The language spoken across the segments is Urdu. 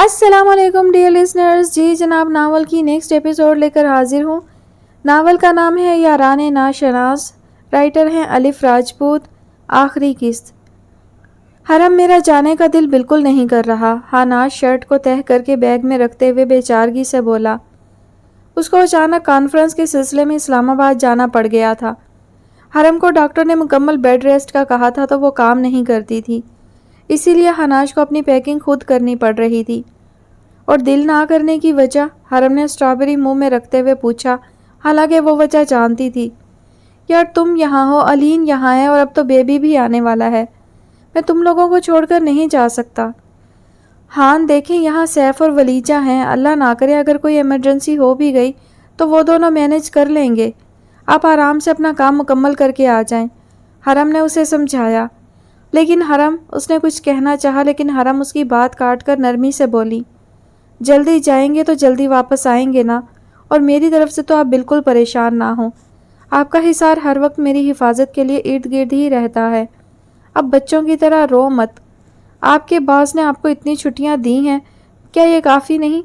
السلام علیکم ڈیئر لسنرز. جی جناب, ناول کی نیکسٹ ایپیسوڈ لے کر حاضر ہوں. ناول کا نام ہے یاران ناشناس. رائٹر ہیں الف راجپوت. آخری قسط. حرم میرا جانے کا دل بالکل نہیں کر رہا. ہاناز شرٹ کو تہہ کر کے بیگ میں رکھتے ہوئے بے چارگی سے بولا. اس کو اچانک کانفرنس کے سلسلے میں اسلام آباد جانا پڑ گیا تھا. حرم کو ڈاکٹر نے مکمل بیڈ ریسٹ کا کہا تھا تو وہ کام نہیں کرتی تھی. اسی لیے ہاناز کو اپنی پیکنگ خود کرنی پڑ رہی تھی. اور دل نہ کرنے کی وجہ؟ حرم نے اسٹرابیری منہ میں رکھتے ہوئے پوچھا, حالانکہ وہ وجہ جانتی تھی. یار تم یہاں ہو, علین یہاں ہے, اور اب تو بیبی بھی آنے والا ہے. میں تم لوگوں کو چھوڑ کر نہیں جا سکتا. ہاں دیکھیں, یہاں سیف اور ولیجہ ہیں. اللہ نہ کرے اگر کوئی ایمرجنسی ہو بھی گئی تو وہ دونوں مینج کر لیں گے. آپ آرام سے اپنا کام مکمل کر کے آ جائیں. حرم نے اسے سمجھایا. لیکن حرم, اس نے کچھ کہنا چاہا لیکن حرم اس کی بات کاٹ کر نرمی سے بولی, جلدی جائیں گے تو جلدی واپس آئیں گے نا, اور میری طرف سے تو آپ بالکل پریشان نہ ہوں. آپ کا حصار ہر وقت میری حفاظت کے لیے ارد گرد ہی رہتا ہے. اب بچوں کی طرح رو مت. آپ کے باس نے آپ کو اتنی چھٹیاں دی ہیں, کیا یہ کافی نہیں؟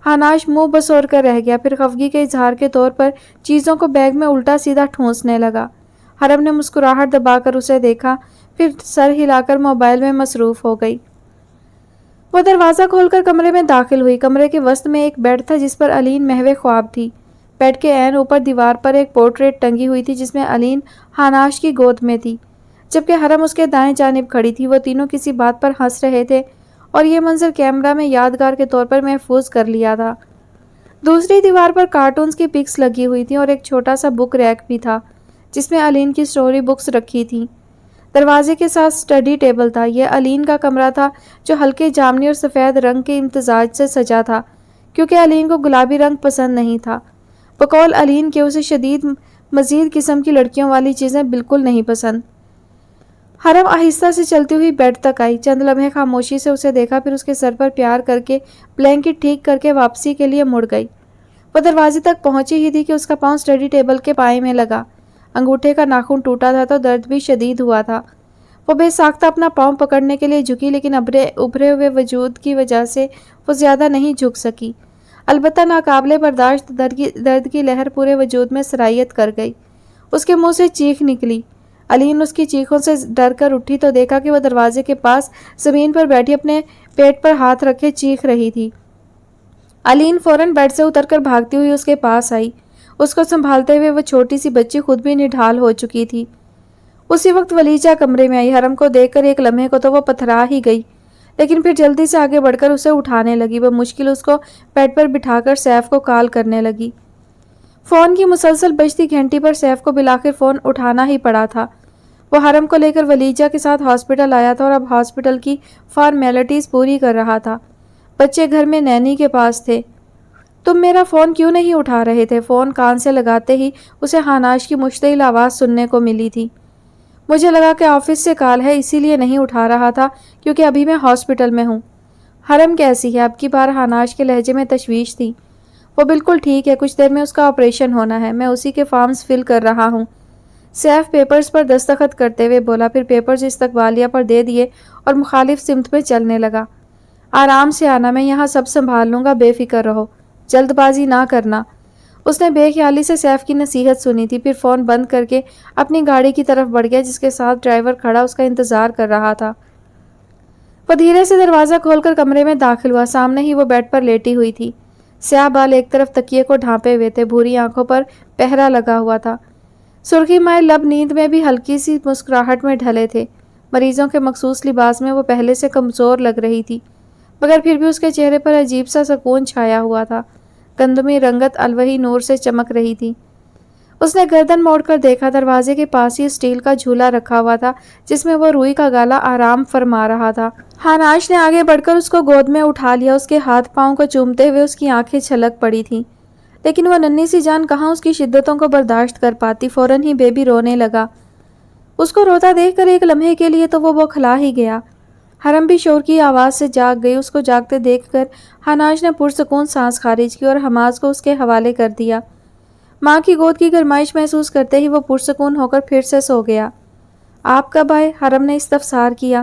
ہاناز منہ بسور کر رہ گیا, پھر خفگی کے اظہار کے طور پر چیزوں کو بیگ میں الٹا سیدھا ٹھونسنے لگا. حرم نے مسکراہٹ دبا کر اسے دیکھا, پھر سر ہلا کر موبائل میں مصروف ہو گئی. وہ دروازہ کھول کر کمرے میں داخل ہوئی. کمرے کے وسط میں ایک بیڈ تھا جس پر علین محو خواب تھی. بیڈ کے عین اوپر دیوار پر ایک پورٹریٹ ٹنگی ہوئی تھی جس میں علین ہاناز کی گود میں تھی, جبکہ حرم اس کے دائیں جانب کھڑی تھی. وہ تینوں کسی بات پر ہنس رہے تھے اور یہ منظر کیمرہ میں یادگار کے طور پر محفوظ کر لیا تھا. دوسری دیوار پر کارٹونز کی پکس لگی ہوئی تھیں اور ایک چھوٹا سا بک ریک بھی تھا جس میں علین کی سٹوری بکس رکھی تھیں. دروازے کے ساتھ اسٹڈی ٹیبل تھا. یہ علین کا کمرہ تھا جو ہلکے جامنی اور سفید رنگ کے امتزاج سے سجا تھا, کیونکہ علین کو گلابی رنگ پسند نہیں تھا. بقول علین کے اسے شدید مزید قسم کی لڑکیوں والی چیزیں بالکل نہیں پسند. حرم آہستہ سے چلتی ہوئی بیڈ تک آئی. چند لمحے خاموشی سے اسے دیکھا, پھر اس کے سر پر پیار کر کے بلینکٹ ٹھیک کر کے واپسی کے لیے مڑ گئی. وہ دروازے تک پہنچی ہی تھی کہ اس کا پاؤں اسٹڈی ٹیبل کے پائے میں لگا. انگوٹھے کا ناخن ٹوٹا تھا تو درد بھی شدید ہوا تھا. وہ بے ساختہ اپنا پاؤں پکڑنے کے لیے جھکی, لیکن ابھرے ہوئے وجود کی وجہ سے وہ زیادہ نہیں جھک سکی. البتہ ناقابل برداشت درد کی لہر پورے وجود میں سرایت کر گئی. اس کے منہ سے چیخ نکلی. علین اس کی چیخوں سے ڈر کر اٹھی تو دیکھا کہ وہ دروازے کے پاس زمین پر بیٹھی اپنے پیٹ پر ہاتھ رکھے چیخ رہی تھی. علین فوراً بیڈ سے اتر کر بھاگتی ہوئی اس کے پاس آئی. اس کو سنبھالتے ہوئے وہ چھوٹی سی بچی خود بھی نڈھال ہو چکی تھی. اسی وقت ولیجہ کمرے میں آئی. حرم کو دیکھ کر ایک لمحے کو تو وہ پتھرا ہی گئی, لیکن پھر جلدی سے آگے بڑھ کر اسے اٹھانے لگی. وہ مشکل اس کو بیڈ پر بٹھا کر سیف کو کال کرنے لگی. فون کی مسلسل بجتی گھنٹی پر سیف کو بالآخر فون اٹھانا ہی پڑا تھا. وہ حرم کو لے کر ولیجہ کے ساتھ ہاسپٹل آیا تھا اور اب ہاسپٹل کی فارمیلٹیز پوری کر رہا تھا. بچے گھر میں نینی کے پاس تھے. تم میرا فون کیوں نہیں اٹھا رہے تھے؟ فون کان سے لگاتے ہی اسے ہاناز کی مشتعل آواز سننے کو ملی تھی. مجھے لگا کہ آفس سے کال ہے, اسی لیے نہیں اٹھا رہا تھا, کیونکہ ابھی میں ہاسپٹل میں ہوں. حرم کیسی ہے؟ اب کی بار ہاناز کے لہجے میں تشویش تھی. وہ بالکل ٹھیک ہے, کچھ دیر میں اس کا آپریشن ہونا ہے. میں اسی کے فارمز فل کر رہا ہوں. سیف پیپرز پر دستخط کرتے ہوئے بولا, پھر پیپرز استقبالیہ پر دے دیے اور مخالف سمت میں چلنے لگا. آرام سے آنا, میں یہاں سب سنبھال لوں گا, بے فکر رہو, جلد بازی نہ کرنا. اس نے بے خیالی سے سیف کی نصیحت سنی تھی, پھر فون بند کر کے اپنی گاڑی کی طرف بڑھ گیا جس کے ساتھ ڈرائیور کھڑا اس کا انتظار کر رہا تھا. وہ دھیرے سے دروازہ کھول کر کمرے میں داخل ہوا. سامنے ہی وہ بیڈ پر لیٹی ہوئی تھی. سیاہ بال ایک طرف تکیے کو ڈھانپے ہوئے تھے, بھوری آنکھوں پر پہرا لگا ہوا تھا. سرخی مائل لب نیند میں بھی ہلکی سی مسکراہٹ میں ڈھلے تھے. مریضوں کے مخصوص لباس میں وہ پہلے سے کمزور لگ رہی تھی, مگر پھر بھی اس کے چہرے پر عجیب سا سکون چھایا ہوا تھا. گندمی رنگت الوہی نور سے چمک رہی تھی. اس نے گردن موڑ کر دیکھا. دروازے کے پاس ہی اسٹیل کا جھولا رکھا ہوا تھا جس میں وہ روئی کا گالا آرام فرما رہا تھا. ہاناز نے آگے بڑھ کر اس کو گود میں اٹھا لیا. اس کے ہاتھ پاؤں کو چومتے ہوئے اس کی آنکھیں چھلک پڑی تھیں, لیکن وہ ننھی سی جان کہاں اس کی شدتوں کو برداشت کر پاتی. فوراً ہی بیبی رونے لگا. اس کو روتا دیکھ کر ایک لمحے کے لیے تو وہ بوکھلا ہی گیا. حرم بھی شور کی آواز سے جاگ گئی. اس کو جاگتے دیکھ کر ہاناز نے پرسکون سانس خارج کی اور حماس کو اس کے حوالے کر دیا. ماں کی گود کی گرمائش محسوس کرتے ہی وہ پرسکون ہو کر پھر سے سو گیا. آپ کب آئے؟ حرم نے استفسار کیا.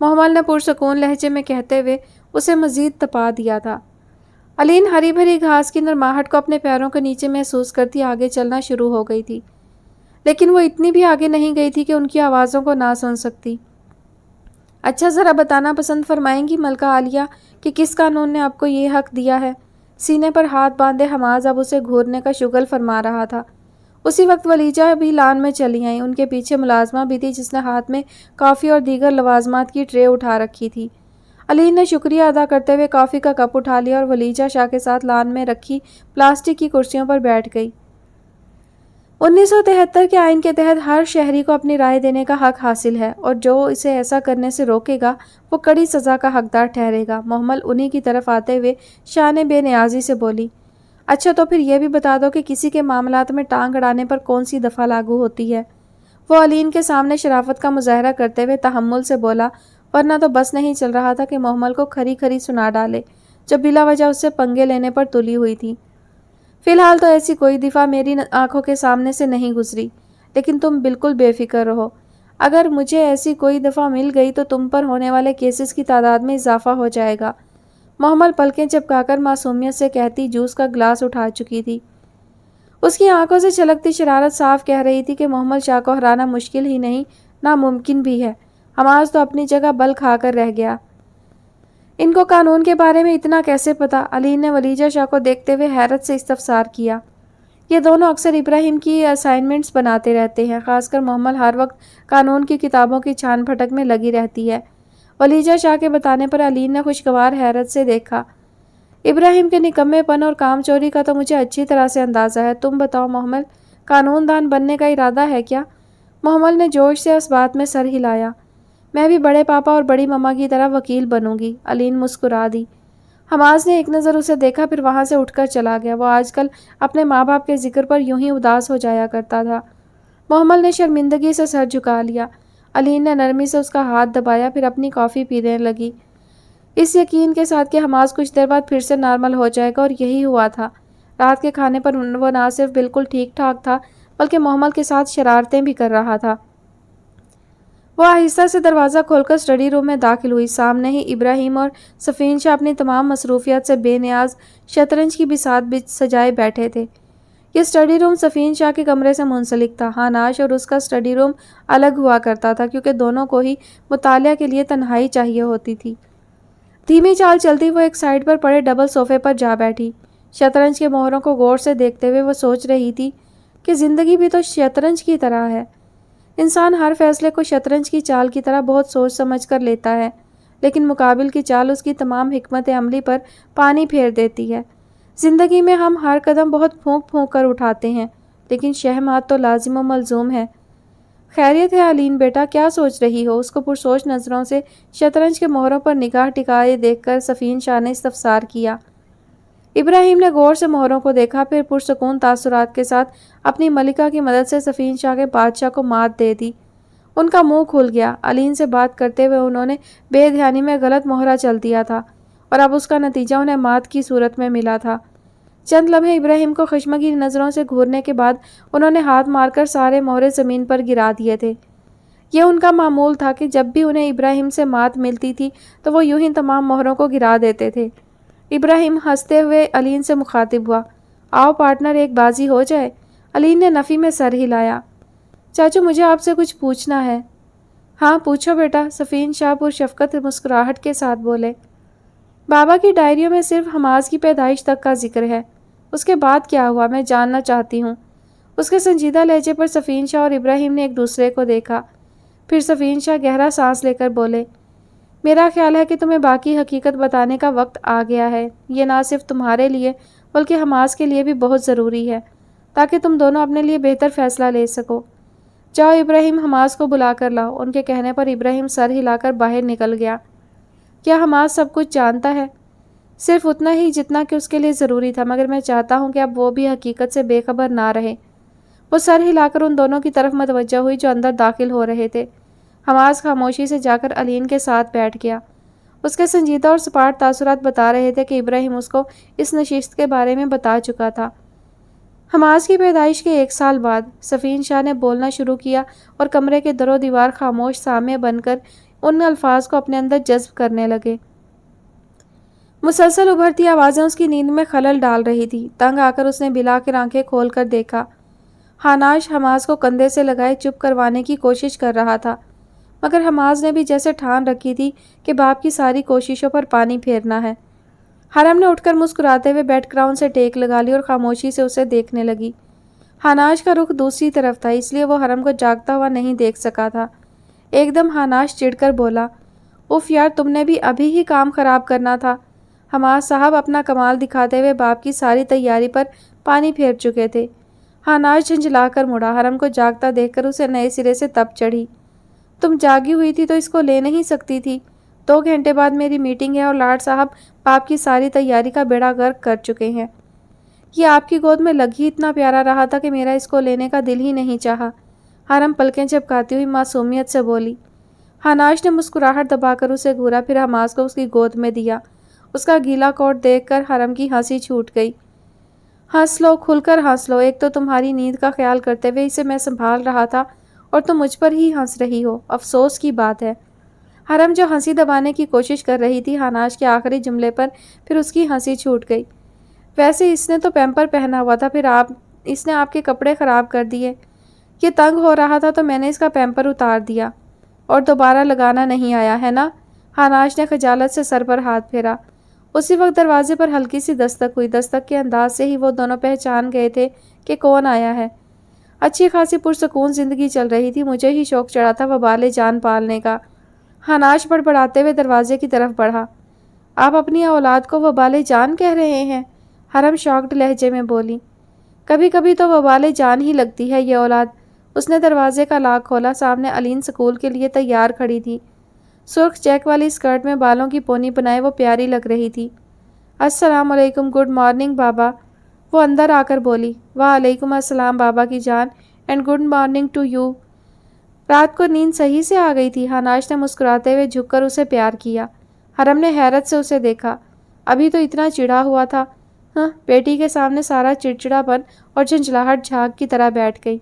محمل نے پرسکون لہجے میں کہتے ہوئے اسے مزید تپا دیا تھا۔ علین ہری بھری گھاس کی نرماہٹ کو اپنے پیروں کے نیچے محسوس کرتی آگے چلنا شروع ہو گئی تھی، لیکن وہ اتنی بھی آگے نہیں گئی تھی کہ ان کی آوازوں کو نہ سن سکتی۔ اچھا، ذرا بتانا پسند فرمائیں گی ملکہ عالیہ کہ کس قانون نے آپ کو یہ حق دیا ہے؟ سینے پر ہاتھ باندھے حماس اب اسے گھورنے کا شغل فرما رہا تھا۔ اسی وقت ولیجہ بھی لان میں چلی آئیں۔ ان کے پیچھے ملازمہ بھی تھی جس نے ہاتھ میں کافی اور دیگر لوازمات کی ٹرے اٹھا رکھی تھی۔ علین نے شکریہ ادا کرتے ہوئے کافی کا کپ اٹھا لیا اور ولیجہ شاہ کے ساتھ لان میں رکھی پلاسٹک کی کرسیوں پر بیٹھ گئی۔ 1973 کے آئین کے تحت ہر شہری کو اپنی رائے دینے کا حق حاصل ہے اور جو اسے ایسا کرنے سے روکے گا وہ کڑی سزا کا حقدار ٹھہرے گا۔ محمل انہی کی طرف آتے ہوئے شان بے نیازی سے بولی، اچھا تو پھر یہ بھی بتا دو کہ کسی کے معاملات میں ٹانگ اڑانے پر کون سی دفعہ لاگو ہوتی ہے؟ وہ علین کے سامنے شرافت کا مظاہرہ کرتے ہوئے تحمل سے بولا، ورنہ تو بس نہیں چل رہا تھا کہ محمل کو کھری کھری سنا ڈالے جو بلا وجہ اس سے پنگے لینے پر تلی ہوئی تھی۔ فی الحال تو ایسی کوئی دفعہ میری آنکھوں کے سامنے سے نہیں گزری، لیکن تم بالکل بے فکر رہو، اگر مجھے ایسی کوئی دفعہ مل گئی تو تم پر ہونے والے کیسز کی تعداد میں اضافہ ہو جائے گا۔ محمل پلکیں چپکا کر معصومیت سے کہتی جوس کا گلاس اٹھا چکی تھی۔ اس کی آنکھوں سے چھلکتی شرارت صاف کہہ رہی تھی کہ محمل شاہ کو ہرانا مشکل ہی نہیں، ناممکن بھی ہے۔ حماس تو اپنی جگہ بل کھا کر رہ گیا۔ ان کو قانون کے بارے میں اتنا کیسے پتا؟ علین نے ولیجہ شاہ کو دیکھتے ہوئے حیرت سے استفسار کیا۔ یہ دونوں اکثر ابراہیم کی اسائنمنٹس بناتے رہتے ہیں، خاص کر محمل ہر وقت قانون کی کتابوں کی چھان پھٹک میں لگی رہتی ہے۔ ولیجہ شاہ کے بتانے پر علین نے خوشگوار حیرت سے دیکھا۔ ابراہیم کے نکمے پن اور کام چوری کا تو مجھے اچھی طرح سے اندازہ ہے۔ تم بتاؤ محمل، قانون دان بننے کا ارادہ ہے کیا؟ محمل نے جوش سے اس بات میں سر ہلایا۔ میں بھی بڑے پاپا اور بڑی مما کی طرح وکیل بنوں گی، علین مسکرا دی۔ حماس نے ایک نظر اسے دیکھا پھر وہاں سے اٹھ کر چلا گیا۔ وہ آج کل اپنے ماں باپ کے ذکر پر یوں ہی اداس ہو جایا کرتا تھا۔ محمل نے شرمندگی سے سر جھکا لیا۔ علین نے نرمی سے اس کا ہاتھ دبایا پھر اپنی کافی پینے لگی، اس یقین کے ساتھ کہ حماس کچھ دیر بعد پھر سے نارمل ہو جائے گا، اور یہی ہوا تھا۔ رات کے کھانے پر وہ نہ صرف بالکل ٹھیک ٹھاک تھا بلکہ محمل کے ساتھ شرارتیں بھی کر رہا تھا۔ وہ آہستہ سے دروازہ کھول کر اسٹڈی روم میں داخل ہوئی۔ سامنے ہی ابراہیم اور سفین شاہ اپنی تمام مصروفیات سے بے نیاز شطرنج کی بساط سجائے بیٹھے تھے۔ یہ اسٹڈی روم سفین شاہ کے کمرے سے منسلک تھا۔ ہاناش اور اس کا اسٹڈی روم الگ ہوا کرتا تھا کیونکہ دونوں کو ہی مطالعہ کے لیے تنہائی چاہیے ہوتی تھی۔ دھیمی چال چلتی وہ ایک سائڈ پر پڑے ڈبل صوفے پر جا بیٹھی۔ شطرنج کے مہروں کو غور سے دیکھتے ہوئے وہ سوچ رہی تھی کہ زندگی بھی تو شطرنج کی طرح ہے۔ انسان ہر فیصلے کو شطرنج کی چال کی طرح بہت سوچ سمجھ کر لیتا ہے، لیکن مقابل کی چال اس کی تمام حکمت عملی پر پانی پھیر دیتی ہے۔ زندگی میں ہم ہر قدم بہت پھونک پھونک کر اٹھاتے ہیں، لیکن شہمات تو لازم و ملزوم ہے۔ خیریت ہے علین بیٹا، کیا سوچ رہی ہو؟ اس کو پرسوچ نظروں سے شطرنج کے مہروں پر نگاہ ٹکائے دیکھ کر سفین شاہ نے استفسار کیا۔ ابراہیم نے غور سے مہروں کو دیکھا پھر پرسکون تاثرات کے ساتھ اپنی ملکہ کی مدد سے سفین شاہ کے بادشاہ کو مات دے دی۔ ان کا منہ کھل گیا۔ علین سے بات کرتے ہوئے انہوں نے بے دھیانی میں غلط مہرہ چل دیا تھا اور اب اس کا نتیجہ انہیں مات کی صورت میں ملا تھا۔ چند لمحے ابراہیم کو خشمگین نظروں سے گھورنے کے بعد انہوں نے ہاتھ مار کر سارے مہرے زمین پر گرا دیے تھے۔ یہ ان کا معمول تھا کہ جب بھی انہیں ابراہیم سے مات ملتی تھی تو وہ یوں ہی تمام مہروں کو گرا دیتے تھے۔ ابراہیم ہنستے ہوئے علین سے مخاطب ہوا، آؤ پارٹنر ایک بازی ہو جائے۔ علین نے نفی میں سر ہلایا۔ چاچو مجھے آپ سے کچھ پوچھنا ہے۔ ہاں پوچھو بیٹا، سفین شاہ پر شفقت مسکراہٹ کے ساتھ بولے۔ بابا کی ڈائریوں میں صرف حماس کی پیدائش تک کا ذکر ہے، اس کے بعد کیا ہوا میں جاننا چاہتی ہوں۔ اس کے سنجیدہ لہجے پر سفین شاہ اور ابراہیم نے ایک دوسرے کو دیکھا۔ پھر سفین شاہ گہرا سانس لے کر بولے، میرا خیال ہے کہ تمہیں باقی حقیقت بتانے کا وقت آ گیا ہے۔ یہ نہ صرف تمہارے لیے بلکہ حماس کے لیے بھی بہت ضروری ہے تاکہ تم دونوں اپنے لیے بہتر فیصلہ لے سکو۔ جاؤ ابراہیم حماس کو بلا کر لاؤ۔ ان کے کہنے پر ابراہیم سر ہلا کر باہر نکل گیا۔ کیا حماس سب کچھ جانتا ہے؟ صرف اتنا ہی جتنا کہ اس کے لیے ضروری تھا، مگر میں چاہتا ہوں کہ اب وہ بھی حقیقت سے بے خبر نہ رہے۔ وہ سر ہلا کر ان دونوں کی طرف متوجہ ہوئی جو اندر داخل ہو رہے تھے۔ حماس خاموشی سے جا کر علین کے ساتھ بیٹھ گیا۔ اس کے سنجیدہ اور سپاٹ تاثرات بتا رہے تھے کہ ابراہیم اس کو اس نشست کے بارے میں بتا چکا تھا۔ حماس کی پیدائش کے 1 سال بعد سفین شاہ نے بولنا شروع کیا اور کمرے کے در و دیوار خاموش سامع بن کر ان الفاظ کو اپنے اندر جذب کرنے لگے۔ مسلسل ابھرتی آوازیں اس کی نیند میں خلل ڈال رہی تھی۔ تنگ آ کر اس نے بلا کر آنکھیں کھول کر دیکھا۔ حناش حماس کو کندھے سے لگائے چپ کروانے کی کوشش کر رہا تھا، مگر حماس نے بھی جیسے ٹھان رکھی تھی کہ باپ کی ساری کوششوں پر پانی پھیرنا ہے۔ حرم نے اٹھ کر مسکراتے ہوئے بیڈ گراؤنڈ سے ٹیک لگا لی اور خاموشی سے اسے دیکھنے لگی۔ حناش کا رخ دوسری طرف تھا، اس لیے وہ حرم کو جاگتا ہوا نہیں دیکھ سکا تھا۔ ایک دم حناش چڑ کر بولا، اف یار، تم نے بھی ابھی ہی کام خراب کرنا تھا۔ حماس صاحب اپنا کمال دکھاتے ہوئے باپ کی ساری تیاری پر پانی پھیر چکے تھے۔ حناش جھنجھلا کر مڑا۔ حرم کو جاگتا دیکھ کر اسے نئے سرے سے تپ چڑھی۔ تم جاگی ہوئی تھی تو اس کو لے نہیں سکتی تھی؟ 2 گھنٹے بعد میری میٹنگ ہے اور لاڈ صاحب باپ کی ساری تیاری کا بیڑا غرق کر چکے ہیں۔ یہ آپ کی گود میں لگ ہی اتنا پیارا رہا تھا کہ میرا اس کو لینے کا دل ہی نہیں چاہا۔ حرم پلکیں جھپکاتی ہوئی معصومیت سے بولی۔ حناش نے مسکراہٹ دبا کر اسے گھورا، پھر حماس کو اس کی گود میں دیا۔ اس کا گیلا کوٹ دیکھ کر حرم کی ہنسی چھوٹ گئی۔ ہنس لو، کھل کر ہنس لو، ایک تو تمہاری نیند کا خیال کرتے ہوئے اسے میں سنبھال رہا تھا اور تم مجھ پر ہی ہنس رہی ہو، افسوس کی بات ہے۔ حرم جو ہنسی دبانے کی کوشش کر رہی تھی، حناش کے آخری جملے پر پھر اس کی ہنسی چھوٹ گئی۔ ویسے اس نے تو پیمپر پہنا ہوا تھا، پھر اس نے آپ کے کپڑے خراب کر دیے۔ یہ تنگ ہو رہا تھا تو میں نے اس کا پیمپر اتار دیا اور دوبارہ لگانا نہیں آیا ہے نا؟ حناش نے خجالت سے سر پر ہاتھ پھیرا۔ اسی وقت دروازے پر ہلکی سی دستک ہوئی۔ دستک کے انداز سے ہی وہ دونوں پہچان گئے تھے کہ کون آیا ہے۔ اچھی خاصی پرسکون زندگی چل رہی تھی، مجھے ہی شوق چڑھا تھا وبال جان پالنے کا۔ حناش بڑبڑاتے ہوئے دروازے کی طرف بڑھا۔ آپ اپنی اولاد کو وبال جان کہہ رہے ہیں؟ حرم شاکڈ لہجے میں بولی۔ کبھی کبھی تو وبال جان ہی لگتی ہے یہ اولاد۔ اس نے دروازے کا لاک کھولا۔ سامنے علین اسکول کے لیے تیار کھڑی تھی۔ سرخ چیک والی اسکرٹ میں بالوں کی پونی بنائے وہ پیاری لگ رہی تھی۔ السلام علیکم، گڈ مارننگ بابا، وہ اندر آ کر بولی۔ وعلیکم السلام بابا کی جان، and good morning to you. رات کو نیند صحیح سے آ گئی تھی؟ حناش نے مسکراتے ہوئے جھک کر اسے پیار کیا۔ حرم نے حیرت سے اسے دیکھا۔ ابھی تو اتنا چڑھا ہوا تھا۔ ہاں، بیٹی کے سامنے سارا چڑچڑا پن اور جھنجھلاہٹ جھاگ کی طرح بیٹھ گئی۔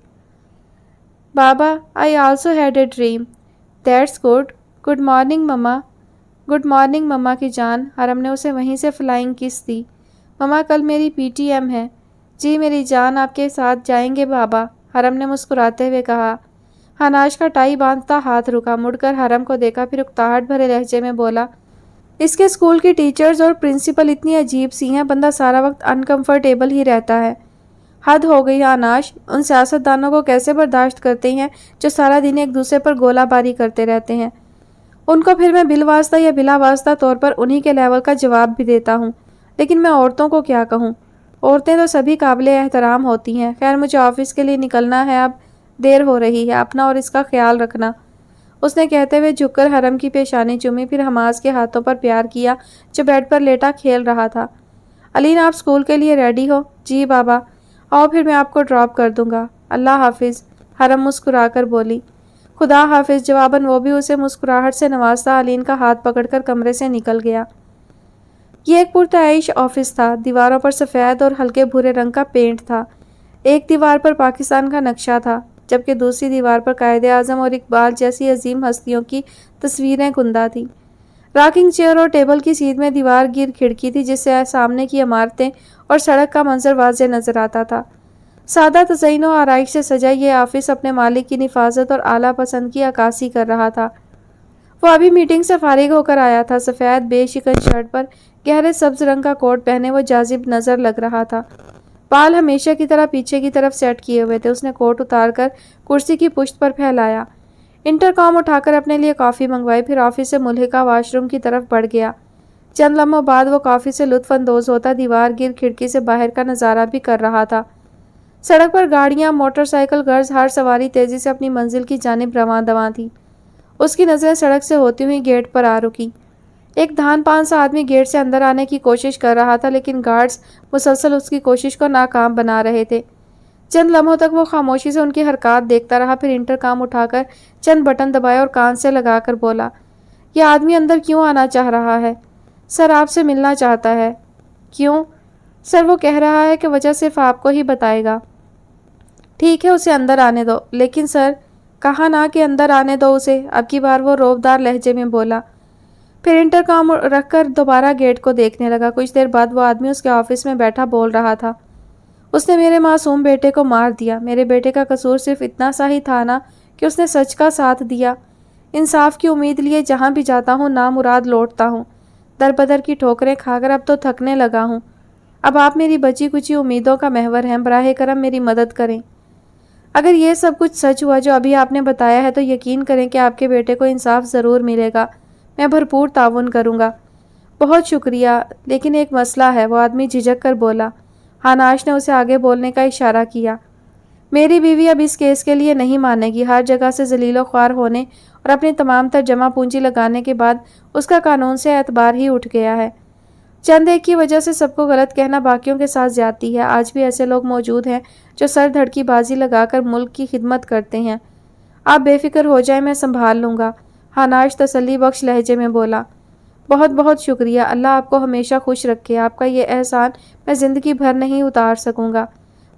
بابا، I also had a dream. That's good. Good morning مما۔ گڈ مارننگ مما کی جان۔ حرم نے اسے وہیں سے فلائنگ کس دی۔ مما، کل میری پی ٹی ایم ہے۔ جی میری جان، آپ کے ساتھ جائیں گے بابا، حرم نے مسکراتے ہوئے کہا۔ حناش کا ٹائی باندھتا ہاتھ رکا، مڑ کر حرم کو دیکھا، پھر اکتاہٹ بھرے لہجے میں بولا، اس کے اسکول کی ٹیچرز اور پرنسپل اتنی عجیب سی ہیں، بندہ سارا وقت انکمفرٹیبل ہی رہتا ہے۔ حد ہو گئی حناش، ان سیاستدانوں کو کیسے برداشت کرتے ہیں جو سارا دن ایک دوسرے پر گولہ باری کرتے رہتے ہیں۔ ان کو پھر میں بالواسطہ یا بلا واسطہ طور پر انہی کے لیول کا جواب بھی دیتا ہوں، لیکن میں عورتوں کو کیا کہوں؟ عورتیں تو سبھی قابل احترام ہوتی ہیں۔ خیر، مجھے آفس کے لیے نکلنا ہے، اب دیر ہو رہی ہے، اپنا اور اس کا خیال رکھنا۔ اس نے کہتے ہوئے جھک کر حرم کی پیشانی چومی، پھر حماس کے ہاتھوں پر پیار کیا جو بیڈ پر لیٹا کھیل رہا تھا۔ علین، آپ اسکول کے لیے ریڈی ہو؟ جی بابا۔ آؤ پھر میں آپ کو ڈراپ کر دوں گا۔ اللہ حافظ، حرم مسکرا کر بولی۔ خدا حافظ جواباً وہ بھی اسے مسکراہٹ سے نوازتا علین کا ہاتھ پکڑ کر کمرے سے نکل گیا۔ یہ ایک پرتعیش آفس تھا۔ دیواروں پر سفید اور ہلکے بھورے رنگ کا پینٹ تھا۔ ایک دیوار پر پاکستان کا نقشہ تھا، جبکہ دوسری دیوار پر قائد اعظم اور اقبال جیسی عظیم ہستیوں کی تصویریں کندہ تھیں۔ راکنگ چیئر اور ٹیبل کی سیدھ میں دیوار گیر کھڑکی تھی جس سے سامنے کی عمارتیں اور سڑک کا منظر واضح نظر آتا تھا۔ سادہ تزئین و آرائش سے سجا یہ آفس اپنے مالک کی نفاذت اور اعلیٰ پسند کی عکاسی کر رہا تھا۔ وہ ابھی میٹنگ سے فارغ ہو کر آیا تھا۔ سفید بے شکن شرٹ پر گہرے سبز رنگ کا کوٹ پہنے وہ جاذب نظر لگ رہا تھا۔ بال ہمیشہ کی طرح پیچھے کی طرف سیٹ کیے ہوئے تھے۔ اس نے کوٹ اتار کر کرسی کی پشت پر پھیلایا، انٹرکام اٹھا کر اپنے لیے کافی منگوائی، پھر آفس سے ملحقہ واش روم کی طرف بڑھ گیا۔ چند لمحوں بعد وہ کافی سے لطف اندوز ہوتا دیوار گیر کھڑکی سے باہر کا نظارہ بھی کر رہا تھا۔ سڑک پر گاڑیاں، موٹر سائیکل، غرض ہر سواری تیزی سے اپنی منزل کی جانب رواں دواں تھی۔ اس کی نظریں سڑک سے ہوتی ہوئی گیٹ پر آ رکی۔ ایک دھان پان سا آدمی گیٹ سے اندر آنے کی کوشش کر رہا تھا، لیکن گارڈز مسلسل اس کی کوشش کو ناکام بنا رہے تھے۔ چند لمحوں تک وہ خاموشی سے ان کی حرکات دیکھتا رہا، پھر انٹرکام اٹھا کر چند بٹن دبائے اور کان سے لگا کر بولا، یہ آدمی اندر کیوں آنا چاہ رہا ہے؟ سر، آپ سے ملنا چاہتا ہے۔ کیوں؟ سر، وہ کہہ رہا ہے کہ وجہ صرف آپ کو ہی بتائے گا۔ ٹھیک ہے، اسے اندر آنے دو، لیکن سر، کہا نا کہ اندر آنے دو اسے، اب کی بار وہ روبدار لہجے میں بولا۔ پھر انٹرکام رکھ کر دوبارہ گیٹ کو دیکھنے لگا۔ کچھ دیر بعد وہ آدمی اس کے آفس میں بیٹھا بول رہا تھا، اس نے میرے معصوم بیٹے کو مار دیا۔ میرے بیٹے کا قصور صرف اتنا سا ہی تھا نا کہ اس نے سچ کا ساتھ دیا۔ انصاف کی امید لیے جہاں بھی جاتا ہوں نامراد لوٹتا ہوں، در بدر کی ٹھوکریں کھا کر اب تو تھکنے لگا ہوں۔ اب آپ میری بچی کچی امیدوں کا محور ہیں، براہ کرم میری مدد کریں۔ اگر یہ سب کچھ سچ ہوا جو ابھی آپ نے بتایا ہے تو یقین کریں کہ آپ کے بیٹے کو انصاف ضرور ملے گا۔ میں بھرپور تعاون کروں گا۔ بہت شکریہ، لیکن ایک مسئلہ ہے، وہ آدمی جھجک کر بولا۔ ہاناش نے اسے آگے بولنے کا اشارہ کیا۔ میری بیوی اب اس کیس کے لیے نہیں مانے گی۔ ہر جگہ سے ذلیل و خوار ہونے اور اپنی تمام تر جمع پونجی لگانے کے بعد اس کا قانون سے اعتبار ہی اٹھ گیا ہے۔ چند ایک کی وجہ سے سب کو غلط کہنا باقیوں کے ساتھ زیادتی ہے۔ آج بھی ایسے لوگ موجود ہیں جو سر دھڑ کی بازی لگا کر ملک کی خدمت کرتے ہیں۔ آپ بے فکر ہو جائیں، میں سنبھال لوں گا، ہاناش تسلی بخش لہجے میں بولا۔ بہت بہت شکریہ، اللہ آپ کو ہمیشہ خوش رکھے، آپ کا یہ احسان میں زندگی بھر نہیں اتار سکوں گا،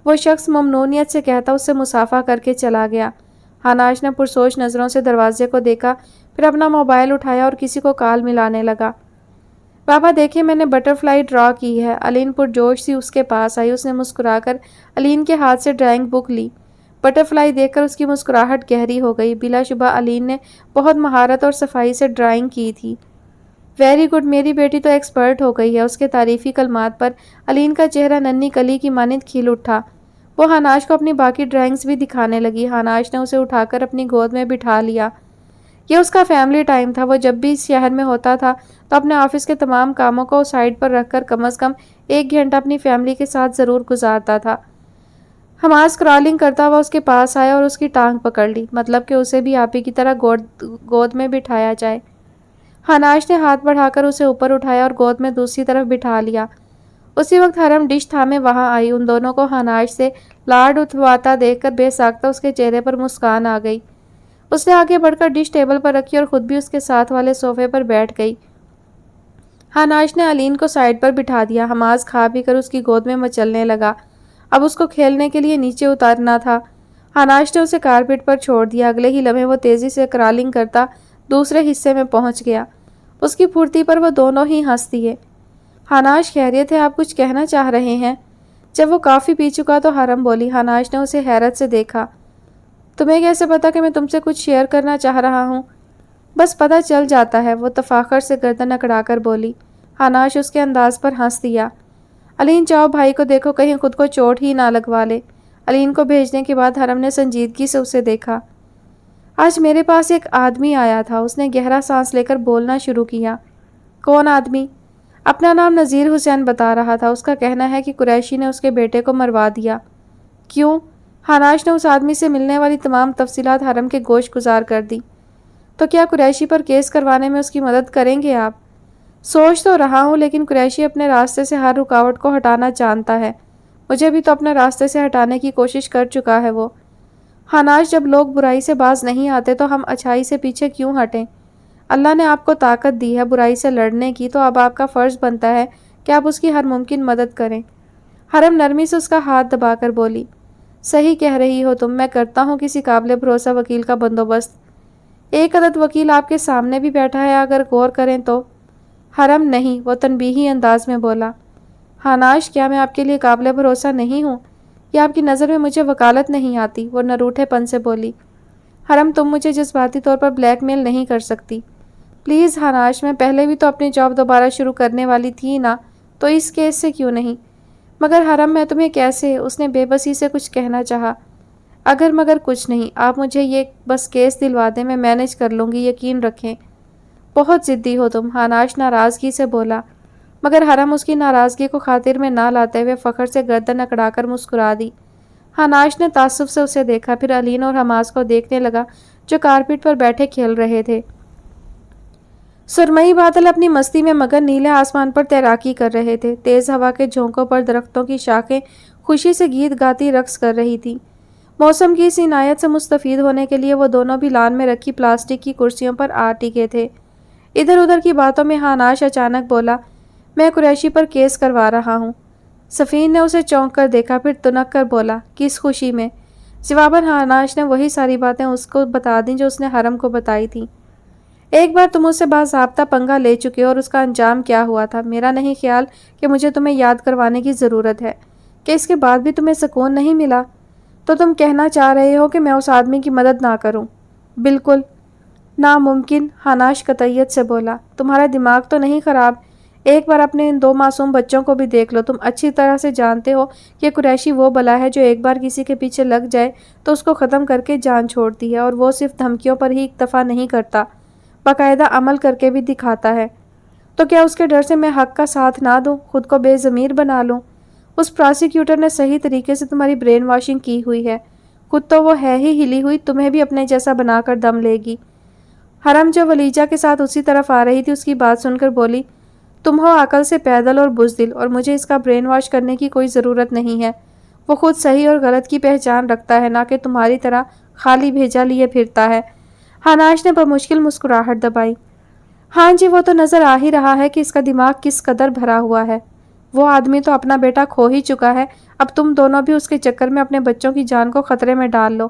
وہ شخص ممنونیت سے کہتا اس سے مصافحہ کر کے چلا گیا۔ ہاناش نے پرسوچ نظروں سے دروازے کو دیکھا، پھر اپنا موبائل اٹھایا اور کسی کو کال ملانے لگا۔ بابا دیکھیں، میں نے بٹر فلائی ڈرا کی ہے۔ الین پرجوش سی اس کے پاس آئی۔ اس نے مسکرا کر الین کے ہاتھ سے ڈرائنگ بک لی۔ بٹر فلائی دیکھ کر اس کی مسکراہٹ گہری ہو گئی۔ بلا شبہ الین نے بہت مہارت اور صفائی سے ڈرائنگ کی تھی۔ ویری گڈ، میری بیٹی تو ایکسپرٹ ہو گئی ہے۔ اس کے تعریفی کلمات پر الین کا چہرہ ننھی کلی کی مانند کھل اٹھا۔ وہ ہاناش کو اپنی باقی ڈرائنگز بھی دکھانے لگی۔ ہاناش نے اسے اٹھا کر اپنی گود میں بٹھا لیا۔ یہ اس کا فیملی ٹائم تھا۔ وہ جب بھی اس شہر میں ہوتا تھا تو اپنے آفس کے تمام کاموں کو سائڈ پر رکھ کر کم از کم 1 گھنٹہ اپنی فیملی کے ساتھ ضرور گزارتا تھا۔ حماس کرالنگ کرتا ہوا اس کے پاس آیا اور اس کی ٹانگ پکڑ لی، مطلب کہ اسے بھی آپ ہی کی طرح گود میں بٹھایا جائے۔ ہاناش نے ہاتھ بڑھا کر اسے اوپر اٹھایا اور گود میں دوسری طرف بٹھا لیا۔ اسی وقت حرم ڈش تھامے وہاں آئی۔ ان دونوں کو ہاناش سے لاڈ اٹھواتا دیکھ کر بے ساختہ اس کے چہرے پر مسکان آ گئی۔ اس نے آگے بڑھ کر ڈش ٹیبل پر رکھی اور خود بھی اس کے ساتھ والے صوفے پر بیٹھ گئی۔ ہاناش نے الین کو سائڈ پر بٹھا دیا۔ حماس کھا پی کر اس کی گود میں مچلنے لگا۔ اب اس کو کھیلنے کے لیے نیچے اترنا تھا۔ ہاناش نے اسے کارپیٹ پر چھوڑ دیا۔ اگلے ہی لمحے وہ تیزی سے کرالنگ کرتا دوسرے حصے میں پہنچ گیا۔ اس کی پھرتی پر وہ دونوں ہی ہنس دیے۔ ہاناش خیریت ہے، آپ کچھ کہنا چاہ رہے ہیں؟ جب وہ کافی پی چکا تو حرم بولی۔ ہاناش نے اسے حیرت سے دیکھا۔ تمہیں کیسے پتا کہ میں تم سے کچھ شیئر کرنا چاہ رہا ہوں؟ بس پتہ چل جاتا ہے، وہ تفاخر سے گردن اکڑا کر بولی۔ ہاناش اس کے انداز پر ہنس دیا۔ الین جاؤ بھائی کو دیکھو، کہیں خود کو چوٹ ہی نہ لگوا لے۔ الین کو بھیجنے کے بعد حرم نے سنجیدگی سے اسے دیکھا۔ آج میرے پاس ایک آدمی آیا تھا، اس نے گہرا سانس لے کر بولنا شروع کیا۔ کون آدمی؟ اپنا نام نذیر حسین بتا رہا تھا۔ اس کا کہنا ہے کہ قریشی نے اس کے بیٹے کو مروا دیا۔ کیوں؟ ہاناش نے اس آدمی سے ملنے والی تمام تفصیلات حرم کے گوش گزار کر دی۔ تو کیا قریشی پر کیس کروانے میں اس کی مدد کریں گے آپ؟ سوچ تو رہا ہوں، لیکن قریشی اپنے راستے سے ہر رکاوٹ کو ہٹانا جانتا ہے۔ مجھے بھی تو اپنے راستے سے ہٹانے کی کوشش کر چکا ہے وہ۔ ہاناش، جب لوگ برائی سے باز نہیں آتے تو ہم اچھائی سے پیچھے کیوں ہٹیں؟ اللہ نے آپ کو طاقت دی ہے برائی سے لڑنے کی، تو اب آپ کا فرض بنتا ہے کہ آپ اس کی ہر ممکن مدد کریں۔ حرم نرمی سے اس کا ہاتھ دبا کر بولی۔ صحیح کہہ رہی ہو تم، میں کرتا ہوں کسی قابل بھروسہ وکیل کا بندوبست۔ ایک عدد وکیل آپ کے سامنے بھی بیٹھا ہے، اگر غور کریں تو۔ حرم نہیں، وہ تنبیہی انداز میں بولا۔ ہاناش، کیا میں آپ کے لیے قابل بھروسہ نہیں ہوں؟ یا آپ کی نظر میں مجھے وکالت نہیں آتی؟ وہ نروٹھے پن سے بولی۔ حرم، تم مجھے جذباتی طور پر بلیک میل نہیں کر سکتی۔ پلیز ہاناش، میں پہلے بھی تو اپنی جاب دوبارہ شروع کرنے والی تھی نا، تو اس کیس سے کیوں نہیں؟ مگر حرم، میں تمہیں کیسے؟ اس نے بے بسی سے کچھ کہنا چاہا۔ اگر مگر کچھ نہیں، آپ مجھے یہ بس کیس دلوا دیں، میں مینج کر لوں گی، یقین رکھیں۔ بہت ضدی ہو تم، ہاناش ناراضگی سے بولا۔ مگر حرم اس کی ناراضگی کو خاطر میں نہ لاتے ہوئے فخر سے گردن اکڑا کر مسکرا دی۔ ہاناش نے تعصب سے اسے دیکھا، پھر الین اور حماس کو دیکھنے لگا جو کارپیٹ پر بیٹھے کھیل رہے تھے۔ سرمئی بادل اپنی مستی میں مگن نیلے آسمان پر تیراکی کر رہے تھے۔ تیز ہوا کے جھونکوں پر درختوں کی شاخیں خوشی سے گیت گاتی رقص کر رہی تھی۔ موسم کی اس عنایت سے مستفید ہونے کے لیے وہ دونوں بھی لان میں رکھی پلاسٹک کی کرسیوں پر آ ٹکے تھے۔ ادھر ادھر کی باتوں میں ہاناش اچانک بولا، میں قریشی پر کیس کروا رہا ہوں۔ سفین نے اسے چونک کر دیکھا، پھر تنک کر بولا، کس خوشی میں؟ جواباً ہاناش نے وہی ساری باتیں اس کو بتا دیں جو اس نے حرم کو بتائی تھیں۔ ایک بار تم اس سے باضابطہ پنگا لے چکے اور اس کا انجام کیا ہوا تھا۔ میرا نہیں خیال کہ مجھے تمہیں یاد کروانے کی ضرورت ہے کہ اس کے بعد بھی تمہیں سکون نہیں ملا۔ تو تم کہنا چاہ رہے ہو کہ میں اس آدمی کی مدد نہ کروں؟ بالکل ناممکن، ہاناش قطعیت سے بولا۔ تمہارا دماغ تو نہیں خراب؟ ایک بار اپنے ان 2 معصوم بچوں کو بھی دیکھ لو۔ تم اچھی طرح سے جانتے ہو کہ قریشی وہ بلا ہے جو ایک بار کسی کے پیچھے لگ جائے تو اس کو ختم کر کے جان چھوڑتی ہے، اور وہ صرف دھمکیوں پر ہی اکتفا نہیں کرتا، باقاعدہ عمل کر کے بھی دکھاتا ہے۔ تو کیا اس کے ڈر سے میں حق کا ساتھ نہ دوں، خود کو بے ضمیر بنا لوں؟ اس پراسیکیوٹر نے صحیح طریقے سے تمہاری برین واشنگ کی ہوئی ہے۔ خود تو وہ ہے ہی ہلی ہوئی، تمہیں بھی اپنے جیسا بنا کر دم لے گی۔ حرم جو ولیجہ کے ساتھ اسی طرف آ رہی تھی اس کی بات سن کر بولی، تم ہو عقل سے پیدل اور بزدل، اور مجھے اس کا برین واش کرنے کی کوئی ضرورت نہیں ہے۔ وہ خود صحیح اور غلط کی پہچان رکھتا ہے، نہ کہ تمہاری طرح خالی بھیجا لیے پھرتا ہے۔ ہاناش نے بمشکل مسکراہٹ دبائی۔ ہاں جی، وہ تو نظر آ ہی رہا ہے کہ اس کا دماغ کس قدر بھرا ہوا ہے۔ وہ آدمی تو اپنا بیٹا کھو ہی چکا ہے، اب تم دونوں بھی اس کے چکر میں اپنے بچوں کی جان کو خطرے میں ڈال لو۔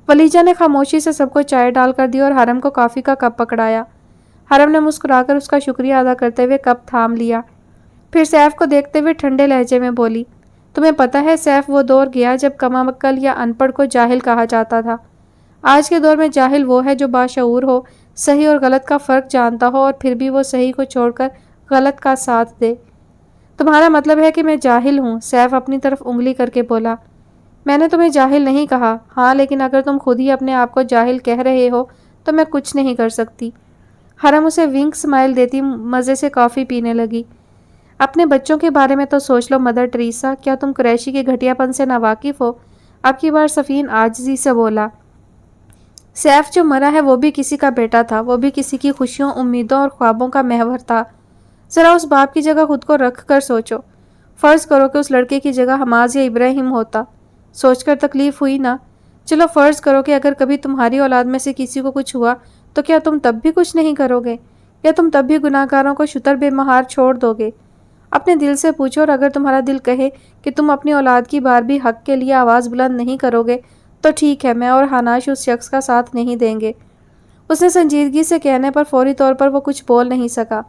ولیجہ نے خاموشی سے سب کو چائے ڈال کر دی اور حرم کو کافی کا کپ پکڑایا۔ حرم نے مسکرا کر اس کا شکریہ ادا کرتے ہوئے کپ تھام لیا، پھر سیف کو دیکھتے ہوئے ٹھنڈے لہجے میں بولی، تمہیں پتہ ہے سیف، وہ دور گیا جب کم عقل یا ان پڑھ کو جاہل کہا جاتا تھا۔ آج کے دور میں جاہل وہ ہے جو باشعور ہو، صحیح اور غلط کا فرق جانتا ہو، اور پھر بھی وہ صحیح کو چھوڑ کر غلط کا ساتھ دے۔ تمہارا مطلب ہے کہ میں جاہل ہوں؟ سیف اپنی طرف انگلی کر کے بولا۔ میں نے تمہیں جاہل نہیں کہا۔ ہاں، لیکن اگر تم خود ہی اپنے آپ کو جاہل کہہ رہے ہو تو میں کچھ نہیں کر سکتی۔ حرم اسے ونک سمائل دیتی مزے سے کافی پینے لگی۔ اپنے بچوں کے بارے میں تو سوچ لو مدر ٹریسا، کیا تم قریشی کے گھٹیا پن سے ناواقف ہو؟ اب کی بار سفین عاجزی سے بولا۔ سیف جو مرا ہے وہ بھی کسی کا بیٹا تھا، وہ بھی کسی کی خوشیوں، امیدوں اور خوابوں کا محور تھا۔ ذرا اس باپ کی جگہ خود کو رکھ کر سوچو۔ فرض کرو کہ اس لڑکے کی جگہ حماز یا ابراہیم ہوتا، سوچ کر تکلیف ہوئی نا؟ چلو فرض کرو کہ اگر کبھی تمہاری اولاد میں سے کسی کو کچھ ہوا تو کیا تم تب بھی کچھ نہیں کرو گے؟ یا تم تب بھی گناہ گاروں کو شتر بے مہار چھوڑ دو گے؟ اپنے دل سے پوچھو، اور اگر تمہارا دل کہے کہ تم اپنی اولاد کی بار بھی حق کے لیے آواز بلند نہیں کرو گے تو ٹھیک ہے، میں اور ہاناش اس شخص کا ساتھ نہیں دیں گے۔ اس نے سنجیدگی سے کہنے پر فوری طور پر وہ کچھ بول نہیں سکا۔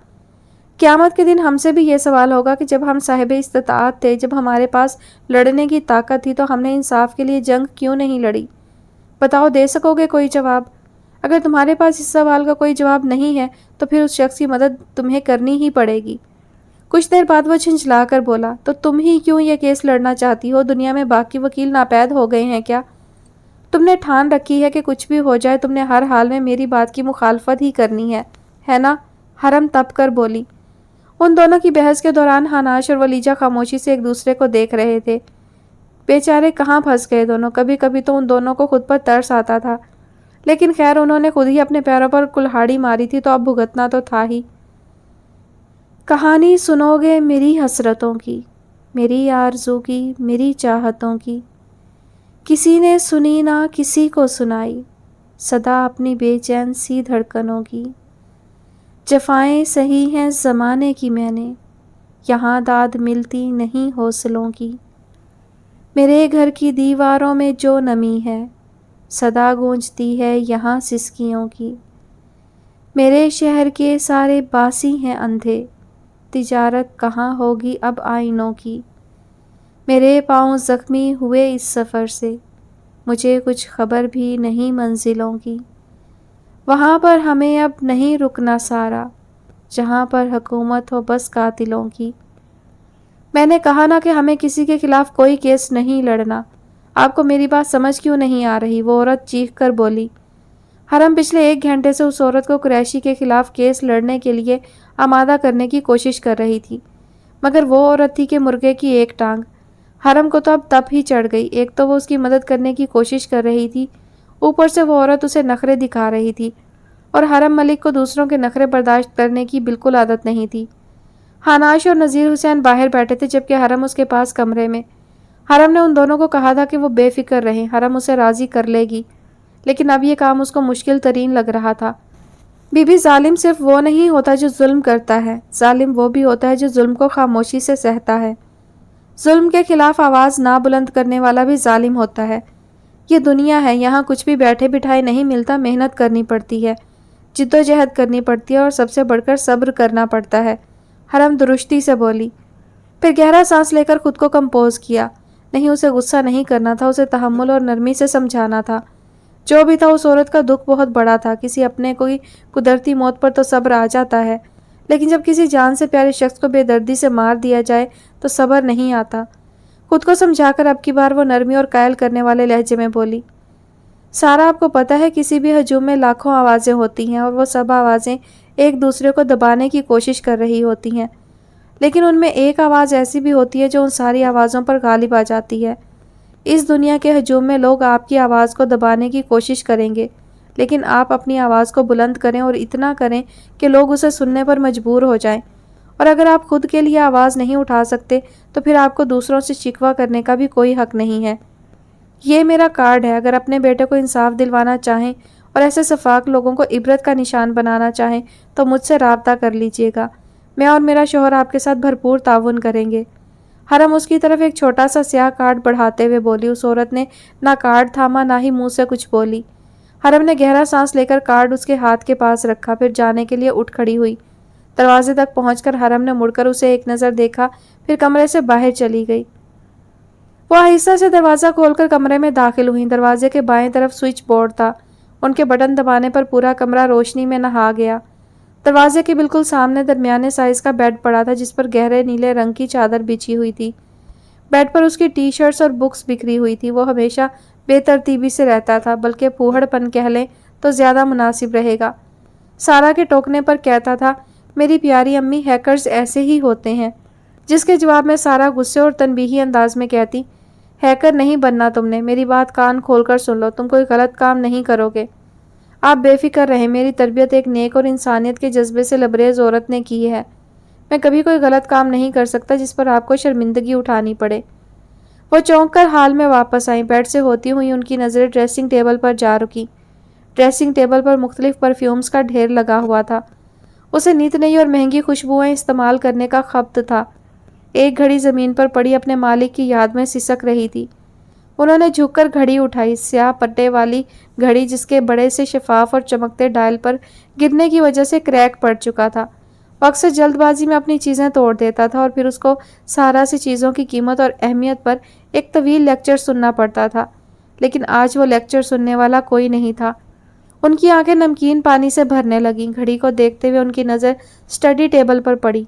قیامت کے دن ہم سے بھی یہ سوال ہوگا کہ جب ہم صاحب استطاعت تھے، جب ہمارے پاس لڑنے کی طاقت تھی، تو ہم نے انصاف کے لیے جنگ کیوں نہیں لڑی؟ بتاؤ، دے سکو گے کوئی جواب؟ اگر تمہارے پاس اس سوال کا کوئی جواب نہیں ہے تو پھر اس شخص کی مدد تمہیں کرنی ہی پڑے گی۔ کچھ دیر بعد وہ جھنجھلا کر بولا، تو تم ہی کیوں یہ کیس لڑنا چاہتی ہو؟ دنیا میں باقی وکیل ناپید ہو گئے ہیں کیا؟ تم نے ٹھان رکھی ہے کہ کچھ بھی ہو جائے تم نے ہر حال میں میری بات کی مخالفت ہی کرنی ہے نا؟ حرم تپ کر بولی۔ ان دونوں کی بحث کے دوران ہاناش اور ولیجہ خاموشی سے ایک دوسرے کو دیکھ رہے تھے۔ بیچارے کہاں پھنس گئے دونوں۔ کبھی کبھی تو ان دونوں کو خود پر ترس آتا تھا، لیکن خیر انہوں نے خود ہی اپنے پیروں پر کلہاڑی ماری تھی تو اب بھگتنا تو تھا ہی۔ کہانی سنو گے میری حسرتوں کی، میری آرزو کی، میری چاہتوں کی، کسی نے سنی نہ کسی کو سنائی، صدا اپنی بے چین سی دھڑکنوں کی۔ جفائیں سہی ہیں زمانے کی میں نے، یہاں داد ملتی نہیں حوصلوں کی۔ میرے گھر کی دیواروں میں جو نمی ہے، صدا گونجتی ہے یہاں سسکیوں کی۔ میرے شہر کے سارے باسی ہیں اندھے، تجارت کہاں ہوگی اب آئینوں کی۔ میرے پاؤں زخمی ہوئے اس سفر سے، مجھے کچھ خبر بھی نہیں منزلوں کی۔ وہاں پر ہمیں اب نہیں رکنا سارا، جہاں پر حکومت ہو بس قاتلوں کی۔ میں نے کہا نا کہ ہمیں کسی کے خلاف کوئی کیس نہیں لڑنا۔ آپ کو میری بات سمجھ کیوں نہیں آ رہی؟ وہ عورت چیخ کر بولی۔ حرم پچھلے 1 گھنٹے سے اس عورت کو قریشی کے خلاف کیس لڑنے کے لیے آمادہ کرنے کی کوشش کر رہی تھی، مگر وہ عورت تھی کہ مرغے کی ایک ٹانگ۔ حرم کو تو اب تپ ہی چڑھ گئی۔ ایک تو وہ اس کی مدد کرنے کی کوشش کر رہی تھی، اوپر سے وہ عورت اسے نخرے دکھا رہی تھی، اور حرم ملک کو دوسروں کے نخرے برداشت کرنے کی بالکل عادت نہیں تھی۔ ہاناش اور نذیر حسین باہر بیٹھے تھے جبکہ حرم اس کے پاس کمرے میں۔ حرم نے ان دونوں کو کہا تھا کہ وہ بے فکر رہیں، حرم اسے راضی کر لے گی، لیکن اب یہ کام اس کو مشکل ترین لگ رہا تھا۔ بی بی، ظالم صرف وہ نہیں ہوتا جو ظلم کرتا ہے، ظالم وہ بھی ہوتا ہے جو ظلم کو خاموشی سے سہتا ہے۔ ظلم کے خلاف آواز نہ بلند کرنے والا بھی ظالم ہوتا ہے۔ یہ دنیا ہے، یہاں کچھ بھی بیٹھے بٹھائے نہیں ملتا، محنت کرنی پڑتی ہے، جدوجہد کرنی پڑتی ہے اور سب سے بڑھ کر صبر کرنا پڑتا ہے، حرم درستی سے بولی۔ پھر گہرا سانس لے کر خود کو کمپوز کیا۔ نہیں، اسے غصہ نہیں کرنا تھا، اسے تحمل اور نرمی سے سمجھانا تھا۔ جو بھی تھا، اس عورت کا دکھ بہت بڑا تھا۔ کسی اپنے کوئی قدرتی موت پر تو صبر آ جاتا ہے، لیکن جب کسی جان سے پیارے شخص کو بے دردی سے مار دیا جائے تو صبر نہیں آتا۔ خود کو سمجھا کر اب کی بار وہ نرمی اور قائل کرنے والے لہجے میں بولی، سارا، آپ کو پتہ ہے کسی بھی ہجوم میں لاکھوں آوازیں ہوتی ہیں اور وہ سب آوازیں ایک دوسرے کو دبانے کی کوشش کر رہی ہوتی ہیں، لیکن ان میں ایک آواز ایسی بھی ہوتی ہے جو ان ساری آوازوں پر غالب آ جاتی ہے۔ اس دنیا کے ہجوم میں لوگ آپ کی آواز کو دبانے کی کوشش کریں گے، لیکن آپ اپنی آواز کو بلند کریں اور اتنا کریں کہ لوگ اسے سننے پر مجبور ہو جائیں، اور اگر آپ خود کے لیے آواز نہیں اٹھا سکتے تو پھر آپ کو دوسروں سے شکوہ کرنے کا بھی کوئی حق نہیں ہے۔ یہ میرا کارڈ ہے، اگر اپنے بیٹے کو انصاف دلوانا چاہیں اور ایسے شفاق لوگوں کو عبرت کا نشان بنانا چاہیں تو مجھ سے رابطہ کر لیجئے گا۔ میں اور میرا شوہر آپ کے ساتھ بھرپور تعاون کریں گے۔ حرم اس کی طرف ایک چھوٹا سا سیاہ کارڈ بڑھاتے ہوئے بولی۔ اس عورت نے نہ کارڈ تھاما، نہ ہی منہ سے کچھ بولی۔ حرم نے گہرا سانس لے کر کارڈ اس کے ہاتھ کے پاس رکھا، پھر جانے کے لیے اٹھ کھڑی ہوئی۔ دروازے تک پہنچ کر حرم نے مڑ کر اسے ایک نظر دیکھا، پھر کمرے سے باہر چلی گئی۔ وہ آہستہ سے دروازہ کھول کر کمرے میں داخل ہوئیں۔ دروازے کے بائیں طرف سوئچ بورڈ تھا، ان کے بٹن دبانے پر پورا کمرہ روشنی میں نہا گیا۔ دروازے کے بالکل سامنے درمیانے سائز کا بیڈ پڑا تھا جس پر گہرے نیلے رنگ کی چادر بچھی ہوئی تھی۔ بیڈ پر اس کی ٹی شرٹس اور بکس بکھری ہوئی تھی۔ وہ ہمیشہ بے ترتیبی سے رہتا تھا، بلکہ پھوہڑ پن کہہ لیں تو زیادہ مناسب رہے گا۔ سارا کے ٹوکنے پر کہتا تھا، میری پیاری امی، ہیکرز ایسے ہی ہوتے ہیں، جس کے جواب میں سارا غصے اور تنبیہی انداز میں کہتی، ہیکر نہیں بننا تم نے، میری بات کان کھول کر سن لو، تم کوئی غلط کام نہیں کرو گے۔ آپ بے فکر رہیں، میری تربیت ایک نیک اور انسانیت کے جذبے سے لبریز عورت نے کی ہے۔ میں کبھی کوئی غلط کام نہیں کر سکتا جس پر آپ کو شرمندگی اٹھانی پڑے۔ وہ چونک کر حال میں واپس آئیں۔ بیڈ سے ہوتی ہوئی ان کی نظریں ڈریسنگ ٹیبل پر جا رکیں۔ ڈریسنگ ٹیبل پر مختلف پرفیومز کا ڈھیر لگا ہوا تھا۔ اسے نت نئی اور مہنگی خوشبوئیں استعمال کرنے کا خبط تھا۔ ایک گھڑی زمین پر پڑی اپنے مالک کی یاد میں سسک رہی تھی۔ انہوں نے جھک کر گھڑی اٹھائی، سیاہ پٹے والی گھڑی جس کے بڑے سے شفاف اور چمکتے ڈائل پر گرنے کی وجہ سے کریک پڑ چکا تھا۔ وہ اکثر جلد بازی میں اپنی چیزیں توڑ دیتا تھا اور پھر اس کو سارا سی چیزوں کی قیمت اور اہمیت پر ایک طویل لیکچر سننا پڑتا تھا، لیکن آج وہ لیکچر سننے والا کوئی نہیں تھا۔ ان کی آنکھیں نمکین پانی سے بھرنے لگیں۔ گھڑی کو دیکھتے ہوئے ان کی نظر اسٹڈی ٹیبل پر پڑی۔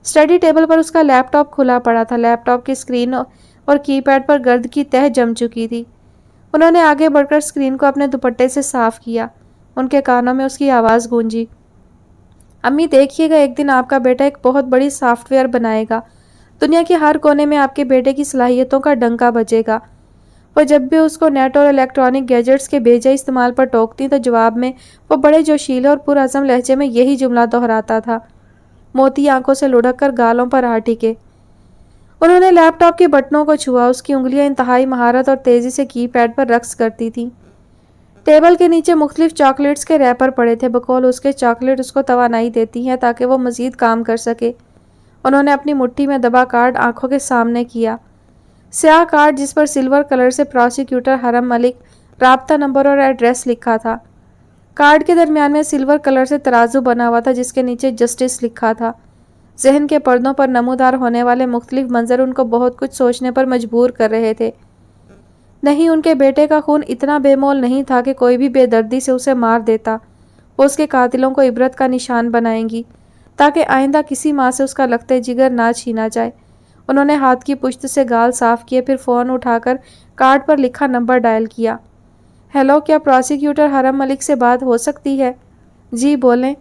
اسٹڈی ٹیبل پر اس کا لیپ ٹاپ کھلا پڑا تھا۔ لیپ ٹاپ کی اسکرین اور کی پیڈ پر گرد کی تہ جم چکی تھی۔ انہوں نے آگے بڑھ کر اسکرین کو اپنے دوپٹے سے صاف کیا۔ ان کے کانوں میں اس کی آواز گونجی، امی دیکھیے گا، ایک دن آپ کا بیٹا ایک بہت بڑی سافٹ ویئر بنائے گا۔ دنیا کے ہر کونے میں آپ کے بیٹے کی صلاحیتوں کا ڈنکا بجے گا۔ وہ جب بھی اس کو نیٹ اور الیکٹرانک گیجٹس کے بے جا استعمال پر ٹوکتی تو جواب میں وہ بڑے جوشیلے اور پرعزم لہجے میں یہی جملہ دہراتا تھا۔ موتی آنکھوں سے لڑک کر گالوں پر آ ٹکے۔ انہوں نے لیپ ٹاپ کے بٹنوں کو چھوا۔ اس کی انگلیاں انتہائی مہارت اور تیزی سے کی پیڈ پر رقص کرتی تھیں۔ ٹیبل کے نیچے مختلف چاکلیٹس کے ریپر پڑے تھے۔ بقول اس کے چاکلیٹ اس کو توانائی دیتی ہیں تاکہ وہ مزید کام کر سکے۔ انہوں نے اپنی مٹھی میں دبا کارڈ آنکھوں کے سامنے کیا۔ سیاہ کارڈ جس پر سلور کلر سے پروسیکیوٹر حرم ملک، رابطہ نمبر اور ایڈریس لکھا تھا۔ کارڈ کے درمیان میں سلور کلر سے ترازو بنا ہوا تھا جس کے نیچے جسٹس لکھا تھا۔ ذہن کے پردوں پر نمودار ہونے والے مختلف منظر ان کو بہت کچھ سوچنے پر مجبور کر رہے تھے۔ نہیں، ان کے بیٹے کا خون اتنا بے مول نہیں تھا کہ کوئی بھی بے دردی سے اسے مار دیتا۔ وہ اس کے قاتلوں کو عبرت کا نشان بنائیں گی تاکہ آئندہ کسی ماں سے اس کا لخت جگر نہ چھینا جائے۔ انہوں نے ہاتھ کی پشت سے گال صاف کیے، پھر فون اٹھا کر کارڈ پر لکھا نمبر ڈائل کیا۔ ہیلو، کیا پروسیکیوٹر حرم ملک سے بات ہو سکتی ہے؟ جی بولیں،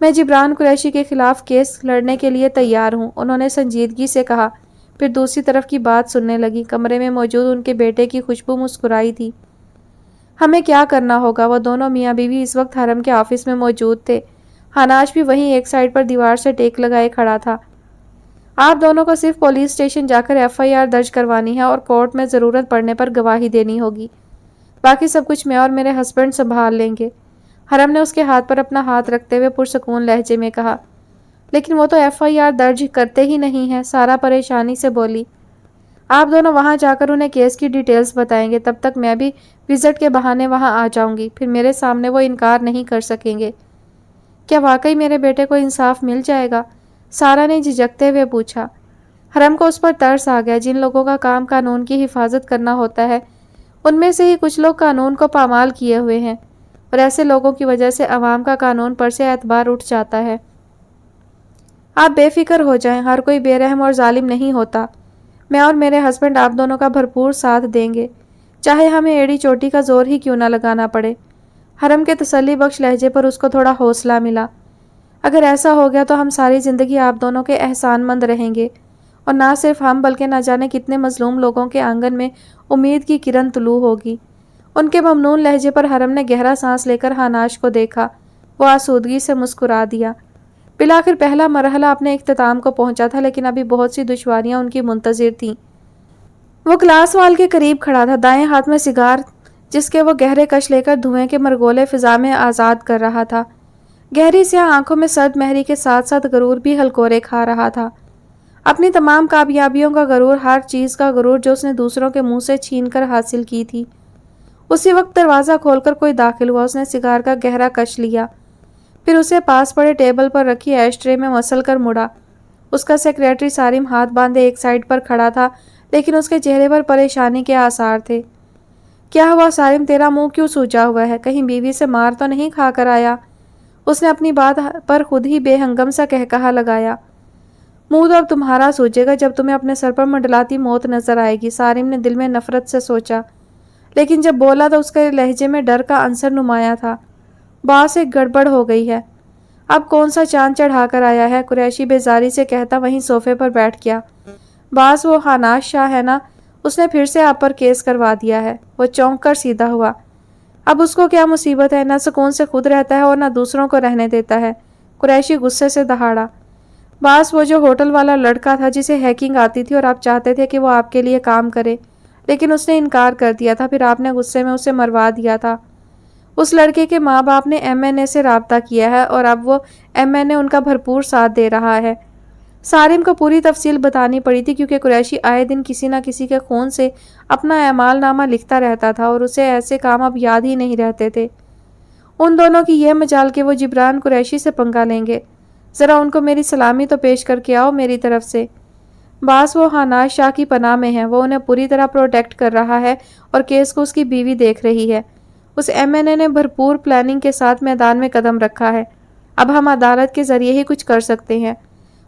میں جبران قریشی کے خلاف کیس لڑنے کے لیے تیار ہوں، انہوں نے سنجیدگی سے کہا، پھر دوسری طرف کی بات سننے لگی۔ کمرے میں موجود ان کے بیٹے کی خوشبو مسکرائی تھی۔ ہمیں کیا کرنا ہوگا؟ وہ دونوں میاں بیوی اس وقت حرم کے آفس میں موجود تھے۔ حناش بھی وہیں ایک سائڈ پر دیوار سے ٹیک لگائے کھڑا تھا۔ آپ دونوں کو صرف پولیس اسٹیشن جا کر FIR درج کروانی ہے اور کورٹ میں ضرورت پڑنے پر گواہی دینی ہوگی۔ باقی سب کچھ میں اور میرے ہسبینڈ سنبھال لیں گے۔ حرم نے اس کے ہاتھ پر اپنا ہاتھ رکھتے ہوئے پرسکون لہجے میں کہا۔ لیکن وہ تو FIR درج کرتے ہی نہیں ہیں، سارا پریشانی سے بولی۔ آپ دونوں وہاں جا کر انہیں کیس کی ڈیٹیلز بتائیں گے، تب تک میں بھی وزٹ کے بہانے وہاں آ جاؤں گی، پھر میرے سامنے وہ انکار نہیں کر سکیں گے۔ کیا واقعی میرے بیٹے کو انصاف مل جائے گا؟ سارا نے جھجکتے ہوئے پوچھا۔ حرم کو اس پر ترس آ گیا۔ جن لوگوں کا کام قانون کی حفاظت کرنا ہوتا ہے، ان میں سے ہی کچھ لوگ قانون کو پامال کیے ہوئے ہیں، اور ایسے لوگوں کی وجہ سے عوام کا قانون پر سے اعتبار اٹھ جاتا ہے۔ آپ بے فکر ہو جائیں، ہر کوئی بے رحم اور ظالم نہیں ہوتا۔ میں اور میرے ہسبینڈ آپ دونوں کا بھرپور ساتھ دیں گے، چاہے ہمیں ایڑی چوٹی کا زور ہی کیوں نہ لگانا پڑے۔ حرم کے تسلی بخش لہجے پر اس کو تھوڑا حوصلہ ملا۔ اگر ایسا ہو گیا تو ہم ساری زندگی آپ دونوں کے احسان مند رہیں گے، اور نہ صرف ہم بلکہ نہ جانے کتنے مظلوم لوگوں کے آنگن میں امید کی کرن طلوع ہوگی۔ ان کے ممنون لہجے پر حرم نے گہرا سانس لے کر ہاناش کو دیکھا۔ وہ آسودگی سے مسکرا دیا۔ بالآخر پہلا مرحلہ اپنے اختتام کو پہنچا تھا، لیکن ابھی بہت سی دشواریاں ان کی منتظر تھیں۔ وہ کلاس وال کے قریب کھڑا تھا، دائیں ہاتھ میں سگار جس کے وہ گہرے کش لے کر دھوئیں کے مرگولے فضا میں آزاد کر رہا تھا۔ گہری سیاہ آنکھوں میں سرد مہری کے ساتھ ساتھ غرور بھی ہلکورے کھا رہا تھا۔ اپنی تمام کامیابیوں کا غرور، ہر چیز کا غرور جو اس نے دوسروں کے منہ سے چھین کر حاصل کی تھی۔ اسی وقت دروازہ کھول کر کوئی داخل ہوا۔ اس نے سگار کا گہرا کش لیا، پھر اسے پاس پڑے ٹیبل پر رکھی ایش ٹرے میں مسل کر مڑا۔ اس کا سیکریٹری سارم ہاتھ باندھے ایک سائیڈ پر کھڑا تھا، لیکن اس کے چہرے پر پریشانی کے آثار تھے۔ کیا ہوا سارم، تیرا منہ کیوں سوجا ہوا ہے؟ کہیں بیوی سے مار تو نہیں کھا کر آیا؟ اس نے اپنی بات پر خود ہی بے ہنگم سا کہا لگایا۔ منہ تو اب تمہارا سوجے گا جب تمہیں اپنے سر پر منڈلاتی موت نظر آئے گی، سارم نے دل میں نفرت سے سوچا، لیکن جب بولا تو اس کے لہجے میں ڈر کا عنصر نمایاں تھا۔ باس ایک گڑبڑ ہو گئی ہے۔ اب کون سا چاند چڑھا کر آیا ہے؟ قریشی بیزاری سے کہتا وہیں صوفے پر بیٹھ گیا۔ باس وہ ہاناش شاہ ہے نا، اس نے پھر سے آپ پر کیس کروا دیا ہے۔ وہ چونک کر سیدھا ہوا۔ اب اس کو کیا مصیبت ہے؟ نہ سکون سے خود رہتا ہے اور نہ دوسروں کو رہنے دیتا ہے۔ قریشی غصے سے دہاڑا۔ باس وہ جو ہوٹل والا لڑکا تھا جسے ہیکنگ آتی تھی اور آپ چاہتے تھے کہ وہ آپ کے لیے کام کرے، لیکن اس نے انکار کر دیا تھا، پھر آپ نے غصے میں اسے مروا دیا تھا۔ اس لڑکے کے ماں باپ نے MNA سے رابطہ کیا ہے اور اب وہ MNA ان کا بھرپور ساتھ دے رہا ہے۔ سارم کو پوری تفصیل بتانی پڑی تھی کیونکہ قریشی آئے دن کسی نہ کسی کے خون سے اپنا اعمال نامہ لکھتا رہتا تھا اور اسے ایسے کام اب یاد ہی نہیں رہتے تھے۔ ان دونوں کی یہ مجال کہ وہ جبران قریشی سے پنگا لیں گے۔ ذرا ان کو میری سلامی تو پیش کر کے آؤ میری طرف سے۔ باس وہ ہاناش شاہ کی پناہ میں ہے، وہ انہیں پوری طرح پروٹیکٹ کر رہا ہے اور کیس کو اس کی بیوی دیکھ رہی ہے۔ اس MNA نے بھرپور پلاننگ کے ساتھ میدان میں قدم رکھا ہے۔ اب ہم عدالت کے ذریعے ہی کچھ کر سکتے ہیں۔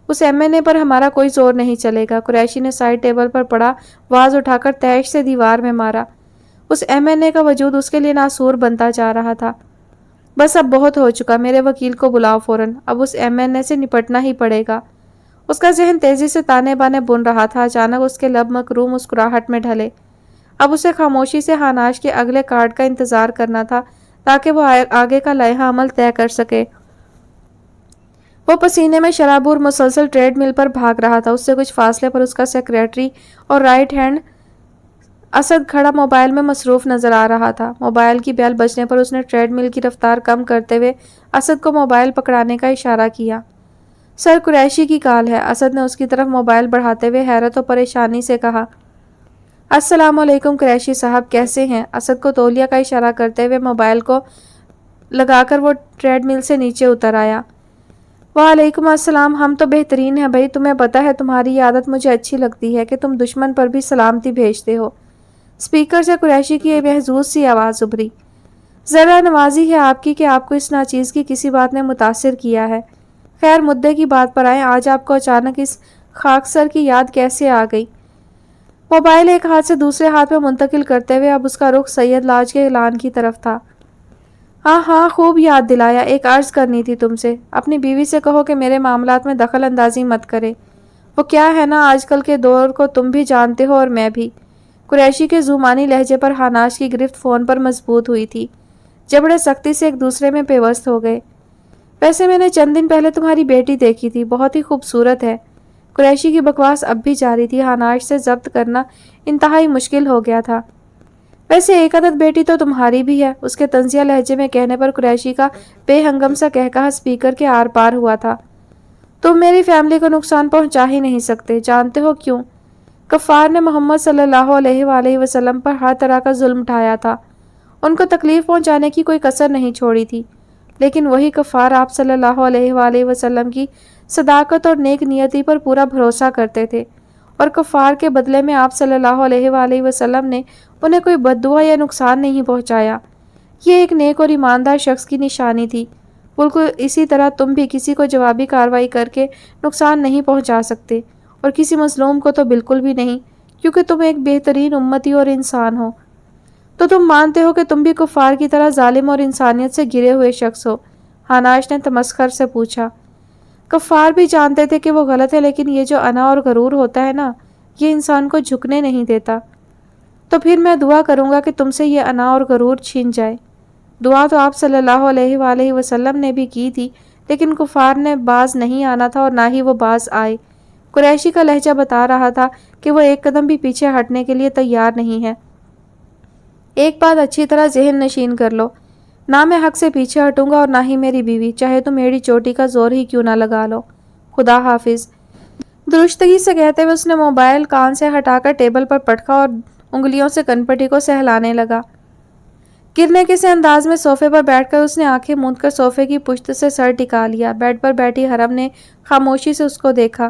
اس MNA پر ہمارا کوئی زور نہیں چلے گا۔ قریشی نے سائڈ ٹیبل پر پڑا واز اٹھا کر تیش سے دیوار میں مارا۔ اس MNA کا وجود اس کے لیے ناسور بنتا جا رہا تھا۔ بس اب بہت ہو چکا، میرے وکیل کو بلاؤ فوراً، اب اس MNA سے نپٹنا ہی پڑے گا۔ اس کا ذہن تیزی سے تانے بانے بن رہا تھا۔ اچانک اس کے لب مکروہ مسکراہٹ میں ڈھلے۔ اب اسے خاموشی سے ہاناش کے اگلے کارڈ کا انتظار کرنا تھا تاکہ وہ آگے کا لائحہ عمل طے کر سکے۔ وہ پسینے میں شرابور مسلسل ٹریڈ مل پر بھاگ رہا تھا۔ اس سے کچھ فاصلے پر اس کا سیکریٹری اور رائٹ ہینڈ اسد کھڑا موبائل میں مصروف نظر آ رہا تھا۔ موبائل کی بیل بجنے پر اس نے ٹریڈ مل کی رفتار کم کرتے ہوئے اسد کو موبائل پکڑانے کا اشارہ کیا۔ سر، قریشی کی کال ہے۔ اسد نے اس کی طرف موبائل بڑھاتے ہوئے حیرت و پریشانی سے کہا۔ السلام علیکم قریشی صاحب، کیسے ہیں؟ اسد کو تولیہ کا اشارہ کرتے ہوئے موبائل کو لگا کر وہ ٹریڈ مل سے نیچے اتر آیا۔ وعلیکم السلام، ہم تو بہترین ہیں بھائی، تمہیں پتہ ہے تمہاری یہ عادت مجھے اچھی لگتی ہے کہ تم دشمن پر بھی سلامتی بھیجتے ہو۔ اسپیکر سے قریشی کی ایک محظوظ سی آواز ابھری۔ ذرا نوازی ہے آپ کی کہ آپ کو اس ناچیز کی کسی بات نے متاثر کیا ہے۔ خیر مدعے کی بات پر آئیں، آج آپ کو اچانک اس خاکسار کی یاد کیسے آ گئی؟ موبائل ایک ہاتھ سے دوسرے ہاتھ میں منتقل کرتے ہوئے اب اس کا رخ سید لاج کے اعلان کی طرف تھا۔ ہاں خوب یاد دلایا، ایک عرض کرنی تھی تم سے۔ اپنی بیوی سے کہو کہ میرے معاملات میں دخل اندازی مت کرے۔ وہ کیا ہے نا، آج کل کے دور کو تم بھی جانتے ہو اور میں بھی۔ قریشی کے زمانی لہجے پر ہاناش کی گرفت فون پر مضبوط ہوئی تھی۔ جبڑے سختی سے ایک دوسرے میں پیوست ہو گئے۔ ویسے میں نے چند دن پہلے تمہاری بیٹی دیکھی تھی، بہت ہی خوبصورت ہے۔ قریشی کی بکواس اب بھی جاری تھی، ہاناش سے ضبط کرنا انتہائی مشکل ہو گیا تھا۔ ویسے ایک عدد بیٹی تو تمہاری بھی ہے، اس کے طنزیہ لہجے میں کہنے پر قریشی کا بے ہنگم سا کہا اسپیکر کے آر پار ہوا تھا۔ تم میری فیملی کو نقصان پہنچا ہی نہیں سکتے، جانتے ہو کیوں؟ کفار نے محمد صلی اللہ علیہ وآلہ وسلم پر ہر طرح کا ظلم اٹھایا تھا، ان کو تکلیف پہنچانے کی کوئی کسر نہیں چھوڑی تھی، لیکن وہی کفار آپ صلی اللہ علیہ وآلہ وسلم کی صداقت اور نیک نیتی پر پورا بھروسہ کرتے تھے، اور کفار کے بدلے میں آپ صلی اللہ علیہ وآلہ وسلم نے انہیں کوئی بد دعا یا نقصان نہیں پہنچایا۔ یہ ایک نیک اور ایماندار شخص کی نشانی تھی۔ بالکل اسی طرح تم بھی کسی کو جوابی کارروائی کر کے نقصان نہیں پہنچا سکتے، اور کسی مظلوم کو تو بالکل بھی نہیں، کیونکہ تم ایک بہترین امتی اور انسان ہو۔ تو تم مانتے ہو کہ تم بھی کفار کی طرح ظالم اور انسانیت سے گرے ہوئے شخص ہو؟ حناش نے تمسخر سے پوچھا۔ کفار بھی جانتے تھے کہ وہ غلط ہے، لیکن یہ جو انا اور غرور ہوتا ہے نا، یہ انسان کو جھکنے نہیں دیتا۔ تو پھر میں دعا کروں گا کہ تم سے یہ انا اور غرور چھن جائے۔ دعا تو آپ صلی اللہ علیہ وآلہ وسلم نے بھی کی تھی، لیکن کفار نے باز نہیں آنا تھا اور نہ ہی وہ باز آئے۔ قریشی کا لہجہ بتا رہا تھا کہ وہ ایک قدم بھی پیچھے ہٹنے کے لیے تیار نہیں ہے۔ ایک بات اچھی طرح ذہن نشین کر لو، نہ میں حق سے پیچھے ہٹوں گا اور نہ ہی میری بیوی، چاہے تو میری چوٹی کا زور ہی کیوں نہ لگا لو۔ خدا حافظ۔ درستگی سے کہتے ہوئے اس نے موبائل کان سے ہٹا کر ٹیبل پر پٹکا اور انگلیوں سے کنپٹی کو سہلانے لگا۔ گرنے کے سے انداز میں صوفے پر بیٹھ کر اس نے آنکھیں موند کر صوفے کی پشت سے سر ٹکا لیا۔ بیڈ پر بیٹھی حرم نے خاموشی سے اس کو دیکھا،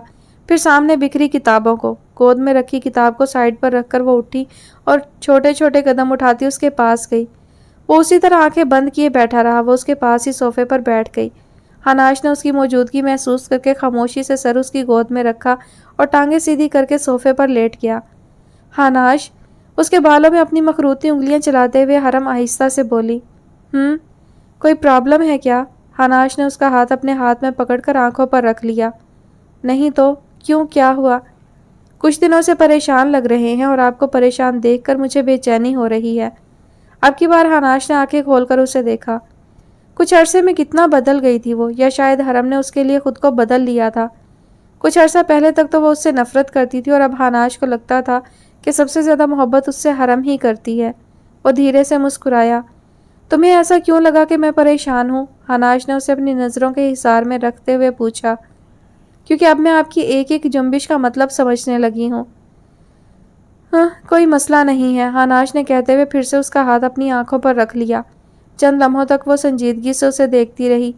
پھر سامنے بکھری کتابوں کو۔ گود میں رکھی کتاب کو سائیڈ پر رکھ کر وہ اٹھی اور چھوٹے چھوٹے قدم اٹھاتی اس کے پاس گئی۔ وہ اسی طرح آنکھیں بند کیے بیٹھا رہا، وہ اس کے پاس ہی صوفے پر بیٹھ گئی۔ حناش نے اس کی موجودگی محسوس کر کے خاموشی سے سر اس کی گود میں رکھا اور ٹانگیں سیدھی کر کے صوفے پر لیٹ گیا۔ حناش، اس کے بالوں میں اپنی مخروطی انگلیاں چلاتے ہوئے حرم آہستہ سے بولی۔ کوئی پرابلم ہے کیا؟ حناش نے اس کا ہاتھ اپنے ہاتھ میں پکڑ کر آنکھوں پر رکھ لیا۔ نہیں تو کیوں، کیا ہوا؟ کچھ دنوں سے پریشان لگ رہے ہیں اور آپ کو پریشان دیکھ کر مجھے بے چینی ہو رہی ہے۔ اب کی بار حناش نے آنکھیں کھول کر اسے دیکھا۔ کچھ عرصے میں کتنا بدل گئی تھی وہ، یا شاید حرم نے اس کے لیے خود کو بدل لیا تھا۔ کچھ عرصہ پہلے تک تو وہ اس سے نفرت کرتی تھی، اور اب حناش کو لگتا تھا کہ سب سے زیادہ محبت اس سے حرم ہی کرتی ہے۔ وہ دھیرے سے مسکرایا۔ تمہیں ایسا کیوں لگا کہ میں پریشان ہوں؟ حناش نے اسے اپنی نظروں کے حصار میں رکھتے ہوئے پوچھا۔ کیونکہ اب میں آپ کی ایک ایک جنبش کا مطلب سمجھنے لگی ہوں۔ کوئی مسئلہ نہیں ہے، حناش نے کہتے ہوئے پھر سے اس کا ہاتھ اپنی آنکھوں پر رکھ لیا۔ چند لمحوں تک وہ سنجیدگی سے اسے دیکھتی رہی۔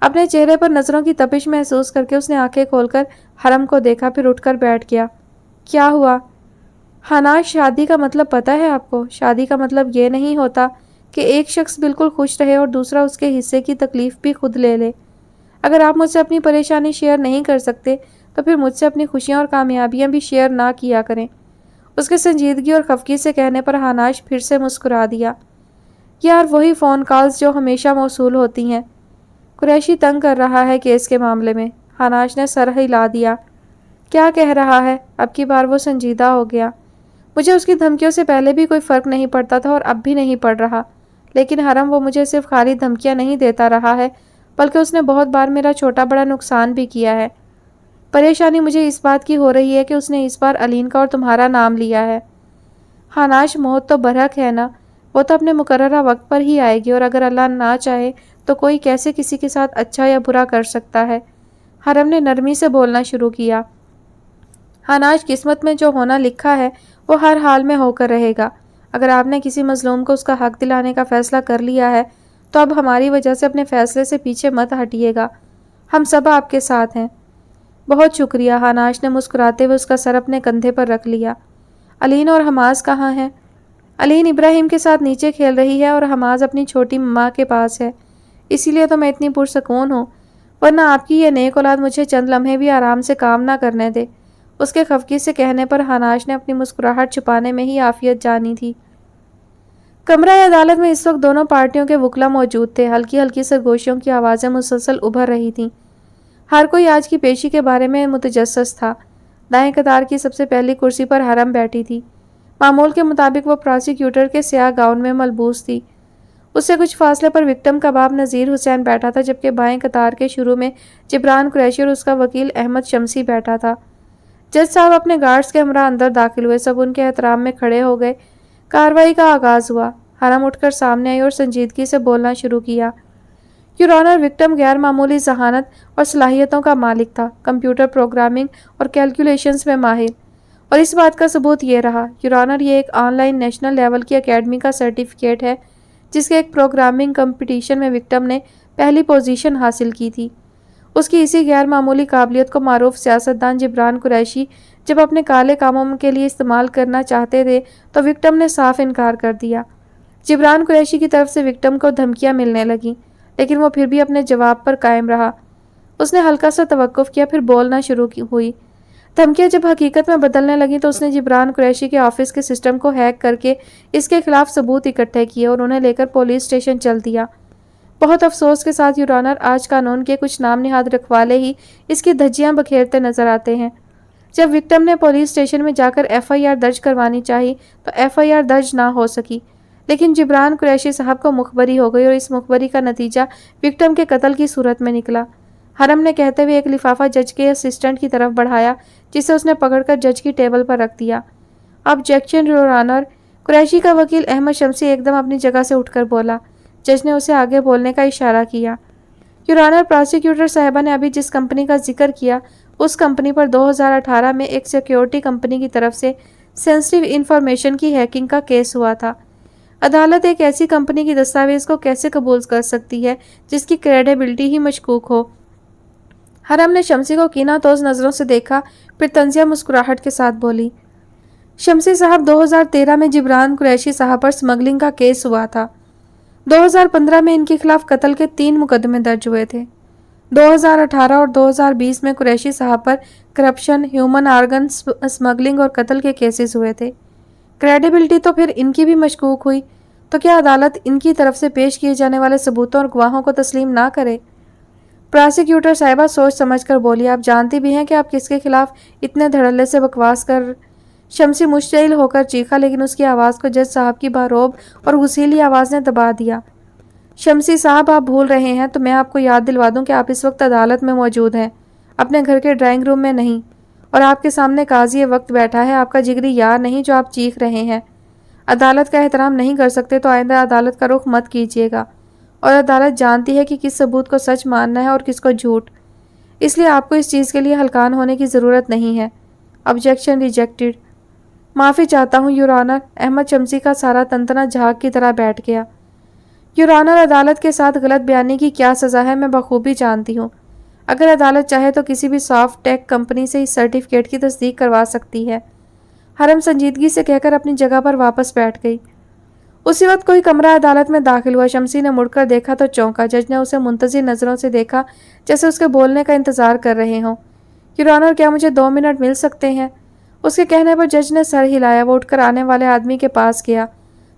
اپنے چہرے پر نظروں کی تپش محسوس کر کے اس نے آنکھیں کھول کر حرم کو دیکھا، پھر اٹھ کر بیٹھ گیا۔ کیا ہوا؟ حناش، شادی کا مطلب پتہ ہے آپ کو؟ شادی کا مطلب یہ نہیں ہوتا کہ ایک شخص بالکل خوش رہے اور دوسرا اس کے حصے کی تکلیف بھی خود لے لے۔ اگر آپ مجھ سے اپنی پریشانی شیئر نہیں کر سکتے تو پھر مجھ سے اپنی خوشیاں اور کامیابیاں بھی شیئر نہ کیا کریں۔ اس کے سنجیدگی اور خفگی سے کہنے پر حناش پھر سے مسکرا دیا۔ یار، وہی فون کالز جو ہمیشہ موصول ہوتی ہیں۔ قریشی تنگ کر رہا ہے کیس کے معاملے میں۔ حناش نے سر ہلا دیا۔ کیا کہہ رہا ہے؟ اب کی بار وہ سنجیدہ ہو گیا۔ مجھے اس کی دھمکیوں سے پہلے بھی کوئی فرق نہیں پڑتا تھا اور اب بھی نہیں پڑ رہا، لیکن حرم وہ مجھے صرف خالی دھمکیاں نہیں دیتا رہا ہے، بلکہ اس نے بہت بار میرا چھوٹا بڑا نقصان بھی کیا ہے۔ پریشانی مجھے اس بات کی ہو رہی ہے کہ اس نے اس بار علین کا اور تمہارا نام لیا ہے۔ حناش، موت تو برحق ہے نا، وہ تو اپنے مقررہ وقت پر ہی آئے گی، اور اگر اللہ نہ چاہے تو کوئی کیسے کسی کے ساتھ اچھا یا برا کر سکتا ہے؟ حرم نے نرمی سے بولنا شروع کیا۔ حناش، قسمت میں جو ہونا لکھا ہے وہ ہر حال میں ہو کر رہے گا۔ اگر آپ نے کسی مظلوم کو اس کا حق دلانے کا فیصلہ کر لیا ہے تو اب ہماری وجہ سے اپنے فیصلے سے پیچھے مت ہٹیے گا، ہم سب آپ کے ساتھ ہیں۔ بہت شکریہ۔ حناش نے مسکراتے ہوئے اس کا سر اپنے کندھے پر رکھ لیا۔ علین اور حماس کہاں ہیں؟ علین ابراہیم کے ساتھ نیچے کھیل رہی ہے اور حماس اپنی چھوٹی ماں کے پاس ہے، اسی لیے تو میں اتنی پرسکون ہوں، ورنہ آپ کی یہ نیک اولاد مجھے چند لمحے بھی آرام سے کام نہ کرنے دے۔ اس کے خفگی سے کہنے پر حناش نے اپنی مسکراہٹ چھپانے میں ہی عافیت جانی تھی۔ کمرہ عدالت میں اس وقت دونوں پارٹیوں کے وکلا موجود تھے۔ ہلکی ہلکی سرگوشیوں کی آوازیں مسلسل ابھر رہی تھیں۔ ہر کوئی آج کی پیشی کے بارے میں متجسس تھا۔ دائیں قطار کی سب سے پہلی کرسی پر حرم بیٹھی تھی۔ معمول کے مطابق وہ پراسیکیوٹر کے سیاہ گاؤن میں ملبوس تھی۔ اس سے کچھ فاصلے پر وکٹم کباب نذیر حسین بیٹھا تھا، جبکہ بائیں قطار کے شروع میں جبران قریشی اور اس کا وکیل احمد شمسی بیٹھا تھا۔ جج صاحب اپنے گارڈز کے ہمراہ اندر داخل ہوئے، سب ان کے احترام میں کھڑے ہو گئے۔ کارروائی کا آغاز ہوا۔ حرم اٹھ کر سامنے آئی اور سنجیدگی سے بولنا شروع کیا۔ یور آنر، وکٹم غیر معمولی ذہانت اور صلاحیتوں کا مالک تھا، کمپیوٹر پروگرامنگ اور کیلکولیشنز میں ماہر۔ اور اس بات کا ثبوت یہ رہا یور آنر، یہ ایک آن لائن نیشنل لیول کی اکیڈمی کا سرٹیفکیٹ ہے جس کے ایک پروگرامنگ کمپٹیشن میں وکٹم نے پہلی پوزیشن حاصل کی تھی۔ اس کی اسی غیر معمولی قابلیت کو معروف سیاستدان جبران قریشی جب اپنے کالے کاموں کے لیے استعمال کرنا چاہتے تھے تو وکٹم نے صاف انکار کر دیا۔ جبران قریشی کی طرف سے وکٹم کو دھمکیاں ملنے لگیں، لیکن وہ پھر بھی اپنے جواب پر قائم رہا۔ اس نے ہلکا سا توقف کیا، پھر بولنا شروع ہوئی۔ دھمکیاں جب حقیقت میں بدلنے لگیں تو اس نے جبران قریشی کے آفس کے سسٹم کو ہیک کر کے اس کے خلاف ثبوت اکٹھے کیے اور انہیں لے کر پولیس اسٹیشن چل دیا۔ بہت افسوس کے ساتھ یور آنر، آج قانون کے کچھ نام نہاد رکھوالے ہی اس کی دھجیاں بکھیرتے نظر آتے ہیں۔ جب وکٹم نے پولیس اسٹیشن میں جا کر ایف آئی آر درج کروانی چاہی تو ایف آئی آر درج نہ ہو سکی، لیکن جبران قریشی صاحب کو مخبری ہو گئی اور اس مخبری کا نتیجہ وکٹم کے قتل کی صورت میں نکلا۔ حرم نے کہتے ہوئے ایک لفافہ جج کے اسسٹنٹ کی طرف بڑھایا جسے اس نے پکڑ کر جج کی ٹیبل پر رکھ دیا۔ آبجیکشن یور آنر، قریشی کا وکیل احمد شمسی ایک دم اپنی جگہ سے اٹھ کر بولا۔ جج نے اسے آگے بولنے کا اشارہ کیا۔ یور آنر، پراسیکیوٹر صاحبہ نے ابھی جس کمپنی کا ذکر کیا اس کمپنی پر 2018 میں ایک سیکیورٹی کمپنی کی طرف سے سینسٹیو انفارمیشن کی ہیکنگ کا کیس ہوا تھا۔ عدالت ایک ایسی کمپنی کی دستاویز کو کیسے قبول کر سکتی ہے جس کی کریڈیبلٹی ہی مشکوک ہو؟ حرم نے شمسی کو کینہ توز نظروں سے دیکھا، پھر طنزیہ مسکراہٹ کے ساتھ بولی۔ شمسی صاحب، 2013 میں جبران قریشی صاحب پر سمگلنگ کا کیس ہوا تھا۔ 2015 میں ان کے خلاف قتل کے 3 مقدمے درج ہوئے تھے۔ 2018 اور 2020 میں قریشی صاحب پر کرپشن، ہیومن آرگن سمگلنگ اور قتل کے کیسز ہوئے تھے۔ کریڈیبلٹی تو پھر ان کی بھی مشکوک ہوئی، تو کیا عدالت ان کی طرف سے پیش کیے جانے والے ثبوتوں اور گواہوں کو تسلیم نہ کرے؟ پراسیکیوٹر صاحبہ سوچ سمجھ کر بولی، آپ جانتی بھی ہیں کہ آپ کس کے خلاف اتنے دھڑلے سے بکواس کر۔ شمسی مشتعل ہو کر چیخا، لیکن اس کی آواز کو جج صاحب کی باروب اور غسیلی آواز نے دبا دیا۔ شمسی صاحب، آپ بھول رہے ہیں، تو میں آپ کو یاد دلوا دوں کہ آپ اس وقت عدالت میں موجود ہیں، اپنے گھر کے ڈرائنگ روم میں نہیں، اور آپ کے سامنے قاضی وقت بیٹھا ہے، آپ کا جگری یار نہیں جو آپ چیخ رہے ہیں۔ عدالت کا احترام نہیں کر سکتے تو آئندہ عدالت کا رخ مت کیجیے گا، اور عدالت جانتی ہے کہ کس ثبوت کو سچ ماننا ہے اور کس کو جھوٹ، اس لیے آپ کو اس چیز کے لیے ہلکان ہونے کی ضرورت نہیں ہے۔ Objection rejected. معافی چاہتا ہوں یور آنر۔ احمد شمسی کا سارا تنتنا جھاگ کی طرح بیٹھ گیا۔ یور آنر، عدالت کے ساتھ غلط بیانی کی کیا سزا ہے میں بخوبی جانتی ہوں۔ اگر عدالت چاہے تو کسی بھی سافٹ ٹیک کمپنی سے اس سرٹیفکیٹ کی تصدیق کروا سکتی ہے۔ حرم سنجیدگی سے کہہ کر اپنی جگہ پر واپس بیٹھ گئی۔ اسی وقت کوئی کمرہ عدالت میں داخل ہوا۔ شمسی نے مڑ کر دیکھا تو چونکا۔ جج نے اسے منتظر نظروں سے دیکھا جیسے اس کے بولنے کا انتظار کر رہے ہوں۔ یور آنر، کیا مجھے 2 منٹ مل سکتے ہیں؟ اس کے کہنے پر جج نے سر ہلایا۔ وہ اٹھ کر آنے والے آدمی کے پاس گیا۔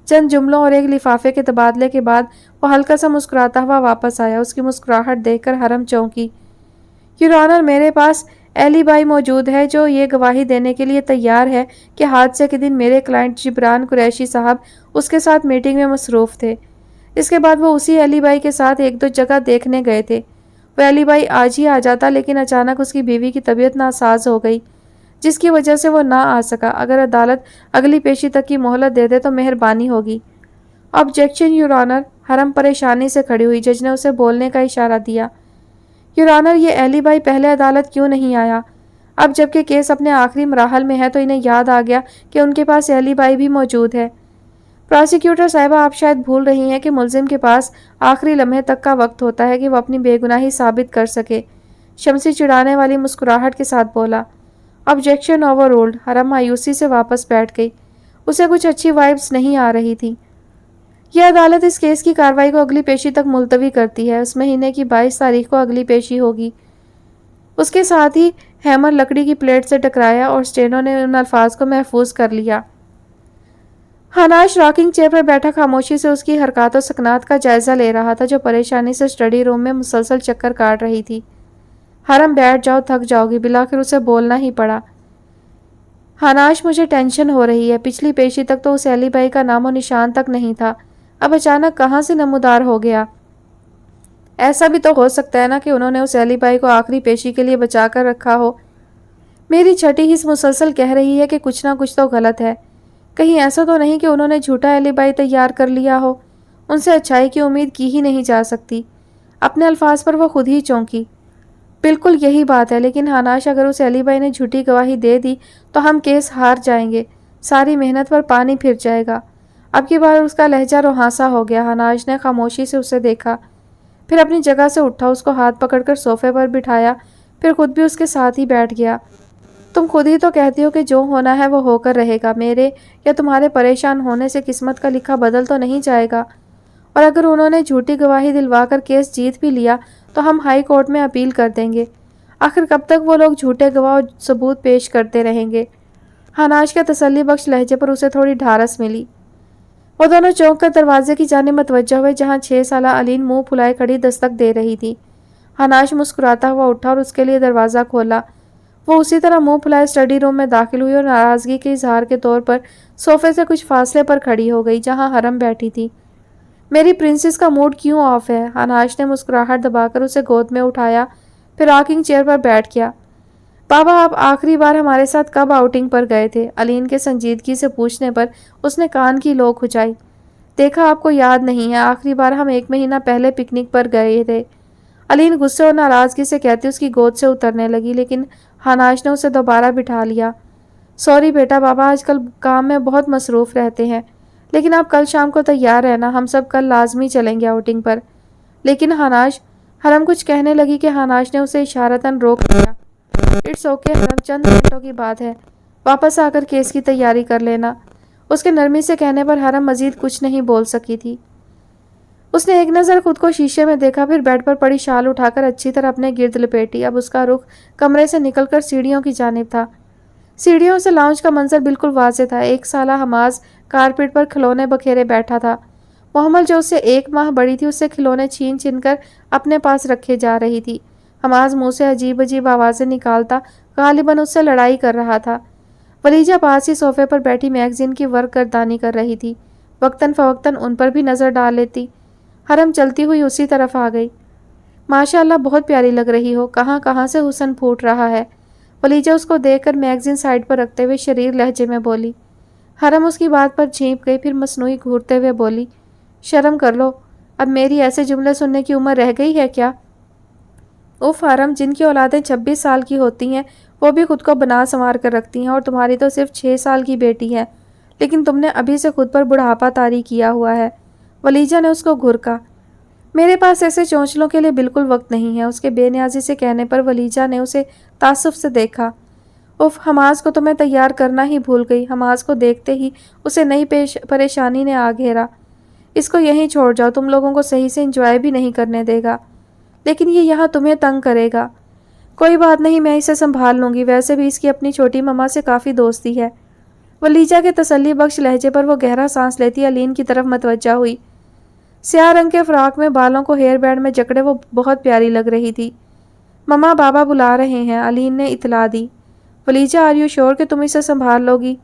چند جملوں اور ایک لفافے کے تبادلے کے بعد وہ ہلکا سا مسکراتا ہوا واپس آیا۔ اس کی مسکراہٹ دیکھ کر حرم چونکی۔ یور آنر، میرے پاس ایلی بائی موجود ہے جو یہ گواہی دینے کے لیے تیار ہے کہ حادثے کے دن میرے کلائنٹ جبران قریشی صاحب اس کے ساتھ میٹنگ میں مصروف تھے۔ اس کے بعد وہ اسی ایلی بائی کے ساتھ 1-2 جگہ دیکھنے گئے تھے۔ وہ ایلی بائی آج ہی آ جاتا، لیکن اچانک اس کی بیوی کی طبیعت ناساز ہو گئی، جس کی وجہ سے وہ نہ آ سکا۔ اگر عدالت اگلی پیشی تک کی مہلت دے دے تو مہربانی ہوگی۔ Objection your owner. حرم پریشانی سے کھڑی ہوئی۔ جج نے اسے بولنے کا اشارہ دیا۔ یور آنر، یہ ایلی بائی پہلے عدالت کیوں نہیں آیا؟ اب جبکہ کیس اپنے آخری مراحل میں ہے تو انہیں یاد آ گیا کہ ان کے پاس ایلی بائی بھی موجود ہے۔ پراسیکیوٹر صاحبہ، آپ شاید بھول رہی ہیں کہ ملزم کے پاس آخری لمحے تک کا وقت ہوتا ہے کہ وہ اپنی بے گناہی ثابت کر سکے۔ شمسی چڑھانے والی مسکراہٹ کے ساتھ بولا۔ Objection overruled. حرم مایوسی سے واپس بیٹھ گئی۔ اسے کچھ اچھی وائبس نہیں آ رہی تھی۔ یہ عدالت اس کیس کی کارروائی کو اگلی پیشی تک ملتوی کرتی ہے۔ اس مہینے کی 22 تاریخ کو اگلی پیشی ہوگی۔ اس کے ساتھ ہی ہیمر لکڑی کی پلیٹ سے ٹکرایا اور اسٹینو نے ان الفاظ کو محفوظ کر لیا۔ ہناش راکنگ چیئر پر بیٹھا خاموشی سے اس کی حرکات و سکنات کا جائزہ لے رہا تھا جو پریشانی سے اسٹڈی روم میں مسلسل چکر کاٹ رہی تھی۔ حرم، بیٹھ جاؤ، تھک جاؤ گی۔ بلاخر اسے بولنا ہی پڑا۔ ہناش، مجھے ٹینشن ہو رہی ہے۔ پچھلی پیشی تک تو اس ایلی بائی کا نام و نشان تک نہیں تھا، اب اچانک کہاں سے نمودار ہو گیا؟ ایسا بھی تو ہو سکتا ہے نا کہ انہوں نے اس ایلی بائی کو آخری پیشی کے لیے بچا کر رکھا ہو۔ میری چھٹی حص مسلسل کہہ رہی ہے کہ کچھ نہ کچھ تو غلط ہے۔ کہیں ایسا تو نہیں کہ انہوں نے جھوٹا ایلی بائی تیار کر لیا ہو؟ ان سے اچھائی کی امید کی ہی نہیں جا سکتی۔ اپنے الفاظ پر وہ خود ہی چونکی۔ بالکل یہی بات ہے، لیکن ہناش اگر اسے علی بھائی نے جھوٹی گواہی دے دی تو ہم کیس ہار جائیں گے، ساری محنت پر پانی پھر جائے گا۔ اب کی بار اس کا لہجہ روحانسا ہو گیا۔ ہناش نے خاموشی سے اسے دیکھا، پھر اپنی جگہ سے اٹھا، اس کو ہاتھ پکڑ کر صوفے پر بٹھایا، پھر خود بھی اس کے ساتھ ہی بیٹھ گیا۔ تم خود ہی تو کہتی ہو کہ جو ہونا ہے وہ ہو کر رہے گا، میرے یا تمہارے پریشان ہونے سے قسمت کا لکھا بدل تو نہیں جائے گا، اور اگر انہوں نے جھوٹی گواہی دلوا کر کیس جیت بھی لیا تو ہم ہائی کورٹ میں اپیل کر دیں گے۔ آخر کب تک وہ لوگ جھوٹے گواہ اور ثبوت پیش کرتے رہیں گے؟ ہناش کے تسلی بخش لہجے پر اسے تھوڑی ڈھارس ملی۔ وہ دونوں چونک کر دروازے کی جانب متوجہ ہوئے، جہاں 6 سالہ علین منہ پھلائے کھڑی دستک دے رہی تھی۔ ہناش مسکراتا ہوا اٹھا اور اس کے لیے دروازہ کھولا۔ وہ اسی طرح منہ پھلائے اسٹڈی روم میں داخل ہوئی اور ناراضگی کے اظہار کے طور پر صوفے سے کچھ فاصلے پر کھڑی ہو گئی، جہاں حرم بیٹھی تھی۔ میری پرنسس کا موڈ کیوں آف ہے؟ ہناش نے مسکراہٹ دبا کر اسے گود میں اٹھایا، پھر راکنگ چیئر پر بیٹھ گیا۔ بابا، آپ آخری بار ہمارے ساتھ کب آؤٹنگ پر گئے تھے؟ علین کے سنجیدگی سے پوچھنے پر اس نے کان کی لو کھچائی۔ دیکھا آپ کو یاد نہیں ہے، آخری بار ہم 1 مہینہ پہلے پکنک پر گئے تھے۔ علین غصے اور ناراضگی سے کہتی اس کی گود سے اترنے لگی، لیکن ہناش نے اسے دوبارہ بٹھا لیا۔ سوری بیٹا، بابا آج کل کام میں بہت مصروف رہتے ہیں، لیکن آپ کل شام کو تیار رہنا، ہم سب کل لازمی چلیں گے آؤٹنگ پر۔ لیکن ہناش، حرم کچھ کہنے لگی کہ ہناش نے اسے اشارتاً روک دیا۔ اٹس اوکے حرم، چند گھنٹوں کی بات ہے، واپس آ کر کیس کی تیاری کر لینا۔ اس کے نرمی سے کہنے پر حرم مزید کچھ نہیں بول سکی تھی۔ اس نے ایک نظر خود کو شیشے میں دیکھا، پھر بیڈ پر پڑی شال اٹھا کر اچھی طرح اپنے گرد لپیٹی۔ اب اس کا رخ کمرے سے نکل کر سیڑھیوں کی جانب تھا۔ سیڑھیوں سے لاؤنج کا منظر بالکل واضح تھا۔ 1 سالہ حماز کارپیٹ پر کھلونے بکھیرے بیٹھا تھا۔ محمل جو اس سے 1 ماہ بڑی تھی، اس سے کھلونے چھین چھین کر اپنے پاس رکھے جا رہی تھی۔ حماز منہ سے عجیب عجیب آوازیں نکالتا، غالباً اس سے لڑائی کر رہا تھا۔ ولیجہ پاس ہی صوفے پر بیٹھی میگزین کی ورق گردانی کر رہی تھی، وقتاً فوقتاً ان پر بھی نظر ڈال لیتی۔ حرم چلتی ہوئی اسی طرف آ گئی۔ ماشاءاللہ، بہت پیاری لگ رہی ہو، کہاں کہاں سے حسن پھوٹ رہا ہے۔ ولیجہ اس کو دیکھ کر میگزین سائڈ پر رکھتے ہوئے شریر لہجے میں بولی۔ حرم اس کی بات پر جھینپ گئی، پھر مصنوعی گھورتے ہوئے بولی، شرم کر لو، اب میری ایسے جملے سننے کی عمر رہ گئی ہے کیا؟ اف حرم، جن کی اولادیں 26 سال کی ہوتی ہیں وہ بھی خود کو بنا سنوار کر رکھتی ہیں، اور تمہاری تو صرف 6 سال کی بیٹی ہے، لیکن تم نے ابھی سے خود پر بڑھاپا طاری کیا ہوا ہے۔ ولیجہ نے اس کو گھرکا۔ میرے پاس ایسے چونچلوں کے لیے بالکل وقت نہیں ہے۔ اس کے بے نیازی سے کہنے پر ولیجہ نے اسے تعصب سے دیکھا۔ اف، حماز کو تو میں تیار کرنا ہی بھول گئی۔ حماز کو دیکھتے ہی اسے نئی پریشانی نے آ گھیرا۔ اس کو یہیں چھوڑ جاؤ، تم لوگوں کو صحیح سے انجوائے بھی نہیں کرنے دے گا، لیکن یہ یہاں تمہیں تنگ کرے گا۔ کوئی بات نہیں، میں اسے سنبھال لوں گی، ویسے بھی اس کی اپنی چھوٹی مما سے کافی دوستی ہے۔ ولیجہ کے تسلی بخش لہجے پر وہ گہرا سانس لیتی علین کی طرف متوجہ ہوئی۔ سیاہ رنگ کے فراق میں بالوں کو ہیئر بینڈ میں جکڑے وہ بہت پیاری لگ رہی تھی۔ مما، بابا بلا رہے ہیں، علین نے اطلاع دی۔ ولیجہ، آر یو شور کہ تم اسے سنبھال لو گی؟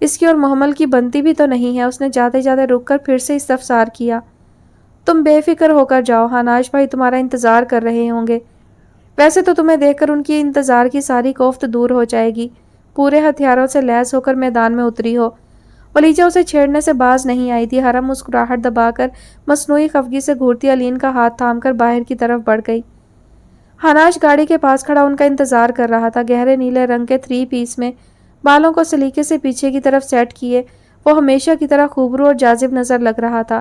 اس کی اور محمل کی بنتی بھی تو نہیں ہے۔ اس نے جاتے جاتے رک کر پھر سے استفسار کیا۔ تم بے فکر ہو کر جاؤ، ہناش بھائی تمہارا انتظار کر رہے ہوں گے۔ ویسے تو تمہیں دیکھ کر ان کی انتظار کی ساری کوفت دور ہو جائے گی۔ پورے ہتھیاروں سے لیس ہو کر میدان میں اتری ہو۔ ولیجہ اسے چھیڑنے سے باز نہیں آئی تھی۔ حرم مسکراہٹ دبا کر مصنوعی خفگی سے گھورتی علین کا ہاتھ تھام کر باہر کی طرف بڑھ گئی۔ ہناش گاڑی کے پاس کھڑا ان کا انتظار کر رہا تھا۔ گہرے نیلے رنگ کے 3 پیس میں بالوں کو سلیقے سے پیچھے کی طرف سیٹ کیے وہ ہمیشہ کی طرح خوبرو اور جاذب نظر لگ رہا تھا۔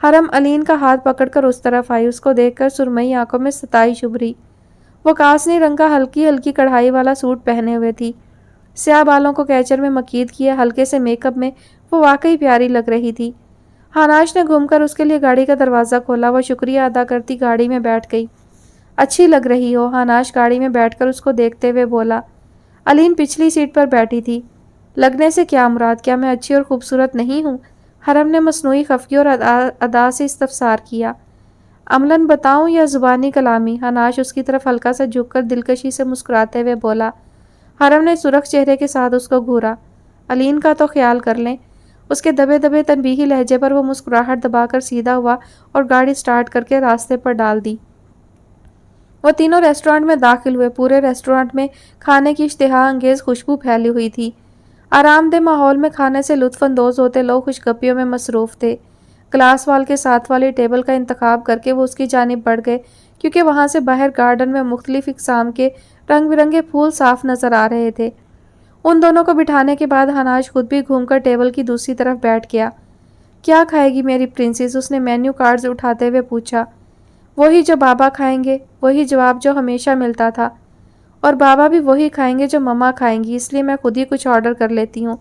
حرم علین کا ہاتھ پکڑ کر اس طرف آئی۔ اس کو دیکھ کر سرمئی آنکھوں میں ستائش ابھری۔ وہ کاسنی رنگ کا ہلکی ہلکی کڑھائی والا سوٹ پہنے ہوئے تھی۔ سیاہ بالوں کو کیچر میں مکید کیے ہلکے سے میک اپ میں وہ واقعی پیاری لگ رہی تھی۔ ہناش نے گھوم کر اس کے لیے گاڑی کا دروازہ کھولا۔ وہ شکریہ ادا کرتی گاڑی میں بیٹھ گئی۔ اچھی لگ رہی ہو، ہناش گاڑی میں بیٹھ کر اس کو دیکھتے ہوئے بولا۔ علین پچھلی سیٹ پر بیٹھی تھی۔ لگنے سے کیا مراد؟ کیا میں اچھی اور خوبصورت نہیں ہوں؟ حرم نے مصنوعی خفگی اور ادا سے استفسار کیا۔ عملاً بتاؤں یا زبانی کلامی؟ ہناش اس کی طرف ہلکا سا جھک کر دلکشی سے مسکراتے ہوئے بولا۔ حرم نے سرخ چہرے کے ساتھ اس کو گھورا۔ علین کا تو خیال کر لیں۔ اس کے دبے دبے تنبیہی لہجے پر وہ مسکراہٹ دبا کر سیدھا ہوا اور گاڑی سٹارٹ کر کے راستے پر ڈال دی۔ وہ تینوں ریسٹورانٹ میں داخل ہوئے۔ پورے ریسٹورانٹ میں کھانے کی اشتہا انگیز خوشبو پھیلی ہوئی تھی۔ آرام دہ ماحول میں کھانے سے لطف اندوز ہوتے لوگ خوش گپیوں میں مصروف تھے۔ گلاس وال کے ساتھ والی ٹیبل کا انتخاب کر کے وہ اس کی جانب بڑھ گئے کیونکہ وہاں سے باہر گارڈن میں مختلف اقسام کے رنگ برنگے پھول صاف نظر آ رہے تھے۔ ان دونوں کو بٹھانے کے بعد ہناش خود بھی گھوم کر ٹیبل کی دوسری طرف بیٹھ گیا۔ کیا کھائے گی میری پرنسس؟ اس نے مینیو کارڈز اٹھاتے ہوئے پوچھا۔ وہی جو بابا کھائیں گے، وہی جواب جو ہمیشہ ملتا تھا، اور بابا بھی وہی کھائیں گے جو مما کھائیں گی، اس لیے میں خود ہی کچھ آرڈر کر لیتی ہوں۔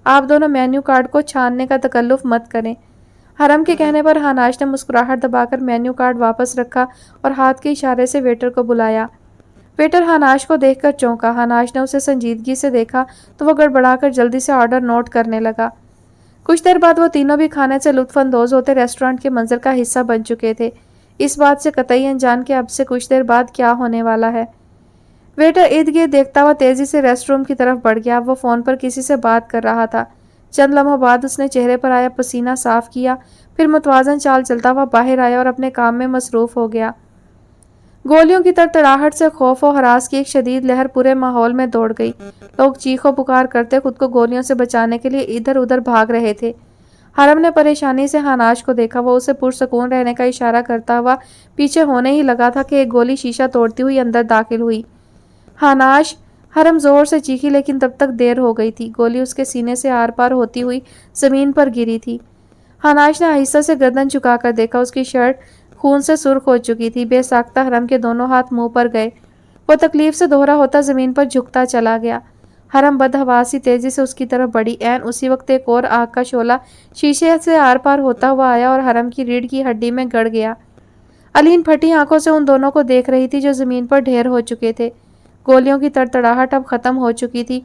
آپ دونوں مینیو کارڈ کو چھاننے کا تکلف مت کریں۔ حرم کے کہنے پر ہناش نے مسکراہٹ دبا کر مینیو کارڈ واپس رکھا اور ہاتھ کے اشارے سے ویٹر کو بلایا۔ ویٹر ہناش کو دیکھ کر چونکا۔ ہناش نے اسے سنجیدگی سے دیکھا تو وہ گڑبڑا کر جلدی سے آرڈر نوٹ کرنے لگا۔ کچھ دیر بعد وہ تینوں بھی کھانے سے لطف اندوز ہوتے ریسٹورانٹ کے منظر کا حصہ بن چکے تھے، اس بات سے قطعی انجان کہ اب سے کچھ دیر بعد کیا ہونے والا ہے۔ ویٹر ارد گرد دیکھتا ہوا تیزی سے ریسٹ روم کی طرف بڑھ گیا۔ وہ فون پر کسی سے بات کر رہا تھا۔ چند لمحوں بعد اس نے چہرے پر آیا پسینہ صاف کیا، پھر متوازن چال چلتا ہوا باہر آیا اور اپنے کام میں مصروف ہو گیا۔ گولیوں کی تڑتڑاہٹ سے خوف و ہراس کی ایک شدید لہر پورے ماحول میں دوڑ گئی۔ لوگ چیخ و پکار کرتے خود کو گولیوں سے بچانے کے لیے ادھر ادھر بھاگ رہے تھے۔ حرم نے پریشانی سے ہناش کو دیکھا۔ وہ اسے پرسکون رہنے کا اشارہ کرتا ہوا پیچھے ہونے ہی لگا تھا کہ ایک گولی شیشہ توڑتی ہوئی اندر داخل ہوئی۔ ہناش! حرم زور سے چیخی، لیکن تب تک دیر ہو گئی تھی۔ گولی اس کے سینے سے آر پار ہوتی ہوئی زمین پر گری تھی۔ ہناش نے آہستہ سے گردن جھکا کر دیکھا۔ اس کی شرٹ خون سے سرخ ہو چکی تھی۔ بے ساختہ حرم کے دونوں ہاتھ منہ پر گئے۔ وہ تکلیف سے دوہرا ہوتا زمین پر جھکتا چلا گیا۔ حرم بدحواسی تیزی سے اس کی طرف بڑھی۔ عین اسی وقت ایک اور آگ کا شعلہ شیشے سے آر پار ہوتا ہوا آیا اور حرم کی ریڑھ کی ہڈی میں گڑ گیا۔ علین پھٹی آنکھوں سے ان دونوں کو دیکھ رہی تھی جو زمین پر ڈھیر ہو چکے تھے۔ گولیوں کی تڑتڑاہٹ اب ختم ہو چکی تھی۔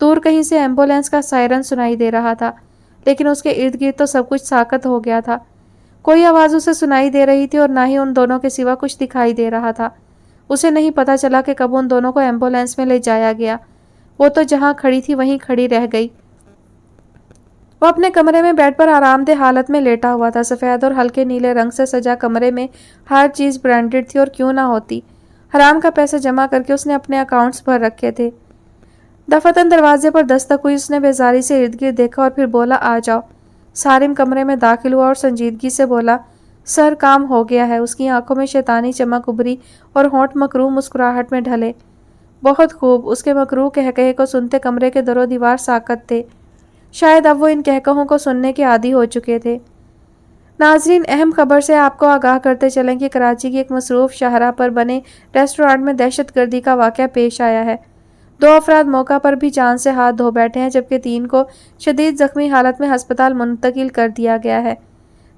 دور کہیں سے ایمبولینس کا سائرن سنائی دے رہا تھا، لیکن اس کے ارد گرد تو سب کچھ ساکت ہو گیا تھا۔ کوئی آواز اسے سنائی دے رہی تھی اور نہ ہی ان دونوں کے سوا کچھ دکھائی دے رہا تھا۔ اسے نہیں پتا چلا کہ کب ان دونوں کو ایمبولینس میں لے جایا گیا۔ وہ تو جہاں کھڑی تھی وہیں کھڑی رہ گئی۔ وہ اپنے کمرے میں بیڈ پر آرام دہ حالت میں لیٹا ہوا تھا۔ سفید اور ہلکے نیلے رنگ سے سجا کمرے میں ہر چیز برانڈڈ تھی، اور کیوں نہ ہوتی۔ حرام کا پیسہ جمع کر کے اس نے اپنے اکاؤنٹس بھر رکھے تھے۔ دفعتاً دروازے پر دستک ہوئی۔ اس نے بیزاری سے ارد گرد دیکھا اور پھر بولا، آ جاؤ۔ سارم کمرے میں داخل ہوا اور سنجیدگی سے بولا، سر کام ہو گیا ہے۔ اس کی آنکھوں میں شیطانی چمک ابھری اور ہونٹ مکروہ مسکراہٹ میں ڈھلے۔ بہت خوب۔ اس کے مکروہ قہقہے کو سنتے کمرے کے در و دیوار ساکت تھے۔ شاید اب وہ ان قہقہوں کو سننے کے عادی ہو چکے تھے۔ ناظرین، اہم خبر سے آپ کو آگاہ کرتے چلیں کہ کراچی کی ایک مصروف شاہراہ پر بنے ریسٹورانٹ میں دہشت گردی کا واقعہ پیش آیا ہے۔ 2 افراد موقع پر بھی جان سے ہاتھ دھو بیٹھے ہیں، جبکہ 3 کو شدید زخمی حالت میں ہسپتال منتقل کر دیا گیا ہے۔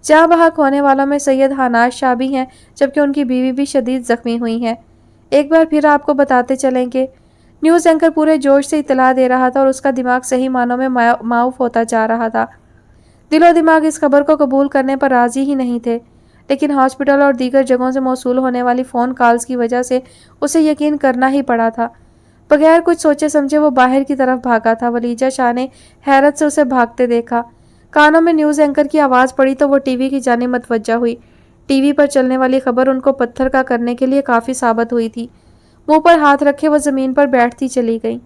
جاں بحق ہونے والوں میں سید ہناش شاہ بھی ہیں، جبکہ ان کی بیوی بھی شدید زخمی ہوئی ہیں۔ ایک بار پھر آپ کو بتاتے چلیں کہ نیوز اینکر پورے جوش سے اطلاع دے رہا تھا اور اس کا دماغ صحیح معنوں میں معاف ہوتا جا رہا تھا۔ دل و دماغ اس خبر کو قبول کرنے پر راضی ہی نہیں تھے، لیکن ہاسپٹل اور دیگر جگہوں سے موصول ہونے والی فون کالز کی وجہ سے اسے یقین کرنا ہی پڑا تھا۔ بغیر کچھ سوچے سمجھے وہ باہر کی طرف بھاگا تھا۔ ولیجہ شاہ نے حیرت سے اسے بھاگتے دیکھا۔ کانوں میں نیوز اینکر کی آواز پڑی تو وہ ٹی وی کی جانب متوجہ ہوئی۔ ٹی وی پر چلنے والی خبر ان کو پتھر کا کرنے کے لیے کافی ثابت ہوئی تھی۔ منہ پر ہاتھ رکھے وہ زمین پر بیٹھتی چلی گئی۔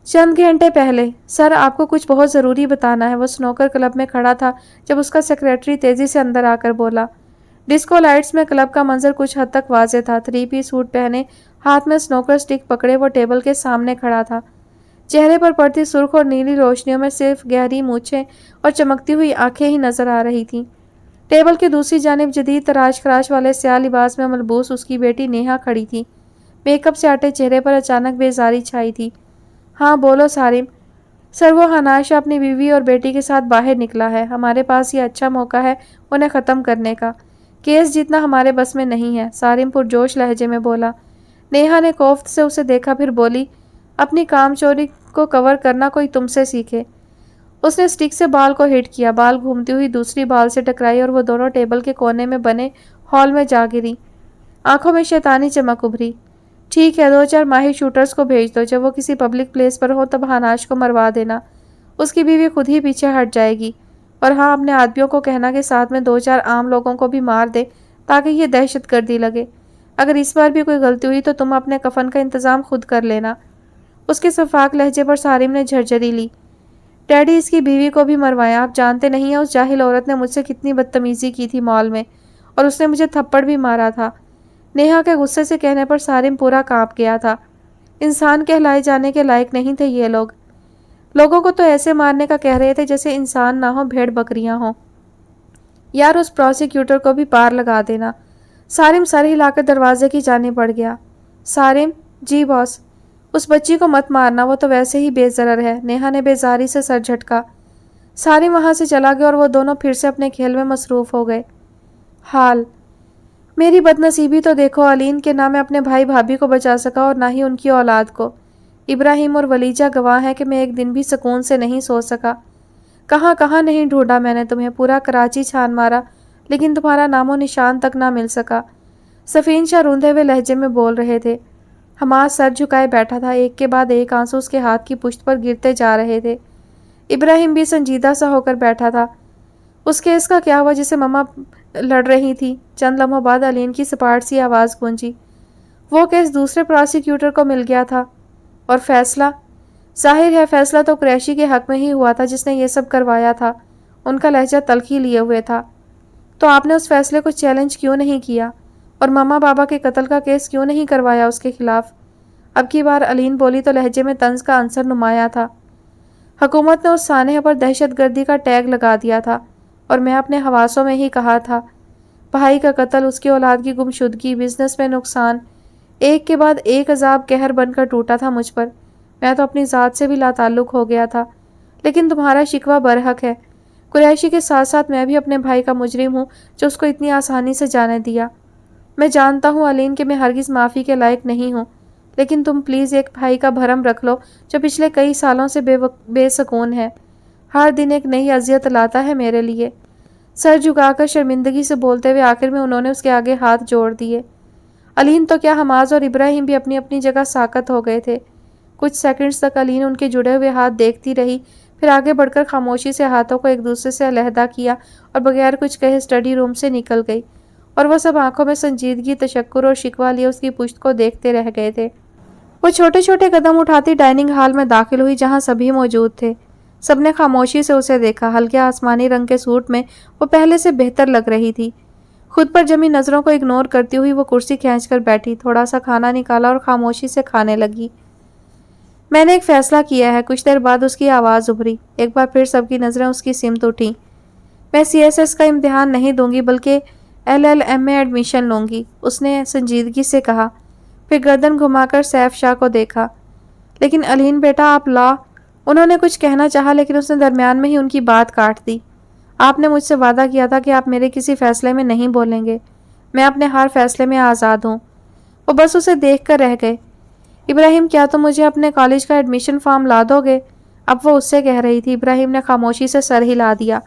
چند گھنٹے پہلے، سر آپ کو کچھ بہت ضروری بتانا ہے۔ وہ سنوکر کلب میں کھڑا تھا جب اس کا سیکریٹری تیزی سے اندر آ کر بولا۔ ڈسکو لائٹس میں کلب کا منظر کچھ حد تک واضح تھا۔ 3 پیس سوٹ پہنے، ہاتھ میں سنوکر سٹک پکڑے وہ ٹیبل کے سامنے کھڑا تھا۔ چہرے پر پڑتی سرخ اور نیلی روشنیوں میں صرف گہری مونچھیں اور چمکتی ہوئی آنکھیں ہی نظر آ رہی تھیں۔ ٹیبل کی دوسری جانب جدید تراش خراش والے سیاہ لباس میں ملبوس اس کی بیٹی نیہا کھڑی تھی۔ میک اپ سے آٹے چہرے پر اچانک بیزاری چھائی تھی۔ ہاں بولو سارم۔ سر وہ ہناش اپنی بیوی اور بیٹی کے ساتھ باہر نکلا ہے۔ ہمارے پاس یہ اچھا موقع ہے انہیں ختم کرنے کا۔ کیس جیتنا ہمارے بس میں نہیں ہے، سارم پرجوش لہجے میں بولا۔ نیہا نے کوفت سے اسے دیکھا، پھر بولی، اپنی کام چوری کو کور کرنا کوئی تم سے سیکھے۔ اس نے سٹک سے بال کو ہٹ کیا، بال گھومتی ہوئی دوسری بال سے ٹکرائی اور وہ دونوں ٹیبل کے کونے میں بنے ہال میں جا گری۔ آنکھوں میں شیطانی چمک ابھری۔ ٹھیک ہے، 2-4 ماہر شوٹرز کو بھیج دو۔ جب وہ کسی پبلک پلیس پر ہو تب ہناش کو مروا دینا۔ اس کی بیوی خود ہی پیچھے ہٹ جائے گی۔ اور ہاں، اپنے آدمیوں کو کہنا کہ ساتھ میں 2-4 عام لوگوں کو بھی مار دے تاکہ یہ دہشت گردی لگے۔ اگر اس بار بھی کوئی غلطی ہوئی تو تم اپنے کفن کا انتظام خود کر لینا۔ اس کے شفاق لہجے پر سارم نے جھرجھری لی۔ ڈیڈی اس کی بیوی کو بھی مروائیں۔ آپ جانتے نہیں ہیں اس جاہل عورت نے مجھ سے کتنی بدتمیزی کی تھی مال میں، اور اس نے مجھے تھپڑ بھی مارا تھا۔ نیہا کے غصے سے کہنے پر سارم پورا کانپ گیا تھا۔ انسان کہلائے جانے کے لائق نہیں تھے یہ لوگ۔ لوگوں کو تو ایسے مارنے کا کہہ رہے تھے جیسے انسان نہ ہو، بھیڑ بکریاں ہوں۔ یار اس پروسیکیوٹر کو بھی پار لگا دینا۔ سارم سر ہلا کر دروازے کی جانب بڑھ گیا۔ سارم، جی باس۔ اس بچی کو مت مارنا، وہ تو ویسے ہی بے ضرر ہے۔ نیہا نے بیزاری سے سر جھٹکا۔ سارم وہاں سے چلا گیا اور وہ دونوں پھر سے اپنے کھیل میں مصروف ہو گئے۔ حال میری بدنصیبی تو دیکھو علین کہ نہ میں اپنے بھائی بھابھی کو بچا سکا اور نہ ہی ان کی اولاد کو۔ ابراہیم اور ولیجہ گواہ ہیں کہ میں ایک دن بھی سکون سے نہیں سو سکا۔ کہاں کہاں نہیں ڈھونڈا میں نے تمہیں، پورا کراچی چھان مارا، لیکن تمہارا نام و نشان تک نہ مل سکا۔ سفین شاہ روندے ہوئے لہجے میں بول رہے تھے۔ حماد سر جھکائے بیٹھا تھا، ایک کے بعد ایک آنسو اس کے ہاتھ کی پشت پر گرتے جا رہے تھے۔ ابراہیم بھی سنجیدہ سا ہو کر بیٹھا تھا۔ اس کیس کا کیا ہوا جسے مما لڑ رہی تھی؟ چند لمحوں بعد علین کی سپاٹ سی آواز گونجی۔ وہ کیس دوسرے پروسیکیوٹر کو مل گیا تھا۔ اور فیصلہ؟ ظاہر ہے فیصلہ تو قریشی کے حق میں ہی ہوا تھا جس نے یہ سب کروایا تھا۔ ان کا لہجہ تلخی لیے ہوئے تھا۔ تو آپ نے اس فیصلے کو چیلنج کیوں نہیں کیا؟ اور ماما بابا کے قتل کا کیس کیوں نہیں کروایا اس کے خلاف؟ اب کی بار علین بولی تو لہجے میں طنز کا عنصر نمایاں تھا۔ حکومت نے اس سانحے پر دہشت گردی کا ٹیگ لگا دیا تھا اور میں اپنے حواسوں میں ہی کہا تھا۔ بھائی کا قتل، اس کی اولاد کی گمشدگی، بزنس میں نقصان، ایک کے بعد ایک عذاب قہر بن کر ٹوٹا تھا مجھ پر۔ میں تو اپنی ذات سے بھی لا تعلق ہو گیا تھا۔ لیکن تمہارا شکوہ برحق ہے۔ قریشی کے ساتھ ساتھ میں بھی اپنے بھائی کا مجرم ہوں جو اس کو اتنی آسانی سے جانے دیا۔ میں جانتا ہوں علین کہ میں ہرگز معافی کے لائق نہیں ہوں، لیکن تم پلیز ایک بھائی کا بھرم رکھ لو جو پچھلے کئی سالوں سے بے سکون ہے۔ ہر دن ایک نئی اذیت لاتا ہے میرے لیے۔ سر جھکا کر شرمندگی سے بولتے ہوئے آخر میں انہوں نے اس کے آگے ہاتھ جوڑ دیے۔ علین تو کیا حماز اور ابراہیم بھی اپنی اپنی جگہ ساکت ہو گئے تھے۔ کچھ سیکنڈز تک علین ان کے جڑے ہوئے ہاتھ دیکھتی رہی، پھر آگے بڑھ کر خاموشی سے ہاتھوں کو ایک دوسرے سے علیحدہ کیا اور بغیر کچھ کہے اسٹڈی روم سے نکل گئی، اور وہ سب آنکھوں میں سنجیدگی، تشکر اور شکوہ لیے اس کی پشت کو دیکھتے رہ گئے تھے۔ وہ چھوٹے چھوٹے قدم اٹھاتی ڈائننگ ہال میں داخل ہوئی جہاں سبھی موجود تھے۔ سب نے خاموشی سے اسے دیکھا۔ ہلکے آسمانی رنگ کے سوٹ میں وہ پہلے سے بہتر لگ رہی تھی۔ خود پر جمی نظروں کو اگنور کرتی ہوئی وہ کرسی کھینچ کر بیٹھی، تھوڑا سا کھانا نکالا اور خاموشی سے کھانے لگی۔ میں نے ایک فیصلہ کیا ہے۔ کچھ دیر بعد اس کی آواز ابھری۔ ایک بار پھر سب کی نظریں اس کی سمت اٹھیں۔ میں CSS کا امتحان نہیں دوں گی بلکہ LLM میں ایڈمیشن لوں گی، اس نے سنجیدگی سے کہا، پھر گردن گھما کر سیف شاہ کو دیکھا۔ لیکن علین بیٹا آپ لا، انہوں نے کچھ کہنا چاہا لیکن اس نے درمیان میں ہی ان کی بات کاٹ دی۔ آپ نے مجھ سے وعدہ کیا تھا کہ آپ میرے کسی فیصلے میں نہیں بولیں گے۔ میں اپنے ہر فیصلے میں آزاد ہوں۔ وہ بس اسے دیکھ کر رہ گئے۔ ابراہیم کیا تم مجھے اپنے کالج کا ایڈمیشن فارم لا دو گے؟ اب وہ اس سے کہہ رہی تھی۔ ابراہیم نے خاموشی سے سر ہلا دیا۔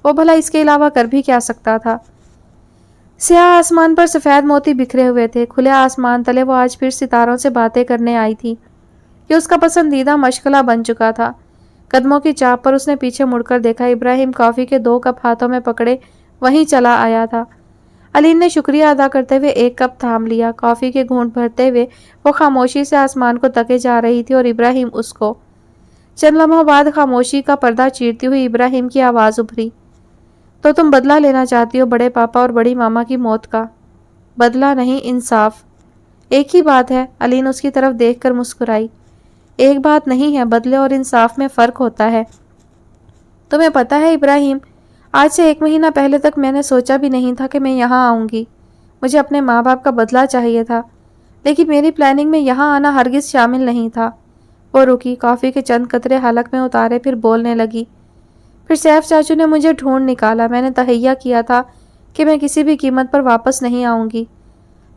وہ بھلا اس کے علاوہ کر بھی کیا سکتا تھا؟ سیاہ آسمان پر سفید موتی بکھرے ہوئے تھے۔ کھلے آسمان تلے وہ آج پھر ستاروں سے باتیں کرنے آئی تھی۔ یہ اس کا پسندیدہ مشغلہ بن چکا تھا۔ قدموں کی چاپ پر اس نے پیچھے مڑ کر دیکھا۔ ابراہیم کافی کے 2 کپ ہاتھوں میں پکڑے وہیں چلا آیا تھا۔ علین نے شکریہ ادا کرتے ہوئے 1 کپ تھام لیا۔ کافی کے گھونٹ بھرتے ہوئے وہ خاموشی سے آسمان کو تکے جا رہی تھی اور ابراہیم اس کو۔ چند لمحوں بعد خاموشی کا پردہ چیرتی ہوئی ابراہیم کی آواز ابھری۔ تو تم بدلہ لینا چاہتی ہو بڑے پاپا اور بڑی ماما کی موت کا؟ بدلہ نہیں، انصاف۔ ایک ہی بات ہے۔ علین اس کی طرف دیکھ کر مسکرائی۔ ایک بات نہیں ہے، بدلے اور انصاف میں فرق ہوتا ہے۔ تمہیں پتہ ہے ابراہیم، آج سے 1 مہینہ پہلے تک میں نے سوچا بھی نہیں تھا کہ میں یہاں آؤں گی۔ مجھے اپنے ماں باپ کا بدلہ چاہیے تھا، لیکن میری پلاننگ میں یہاں آنا ہرگز شامل نہیں تھا۔ وہ رکی، کافی کے چند قطرے حلق میں اتارے، پھر بولنے لگی۔ پھر سیف چاچو نے مجھے ڈھونڈ نکالا۔ میں نے تہیہ کیا تھا کہ میں کسی بھی قیمت پر واپس نہیں آؤں گی،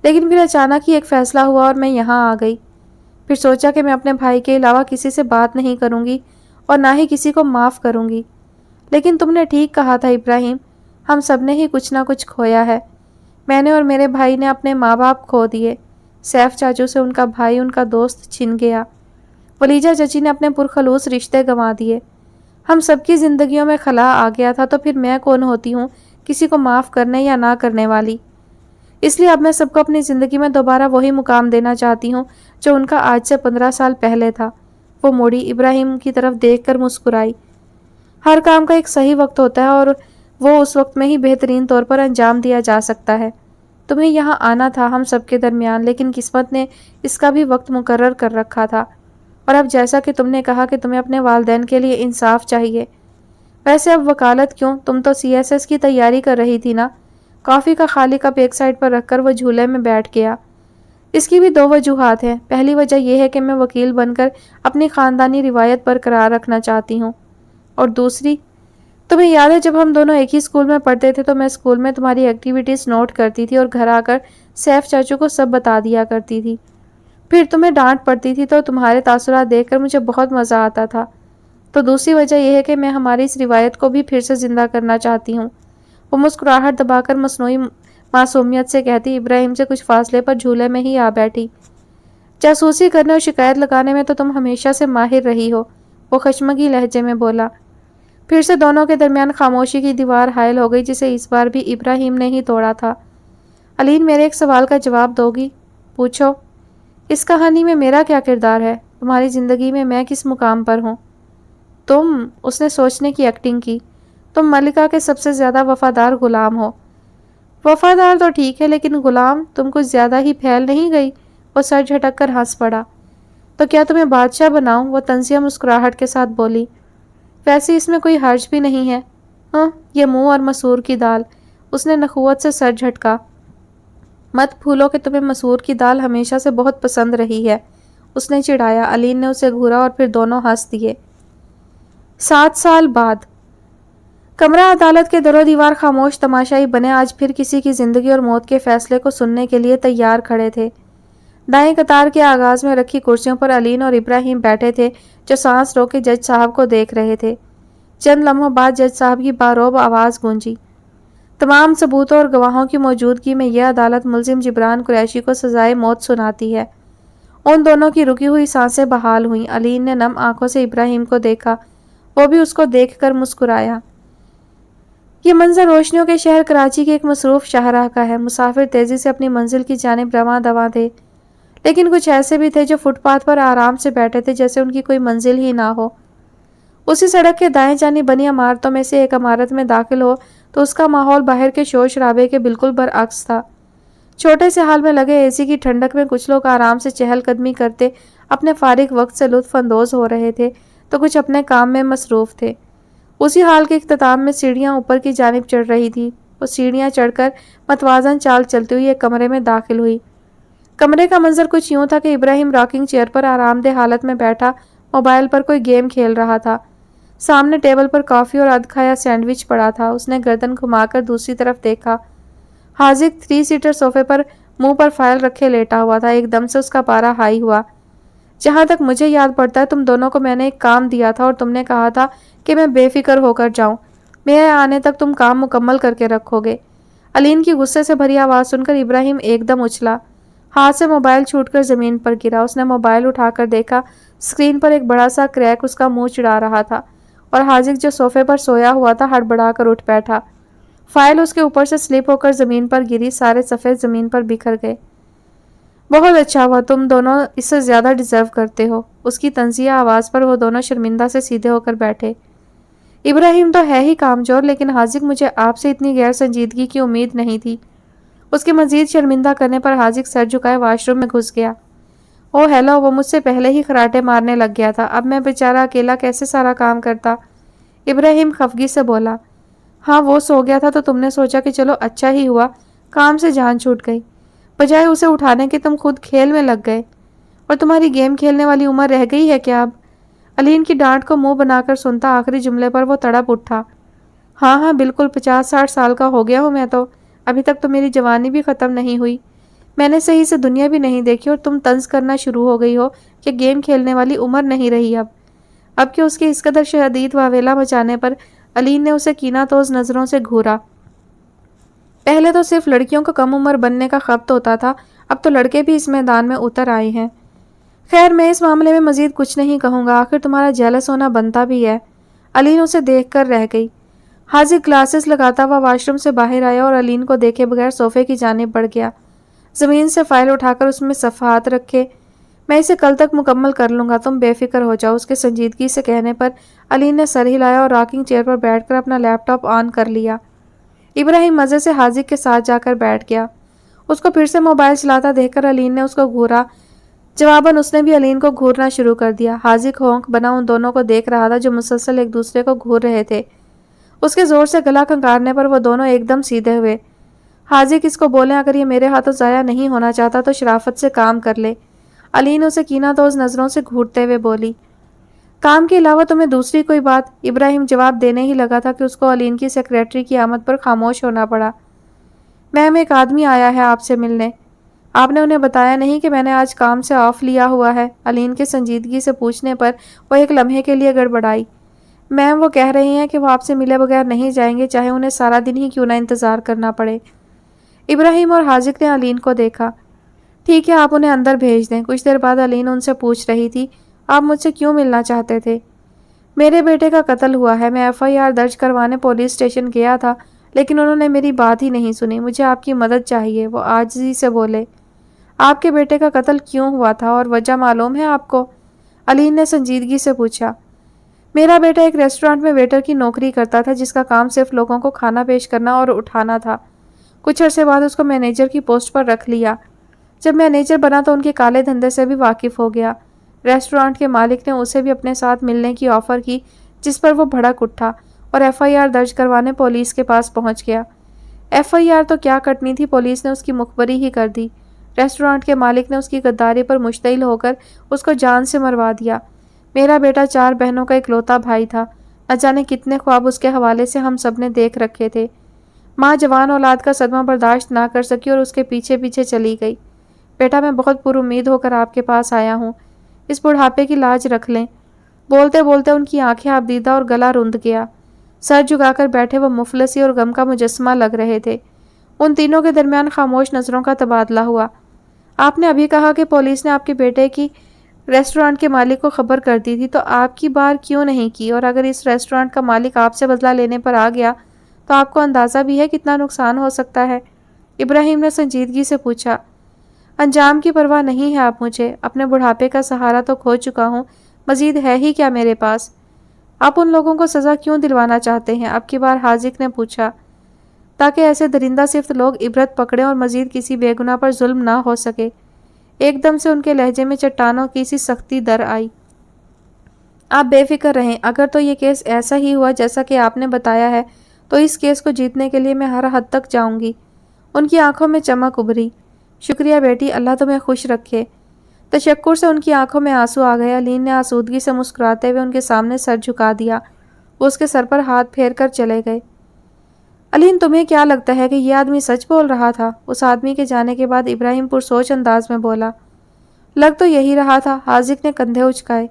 لیکن پھر اچانک ہی ایک فیصلہ ہوا اور میں یہاں آ گئی۔ پھر سوچا کہ میں اپنے بھائی کے علاوہ کسی سے بات نہیں کروں گی اور نہ ہی کسی کو معاف کروں گی۔ لیکن تم نے ٹھیک کہا تھا ابراہیم، ہم سب نے ہی کچھ نہ کچھ کھویا ہے۔ میں نے اور میرے بھائی نے اپنے ماں باپ کھو دیے۔ سیف چاچو سے ان کا بھائی، ان کا دوست چھن گیا۔ ولیجہ چچی نے اپنے پرخلوص رشتے گنوا دیے۔ ہم سب کی زندگیوں میں خلا آ گیا تھا، تو پھر میں کون ہوتی ہوں کسی کو معاف کرنے یا نہ کرنے والی؟ اس لیے اب میں سب کو اپنی زندگی میں دوبارہ وہی مقام دینا چاہتی ہوں جو ان کا آج سے 15 سال پہلے تھا۔ وہ موڑی، ابراہیم کی طرف دیکھ کر مسکرائی۔ ہر کام کا ایک صحیح وقت ہوتا ہے اور وہ اس وقت میں ہی بہترین طور پر انجام دیا جا سکتا ہے۔ تمہیں یہاں آنا تھا ہم سب کے درمیان، لیکن قسمت نے اس کا بھی وقت مقرر کر رکھا تھا۔ اور اب جیسا کہ تم نے کہا کہ تمہیں اپنے والدین کے لیے انصاف چاہیے، ویسے اب وکالت کیوں؟ تم تو CSS کی تیاری کر رہی تھی نا؟ کافی کا خالی کپ ایک سائڈ پر رکھ کر وہ جھولے میں بیٹھ گیا۔ اس کی بھی 2 وجوہات ہیں۔ پہلی وجہ یہ ہے کہ میں وکیل بن کر اپنی خاندانی روایت برقرار رکھنا چاہتی ہوں، اور دوسری، تمہیں یاد ہے جب ہم دونوں ایک ہی اسکول میں پڑھتے تھے تو میں اسکول میں تمہاری ایکٹیویٹیز نوٹ کرتی تھی اور گھر آ کر سیف چاچو کو سب بتا دیا کرتی تھی۔ پھر تمہیں ڈانٹ پڑتی تھی تو تمہارے تاثرات دیکھ کر مجھے بہت مزہ آتا تھا۔ تو دوسری وجہ یہ ہے کہ میں ہماری اس روایت کو بھی پھر سے زندہ کرنا چاہتی ہوں۔ وہ مسکراہٹ دبا کر مصنوعی معصومیت سے کہتی ابراہیم سے کچھ فاصلے پر جھولے میں ہی آ بیٹھی۔ جاسوسی کرنے اور شکایت لگانے میں تو تم ہمیشہ سے ماہر رہی ہو، وہ خشمگی لہجے میں بولا۔ پھر سے دونوں کے درمیان خاموشی کی دیوار حائل ہو گئی، جسے اس بار بھی ابراہیم نے ہی توڑا تھا۔ علین، میرے ایک سوال کا جواب دو گی؟ پوچھو۔ اس کہانی میں میرا کیا کردار ہے؟ تمہاری زندگی میں میں کس مقام پر ہوں؟ تم، اس نے سوچنے کی ایکٹنگ کی، تم ملکہ کے سب سے زیادہ وفادار غلام ہو۔ وفادار تو ٹھیک ہے، لیکن غلام تم کچھ زیادہ ہی پھیل نہیں گئی؟ وہ سر جھٹک کر ہنس پڑا۔ تو کیا تمہیں بادشاہ بناؤں؟ وہ طنزیہ مسکراہٹ کے ساتھ بولی۔ ویسے اس میں کوئی حرج بھی نہیں ہے۔ ہاں، یہ منہ اور مسور کی دال، اس نے نخوت سے سر جھٹکا۔ مت بھولو کہ تمہیں مسور کی دال ہمیشہ سے بہت پسند رہی ہے، اس نے چڑھایا۔ علین نے اسے گھورا اور پھر دونوں ہنس دیے۔ 7 سال بعد کمرہ عدالت کے در و دیوار خاموش تماشائی بنے آج پھر کسی کی زندگی اور موت کے فیصلے کو سننے کے لیے تیار کھڑے تھے۔ دائیں قطار کے آغاز میں رکھی کرسیوں پر علین اور ابراہیم بیٹھے تھے، جو سانس روکے جج صاحب کو دیکھ رہے تھے۔ چند لمحوں بعد جج صاحب کی باروب آواز گونجی۔ تمام ثبوتوں اور گواہوں کی موجودگی میں یہ عدالت ملزم جبران قریشی کو سزائے موت سناتی ہے۔ ان دونوں کی رکی ہوئی سانسیں بحال ہوئیں۔ علین نے نم آنکھوں سے ابراہیم کو دیکھا، وہ بھی اس کو دیکھ کر مسکرایا۔ یہ منظر روشنیوں کے شہر کراچی کے ایک مصروف شاہراہ کا ہے۔ مسافر تیزی سے اپنی منزل کی جانب رواں دواں تھے، لیکن کچھ ایسے بھی تھے جو فٹ پاتھ پر آرام سے بیٹھے تھے، جیسے ان کی کوئی منزل ہی نہ ہو۔ اسی سڑک کے دائیں جانب بنی عمارتوں میں سے ایک عمارت میں داخل ہو تو اس کا ماحول باہر کے شور شرابے کے بالکل برعکس تھا۔ چھوٹے سے ہال میں لگے AC کی ٹھنڈک میں کچھ لوگ آرام سے چہل قدمی کرتے اپنے فارغ وقت سے لطف اندوز ہو رہے تھے، تو کچھ اپنے کام میں مصروف تھے۔ اسی ہال کے اختتام میں سیڑھیاں اوپر کی جانب چڑھ رہی تھی۔ وہ سیڑھیاں چڑھ کر متوازن چال چلتی ہوئی ایک کمرے میں داخل ہوئی۔ کمرے کا منظر کچھ یوں تھا کہ ابراہیم راکنگ چیئر پر آرام دہ حالت میں بیٹھا موبائل پر کوئی گیم کھیل رہا تھا۔ سامنے ٹیبل پر کافی اور آدھ کھایا سینڈوچ پڑا تھا۔ اس نے گردن گھما کر دوسری طرف دیکھا۔ حاذق 3 سیٹر صوفے پر منہ پر فائل رکھے لیٹا ہوا تھا۔ ایک دم سے اس کا پارا ہائی ہوا۔ جہاں تک مجھے یاد پڑتا ہے تم دونوں کو میں نے ایک کام دیا تھا اور تم نے کہا تھا کہ میں بے فکر ہو کر جاؤں، میرے آنے تک تم کام مکمل کر کے رکھو گے۔ علین کی غصے سے بھری آواز سن کر ابراہیم ایک دم اچھلا، ہاتھ سے موبائل چھوٹ کر زمین پر گرا۔ اس نے موبائل اٹھا کر دیکھا، اسکرین پر ایک بڑا سا کریک اس کا منہ چڑھا رہا تھا، اور حاذق جو صوفے پر سویا ہوا تھا ہڑبڑا کر اٹھ بیٹھا۔ فائل اس کے اوپر سے سلپ ہو کر زمین پر گری، سارے صفحے زمین پر بکھر گئے۔ بہت اچھا ہوا، تم دونوں اس سے زیادہ ڈیزرو کرتے ہو۔ اس کی طنزیہ آواز پر وہ دونوں شرمندہ سے سیدھے ہو کر بیٹھے۔ ابراہیم تو ہے ہی کامزور، لیکن حاذق مجھے آپ سے اتنی غیر سنجیدگی کی امید نہیں تھی۔ اس کے مزید شرمندہ کرنے پر حاذق سر جھکائے واش روم میں گھس گیا۔ او ہیلو، وہ مجھ سے پہلے ہی خراٹے مارنے لگ گیا تھا، اب میں بیچارہ اکیلا کیسے سارا کام کرتا؟ ابراہیم خفگی سے بولا۔ ہاں، وہ سو گیا تھا تو تم نے سوچا کہ چلو اچھا ہی ہوا، کام سے جان چھوٹ گئی، بجائے اسے اٹھانے کے تم خود کھیل میں لگ گئے۔ اور تمہاری گیم کھیلنے والی عمر رہ گئی ہے کیا اب؟ علین کی ڈانٹ کو منہ بنا کر سنتا آخری جملے پر وہ تڑپ اٹھا۔ ہاں بالکل، 50-60 سال کا ہو گیا ہوں میں تو، ابھی تک تو میری جوانی بھی ختم نہیں ہوئی، میں نے صحیح سے دنیا بھی نہیں دیکھی، اور تم طنز کرنا شروع ہو گئی ہو کہ گیم کھیلنے والی عمر نہیں رہی اب کہ اس کے اس قدر شدید واویلا مچانے پر علین نے اسے کینہ توز نظروں سے گھورا۔ پہلے تو صرف لڑکیوں کو کم عمر بننے کا خبط ہوتا تھا، اب تو لڑکے بھی اس میدان میں اتر آئے ہیں۔ خیر، میں اس معاملے میں مزید کچھ نہیں کہوں گا، آخر تمہارا جیلس ہونا بنتا بھی ہے۔ علین اسے دیکھ کر رہ گئی۔ حاذق گلاسز لگاتا ہوا واش روم سے باہر آیا اور علین کو دیکھے بغیر صوفے کی جانب بڑھ گیا۔ زمین سے فائل اٹھا کر اس میں صفحات رکھے۔ میں اسے کل تک مکمل کر لوں گا، تم بے فکر ہو جاؤ۔ اس کے سنجیدگی سے کہنے پر علین نے سر ہلایا اور راکنگ چیئر پر بیٹھ کر اپنا لیپ ٹاپ آن کر لیا۔ ابراہیم مزے سے حاذق کے ساتھ جا کر بیٹھ گیا۔ اس کو پھر سے موبائل چلاتا دیکھ کر علین نے اس کو گھورا۔ جواباً اس نے بھی علین کو گھورنا شروع کر دیا۔ حاذق ہونک بنا ان دونوں کو دیکھ رہا تھا جو مسلسل ایک دوسرے کو گھور رہے تھے۔ اس کے زور سے گلا کھنکارنے پر وہ دونوں ایک دم سیدھے ہوئے۔ حاذق اس کو بولے اگر یہ میرے ہاتھوں ضائع نہیں ہونا چاہتا تو شرافت سے کام کر لے۔ علین اسے کینہ توز نظروں سے گھورتے ہوئے بولی، کام کے علاوہ تمہیں دوسری کوئی بات؟ ابراہیم جواب دینے ہی لگا تھا کہ اس کو علین کی سیکریٹری کی آمد پر خاموش ہونا پڑا۔ میم ایک آدمی آیا ہے آپ سے ملنے۔ آپ نے انہیں بتایا نہیں کہ میں نے آج کام سے آف لیا ہوا ہے؟ علین کے سنجیدگی سے پوچھنے پر وہ ایک لمحے کے لیے گڑبڑائی۔ میم وہ کہہ رہی ہیں کہ وہ آپ سے ملے بغیر نہیں جائیں گے چاہے انہیں سارا دن ہی کیوں نہ انتظار کرنا پڑے۔ ابراہیم اور حاذق نے علین کو دیکھا۔ ٹھیک ہے آپ انہیں اندر بھیج دیں۔ کچھ دیر بعد علین ان سے پوچھ رہی تھی، آپ مجھ سے کیوں ملنا چاہتے تھے؟ میرے بیٹے کا قتل ہوا ہے، میں FIR درج کروانے پولیس اسٹیشن گیا تھا لیکن انہوں نے میری بات ہی نہیں سنی، مجھے آپ کی مدد چاہیے۔ وہ عاجزی سے بولے، آپ کے بیٹے کا قتل کیوں ہوا تھا اور وجہ معلوم ہے آپ کو؟ علین نے سنجیدگی سے پوچھا۔ میرا بیٹا ایک ریسٹورانٹ میں ویٹر کی نوکری کرتا تھا جس کا کام صرف لوگوں کو کھانا پیش کرنا اور اٹھانا تھا۔ کچھ عرصے بعد اس کو مینیجر کی پوسٹ پر رکھ لیا۔ جب مینیجر بنا تو ان کے کالے دھندے سے بھی واقف ہو گیا۔ ریسٹورانٹ کے مالک نے اسے بھی اپنے ساتھ ملنے کی آفر کی جس پر وہ بھڑک اٹھا اور FIR درج کروانے پولیس کے پاس پہنچ گیا۔ FIR تو کیا کٹنی تھی، پولیس نے اس کی مخبری ہی کر دی۔ ریسٹورانٹ کے مالک نے اس کی غداری پر مشتعل ہو کر اس کو جان سے مروا دیا۔ میرا بیٹا 4 بہنوں کا اکلوتا بھائی تھا، نہ جانے کتنے خواب اس کے حوالے سے ہم سب نے دیکھ رکھے تھے۔ ماں جوان اولاد کا صدمہ برداشت نہ کر سکی اور اس کے پیچھے پیچھے چلی گئی۔ بیٹا میں بہت پر امید ہو کر آپ کے پاس آیا ہوں، اس بڑھاپے کی لاج رکھ لیں۔ بولتے بولتے ان کی آنکھیں آبدیدہ اور گلا رند گیا۔ سر جھکا کر بیٹھے وہ مفلسی اور غم کا مجسمہ لگ رہے تھے۔ ان تینوں کے درمیان خاموش نظروں کا تبادلہ ہوا۔ آپ نے ابھی کہا کہ پولیس نے آپ کے بیٹے کی ریسٹورانٹ کے مالک کو خبر کر دی تھی، تو آپ کی بار کیوں نہیں کی؟ اور اگر اس ریسٹورانٹ کا مالک آپ سے بدلہ لینے پر آ گیا تو آپ کو اندازہ بھی ہے کتنا نقصان ہو سکتا ہے؟ ابراہیم نے سنجیدگی سے پوچھا۔ انجام کی پرواہ نہیں ہے آپ مجھے، اپنے بڑھاپے کا سہارا تو کھو چکا ہوں، مزید ہے ہی کیا میرے پاس؟ آپ ان لوگوں کو سزا کیوں دلوانا چاہتے ہیں؟ اب کی بار حاذق نے پوچھا۔ تاکہ ایسے درندہ صرف لوگ عبرت پکڑیں اور مزید کسی بے گناہ پر ظلم نہ ہو سکے۔ ایک دم سے ان کے لہجے میں چٹانوں کی سی سختی در آئی۔ آپ بے فکر رہیں، اگر تو یہ کیس ایسا ہی ہوا جیسا کہ آپ نے بتایا ہے تو اس کیس کو جیتنے کے لیے میں ہر حد تک جاؤں گی۔ ان کی آنکھوں میں چمک ابھری۔ شکریہ بیٹی، اللہ تمہیں خوش رکھے۔ تشکر سے ان کی آنکھوں میں آنسو آ گئے۔ علین نے آسودگی سے مسکراتے ہوئے ان کے سامنے سر جھکا دیا۔ وہ اس کے سر پر ہاتھ پھیر کر چلے گئے۔ علین تمہیں کیا لگتا ہے کہ یہ آدمی سچ بول رہا تھا؟ اس آدمی کے جانے کے بعد ابراہیم پرسوچ انداز میں بولا۔ لگ تو یہی رہا تھا۔ حاذق نے کندھے اچکائے۔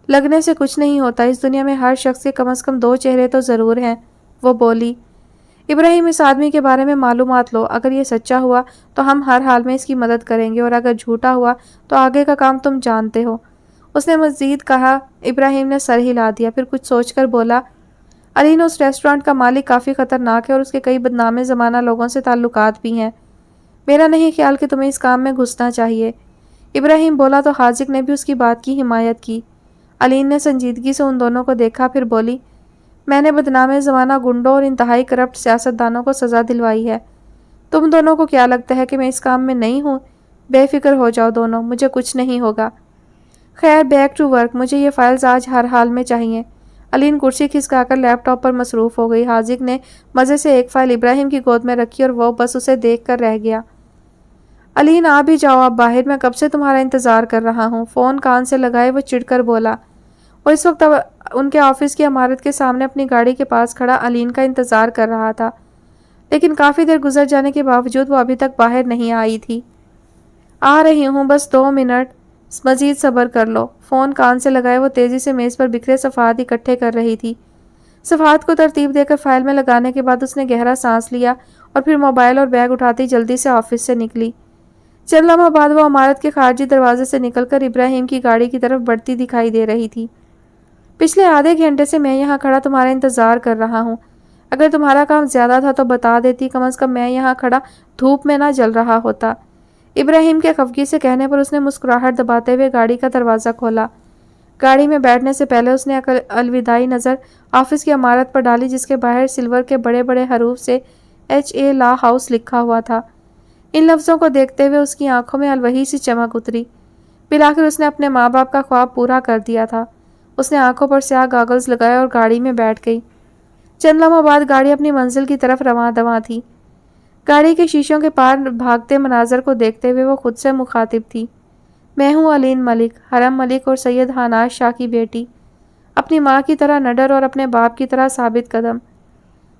لگنے سے کچھ نہیں ہوتا، اس دنیا میں ہر شخص کے کم از کم 2 چہرے تو ضرور ہیں، وہ بولی۔ ابراہیم اس آدمی کے بارے میں معلومات لو، اگر یہ سچا ہوا تو ہم ہر حال میں اس کی مدد کریں گے اور اگر جھوٹا ہوا تو آگے کا کام تم جانتے ہو۔ اس نے مزید کہا۔ ابراہیم نے سر ہلا دیا، پھر کچھ سوچ کر بولا، علین اس ریسٹورانٹ کا مالک کافی خطرناک ہے اور اس کے کئی بدنام زمانہ لوگوں سے تعلقات بھی ہیں۔ میرا نہیں خیال کہ تمہیں اس کام میں گھسنا چاہیے۔ ابراہیم بولا تو حاذق نے بھی اس کی بات کی حمایت کی۔ علین نے سنجیدگی سے ان دونوں کو دیکھا، پھر بولی، میں نے بدنام زمانہ گنڈوں اور انتہائی کرپٹ سیاستدانوں کو سزا دلوائی ہے۔ تم دونوں کو کیا لگتا ہے کہ میں اس کام میں نہیں ہوں؟ بے فکر ہو جاؤ دونوں، مجھے کچھ نہیں ہوگا۔ خیر بیک ٹو ورک، مجھے یہ فائلز آج ہر حال میں چاہیے۔ علین کرسی کھسکا کر لیپ ٹاپ پر مصروف ہو گئی۔ حاذق نے مزے سے ایک فائل ابراہیم کی گود میں رکھی اور وہ بس اسے دیکھ کر رہ گیا۔ علین آ بھی جاؤ اب باہر، میں کب سے تمہارا انتظار کر رہا ہوں۔ فون کان سے لگائے وہ چڑھ کر بولا۔ وہ اس وقت ان کے آفس کی عمارت کے سامنے اپنی گاڑی کے پاس کھڑا علین کا انتظار کر رہا تھا، لیکن کافی دیر گزر جانے کے باوجود وہ ابھی تک باہر نہیں آئی تھی۔ آ رہی ہوں، بس 2 منٹ، مزید صبر کر لو۔ فون کان سے لگائے وہ تیزی سے میز پر بکھرے صفحات اکٹھے کر رہی تھی۔ صفحات کو ترتیب دے کر فائل میں لگانے کے بعد اس نے گہرا سانس لیا اور پھر موبائل اور بیگ اٹھاتی جلدی سے آفس سے نکلی۔ چند لمحہ بعد وہ عمارت کے خارجی دروازے سے نکل کر ابراہیم کی گاڑی کی طرف بڑھتی دکھائی دے رہی تھی۔ پچھلے آدھے گھنٹے سے میں یہاں کھڑا تمہارا انتظار کر رہا ہوں۔ اگر تمہارا کام زیادہ تھا تو بتا دیتی، کم از کم میں یہاں کھڑا دھوپ میں نہ جل رہا ہوتا۔ ابراہیم کے خفگی سے کہنے پر اس نے مسکراہٹ دباتے ہوئے گاڑی کا دروازہ کھولا۔ گاڑی میں بیٹھنے سے پہلے اس نے الوداعی نظر آفس کی عمارت پر ڈالی جس کے باہر سلور کے بڑے بڑے حروف سے HA لا ہاؤس لکھا ہوا تھا۔ ان لفظوں کو دیکھتے ہوئے اس کی آنکھوں میں الوہی سی چمک اتری۔ بالآخر اس نے اپنے ماں باپ کا خواب پورا کر دیا تھا۔ اس نے آنکھوں پر سیاہ گاگلز لگائے اور گاڑی میں بیٹھ گئی۔ چند لمحوں بعد گاڑی اپنی منزل کی طرف رواں دواں تھی۔ گاڑی کے شیشوں کے پار بھاگتے مناظر کو دیکھتے ہوئے وہ خود سے مخاطب تھی۔ میں ہوں علین ملک، حرم ملک اور سید ہاناش شاہ کی بیٹی، اپنی ماں کی طرح نڈر اور اپنے باپ کی طرح ثابت قدم۔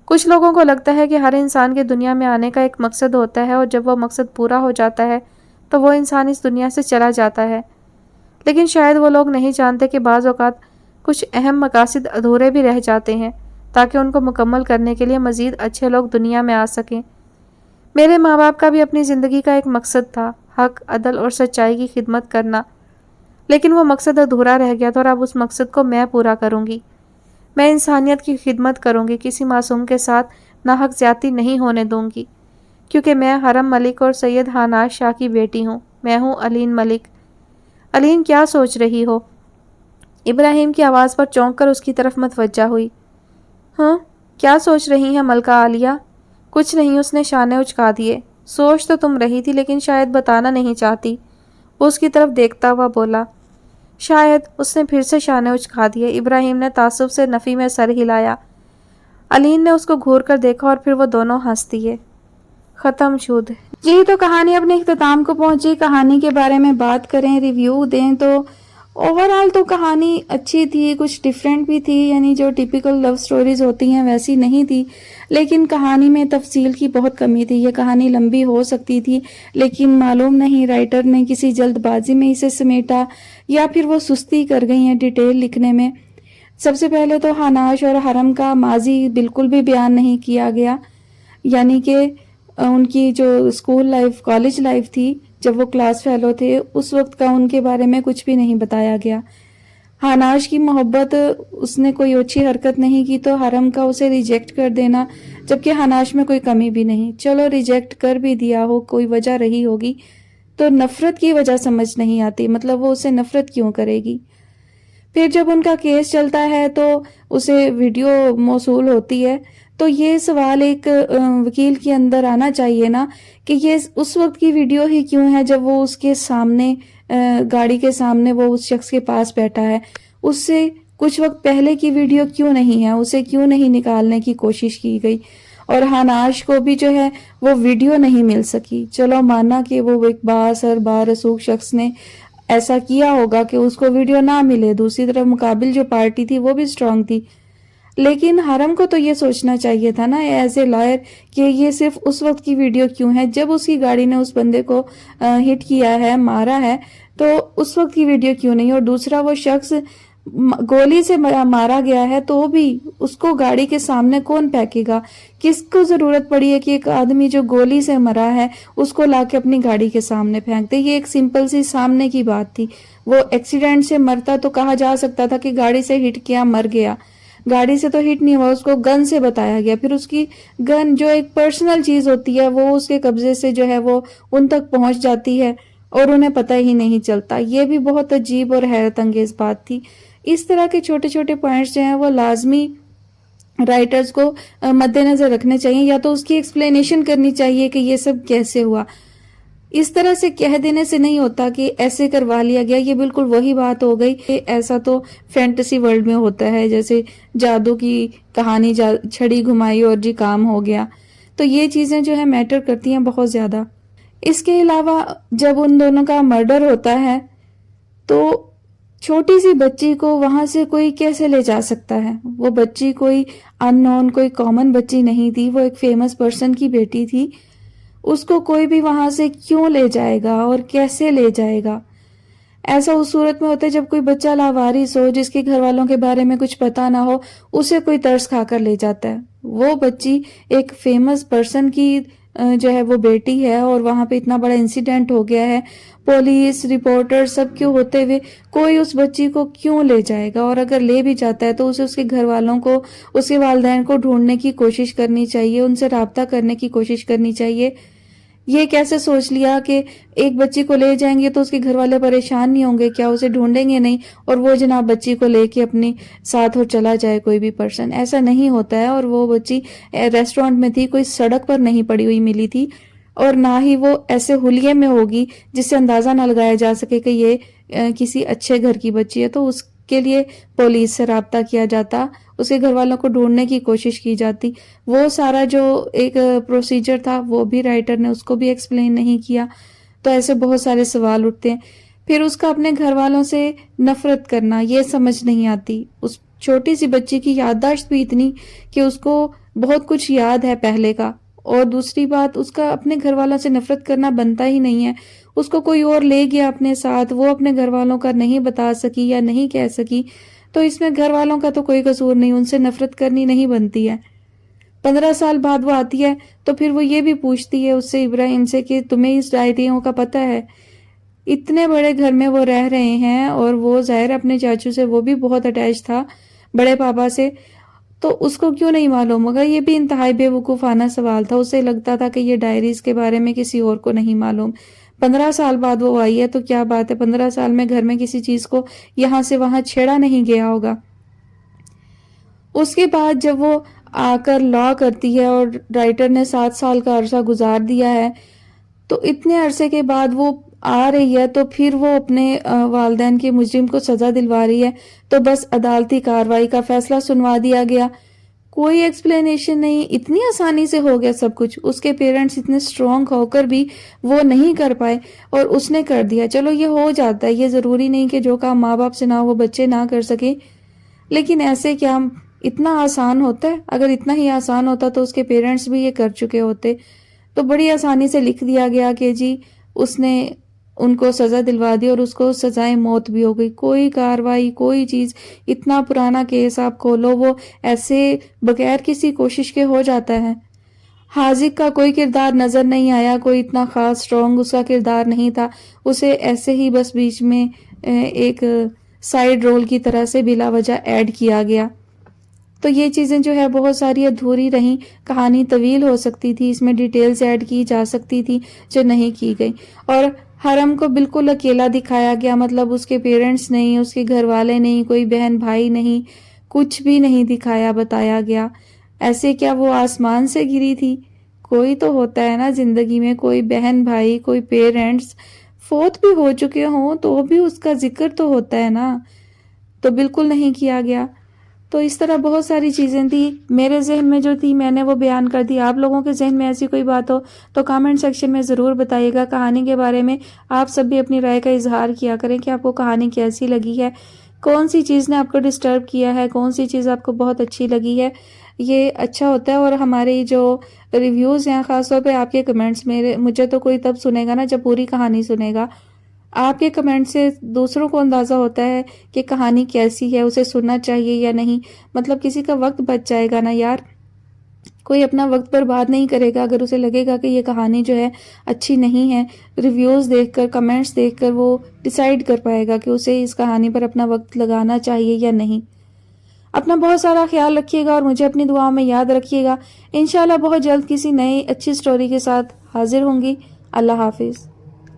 کچھ لوگوں کو لگتا ہے کہ ہر انسان کے دنیا میں آنے کا ایک مقصد ہوتا ہے اور جب وہ مقصد پورا ہو جاتا ہے تو وہ انسان اس دنیا سے چلا جاتا ہے، لیکن شاید وہ لوگ نہیں جانتے کہ بعض اوقات کچھ اہم مقاصد ادھورے بھی رہ جاتے ہیں تاکہ ان کو مکمل کرنے کے لیے مزید اچھے لوگ دنیا میں آ سکیں۔ میرے ماں باپ کا بھی اپنی زندگی کا ایک مقصد تھا، حق، عدل اور سچائی کی خدمت کرنا، لیکن وہ مقصد ادھورا رہ گیا تھا اور اب اس مقصد کو میں پورا کروں گی۔ میں انسانیت کی خدمت کروں گی، کسی معصوم کے ساتھ ناحق زیادتی نہیں ہونے دوں گی، کیونکہ میں حرم ملک اور سید ہاناش شاہ کی بیٹی ہوں۔ میں ہوں علین ملک۔ علین کیا سوچ رہی ہو؟ ابراہیم کی آواز پر چونک کر اس کی طرف متوجہ ہوئی۔ ہاں، کیا سوچ رہی ہیں ملکہ عالیہ؟ کچھ نہیں، اس نے شانے اچکا دیے۔ سوچ تو تم رہی تھی لیکن شاید بتانا نہیں چاہتی۔ وہ اس کی طرف دیکھتا ہوا بولا۔ شاید، اس نے پھر سے شانے اچکا دیے۔ ابراہیم نے تعصب سے نفی میں سر ہلایا۔ علین نے اس کو گھور کر دیکھا اور پھر وہ دونوں ہنس دیے۔ ختم شد۔ یہی تو کہانی اپنے اختتام کو پہنچی۔ کہانی کے بارے میں بات کریں، ریویو دیں تو اوورآل تو کہانی اچھی تھی، کچھ ڈیفرنٹ بھی تھی، یعنی جو ٹیپیکل لو سٹوریز ہوتی ہیں ویسی نہیں تھی، لیکن کہانی میں تفصیل کی بہت کمی تھی۔ یہ کہانی لمبی ہو سکتی تھی لیکن معلوم نہیں رائٹر نے کسی جلد بازی میں اسے سمیٹا یا پھر وہ سستی کر گئی ہیں ڈیٹیل لکھنے میں۔ سب سے پہلے تو ہاناش اور حرم کا ماضی بالکل بھی بیان نہیں کیا گیا، یعنی کہ ان کی جو اسکول لائف، کالج لائف تھی جب وہ کلاس فیلو تھے، اس وقت کا ان کے بارے میں کچھ بھی نہیں بتایا گیا۔ ہاناش کی محبت، اس نے کوئی اچھی حرکت نہیں کی تو حرم کا اسے ریجیکٹ کر دینا، جبکہ ہاناش میں کوئی کمی بھی نہیں، چلو ریجیکٹ کر بھی دیا ہو، کوئی وجہ رہی ہوگی، تو نفرت کی وجہ سمجھ نہیں آتی، مطلب وہ اسے نفرت کیوں کرے گی۔ پھر جب ان کا کیس چلتا ہے تو اسے ویڈیو موصول ہوتی ہے، تو یہ سوال ایک وکیل کے اندر آنا چاہیے نا کہ یہ اس وقت کی ویڈیو ہی کیوں ہے جب وہ اس کے سامنے، گاڑی کے سامنے وہ اس شخص کے پاس بیٹھا ہے، اس سے کچھ وقت پہلے کی ویڈیو کیوں نہیں ہے، اسے کیوں نہیں نکالنے کی کوشش کی گئی۔ اور ہاناش کو بھی جو ہے وہ ویڈیو نہیں مل سکی، چلو مانا کہ وہ ایک بااثر بارسوخ شخص نے ایسا کیا ہوگا کہ اس کو ویڈیو نہ ملے، دوسری طرف مقابل جو پارٹی تھی وہ بھی سٹرونگ تھی، لیکن حرم کو تو یہ سوچنا چاہیے تھا نا ایز اے لائر کہ یہ صرف اس وقت کی ویڈیو کیوں ہے جب اس کی گاڑی نے اس بندے کو ہٹ کیا ہے، مارا ہے، تو اس وقت کی ویڈیو کیوں نہیں۔ اور دوسرا، وہ شخص گولی سے مارا گیا ہے تو بھی اس کو گاڑی کے سامنے کون پھینکے گا؟ کس کو ضرورت پڑی ہے کہ ایک آدمی جو گولی سے مرا ہے اس کو لا کے اپنی گاڑی کے سامنے پھینک دے؟ یہ ایک سمپل سی سامنے کی بات تھی۔ وہ ایکسیڈنٹ سے مرتا تو کہا جا سکتا تھا کہ گاڑی سے ہٹ کیا، مر گیا، گاڑی سے تو ہٹ نہیں ہوا، اس کو گن سے بتایا گیا، پھر اس کی گن جو ایک پرسنل چیز ہوتی ہے وہ اس کے قبضے سے جو ہے وہ ان تک پہنچ جاتی ہے اور انہیں پتہ ہی نہیں چلتا۔ یہ بھی بہت عجیب اور حیرت انگیز بات تھی۔ اس طرح کے چھوٹے چھوٹے پوائنٹس جو ہیں وہ لازمی رائٹرز کو مد نظر رکھنے چاہیے، یا تو اس کی ایکسپلینیشن کرنی چاہیے کہ یہ سب کیسے ہوا۔ اس طرح سے کہہ دینے سے نہیں ہوتا کہ ایسے کروا لیا گیا، یہ بالکل وہی بات ہو گئی کہ ایسا تو فینٹیسی ورلڈ میں ہوتا ہے، جیسے جادو کی کہانی، چھڑی گھمائی اور جی کام ہو گیا، تو یہ چیزیں جو ہے میٹر کرتی ہیں بہت زیادہ۔ اس کے علاوہ جب ان دونوں کا مرڈر ہوتا ہے تو چھوٹی سی بچی کو وہاں سے کوئی کیسے لے جا سکتا ہے؟ وہ بچی کوئی ان نون، کوئی کامن بچی نہیں تھی، وہ ایک فیمس پرسن کی بیٹی تھی، اس کو کوئی بھی وہاں سے کیوں لے جائے گا اور کیسے لے جائے گا؟ ایسا اس صورت میں ہوتا ہے جب کوئی بچہ لاوارث ہو، جس کے گھر والوں کے بارے میں کچھ پتا نہ ہو، اسے کوئی ترس کھا کر لے جاتا ہے۔ وہ بچی ایک فیمس پرسن کی جو ہے وہ بیٹی ہے اور وہاں پہ اتنا بڑا انسیڈنٹ ہو گیا ہے، پولیس رپورٹر سب کیوں ہوتے ہوئے کوئی اس بچی کو کیوں لے جائے گا؟ اور اگر لے بھی جاتا ہے تو اسے اس کے گھر والوں کو، اس کے والدین کو ڈھونڈنے کی کوشش کرنی چاہیے، ان سے رابطہ کرنے کی کوشش کرنی چاہیے۔ یہ کیسے سوچ لیا کہ ایک بچی کو لے جائیں گے تو اس کے گھر والے پریشان نہیں ہوں گے کیا؟ اسے ڈھونڈیں گے نہیں اور وہ جناب بچی کو لے کے اپنی ساتھ اور چلا جائے کوئی بھی پرسن؟ ایسا نہیں ہوتا ہے۔ اور وہ بچی ریسٹورنٹ میں تھی، کوئی سڑک پر نہیں پڑی ہوئی ملی تھی، اور نہ ہی وہ ایسے حلیے میں ہوگی جس سے اندازہ نہ لگایا جا سکے کہ یہ کسی اچھے گھر کی بچی ہے، تو اس کے لیے پولیس سے رابطہ کیا جاتا، اس کے گھر والوں کو ڈھونڈنے کی کوشش کی جاتی۔ وہ سارا جو ایک پروسیجر تھا وہ بھی رائٹر نے اس کو بھی ایکسپلین نہیں کیا۔ تو ایسے بہت سارے سوال اٹھتے ہیں۔ پھر اس کا اپنے گھر والوں سے نفرت کرنا، یہ سمجھ نہیں آتی۔ اس چھوٹی سی بچی کی یادداشت بھی اتنی کہ اس کو بہت کچھ یاد ہے پہلے کا، اور دوسری بات اس کا اپنے گھر والوں سے نفرت کرنا بنتا ہی نہیں ہے۔ اس کو کوئی اور لے گیا اپنے ساتھ، وہ اپنے گھر والوں کا نہیں بتا سکی یا نہیں کہہ سکی، تو اس میں گھر والوں کا تو کوئی قصور نہیں، ان سے نفرت کرنی نہیں بنتی ہے۔ 15 سال بعد وہ آتی ہے تو پھر وہ یہ بھی پوچھتی ہے اس سے، ابراہیم سے، کہ تمہیں اس ڈائریوں کا پتہ ہے؟ اتنے بڑے گھر میں وہ رہ رہے ہیں، اور وہ ظاہر اپنے چاچو سے وہ بھی بہت اٹیچ تھا، بڑے پاپا سے، تو اس کو کیوں نہیں معلوم ہوگا؟ یہ بھی انتہائی بے وقوفانہ سوال تھا۔ اسے لگتا تھا کہ یہ ڈائریز کے بارے میں کسی اور کو نہیں معلوم۔ 15 سال بعد وہ آئی ہے تو کیا بات ہے، 15 سال میں گھر میں کسی چیز کو یہاں سے وہاں چھیڑا نہیں گیا ہوگا۔ اس کے بعد جب وہ آ کر لا کرتی ہے، اور رائٹر نے 7 سال کا عرصہ گزار دیا ہے، تو اتنے عرصے کے بعد وہ آ رہی ہے، تو پھر وہ اپنے والدین کے مجرم کو سزا دلوا رہی ہے، تو بس عدالتی کارروائی کا فیصلہ سنوا دیا گیا، کوئی ایکسپلینیشن نہیں، اتنی آسانی سے ہو گیا سب کچھ۔ اس کے پیرنٹس اتنے سٹرونگ ہو کر بھی وہ نہیں کر پائے، اور اس نے کر دیا۔ چلو یہ ہو جاتا ہے، یہ ضروری نہیں کہ جو کام ماں باپ سے نہ وہ بچے نہ کر سکیں، لیکن ایسے کیا اتنا آسان ہوتا ہے؟ اگر اتنا ہی آسان ہوتا تو اس کے پیرنٹس بھی یہ کر چکے ہوتے۔ تو بڑی آسانی سے لکھ دیا گیا کہ جی اس نے ان کو سزا دلوا دی، اور اس کو سزائے موت بھی ہو گئی۔ کوئی کاروائی، کوئی چیز، اتنا پرانا کیس آپ کھولو وہ ایسے بغیر کسی کوشش کے ہو جاتا ہے۔ حاذق کا کوئی کردار نظر نہیں آیا، کوئی اتنا خاص سٹرونگ اس کا کردار نہیں تھا، اسے ایسے ہی بس بیچ میں ایک سائیڈ رول کی طرح سے بلا وجہ ایڈ کیا گیا۔ تو یہ چیزیں جو ہے بہت ساری ادھوری رہیں، کہانی طویل ہو سکتی تھی، اس میں ڈیٹیلز ایڈ کی جا سکتی تھی جو نہیں کی گئی۔ اور حرم کو بالکل اکیلا دکھایا گیا، مطلب اس کے پیرنٹس نہیں، اس کے گھر والے نہیں، کوئی بہن بھائی نہیں، کچھ بھی نہیں دکھایا، بتایا گیا۔ ایسے کیا وہ آسمان سے گری تھی؟ کوئی تو ہوتا ہے نا زندگی میں، کوئی بہن بھائی، کوئی پیرنٹس فوت بھی ہو چکے ہوں تو بھی اس کا ذکر تو ہوتا ہے نا، تو بالکل نہیں کیا گیا۔ تو اس طرح بہت ساری چیزیں تھی، میرے ذہن میں جو تھی میں نے وہ بیان کر دی۔ آپ لوگوں کے ذہن میں ایسی کوئی بات ہو تو کامنٹ سیکشن میں ضرور بتائیے گا۔ کہانی کے بارے میں آپ سب بھی اپنی رائے کا اظہار کیا کریں کہ آپ کو کہانی کیسی لگی ہے، کون سی چیز نے آپ کو ڈسٹرب کیا ہے، کون سی چیز آپ کو بہت اچھی لگی ہے۔ یہ اچھا ہوتا ہے، اور ہمارے جو ریویوز ہیں، خاص طور پہ آپ کے کمنٹس، مجھے تو کوئی تب سنے گا نا جب پوری کہانی سنے گا۔ آپ کے کمنٹ سے دوسروں کو اندازہ ہوتا ہے کہ کہانی کیسی ہے، اسے سننا چاہیے یا نہیں، مطلب کسی کا وقت بچ جائے گا نا یار۔ کوئی اپنا وقت برباد نہیں کرے گا اگر اسے لگے گا کہ یہ کہانی جو ہے اچھی نہیں ہے۔ ریویوز دیکھ کر، کمنٹس دیکھ کر وہ ڈیسائیڈ کر پائے گا کہ اسے اس کہانی پر اپنا وقت لگانا چاہیے یا نہیں۔ اپنا بہت سارا خیال رکھیے گا، اور مجھے اپنی دعاؤں میں یاد رکھیے گا۔ انشاءاللہ بہت جلد کسی نئی اچھی سٹوری کے ساتھ حاضر ہوں گی۔ اللہ حافظ۔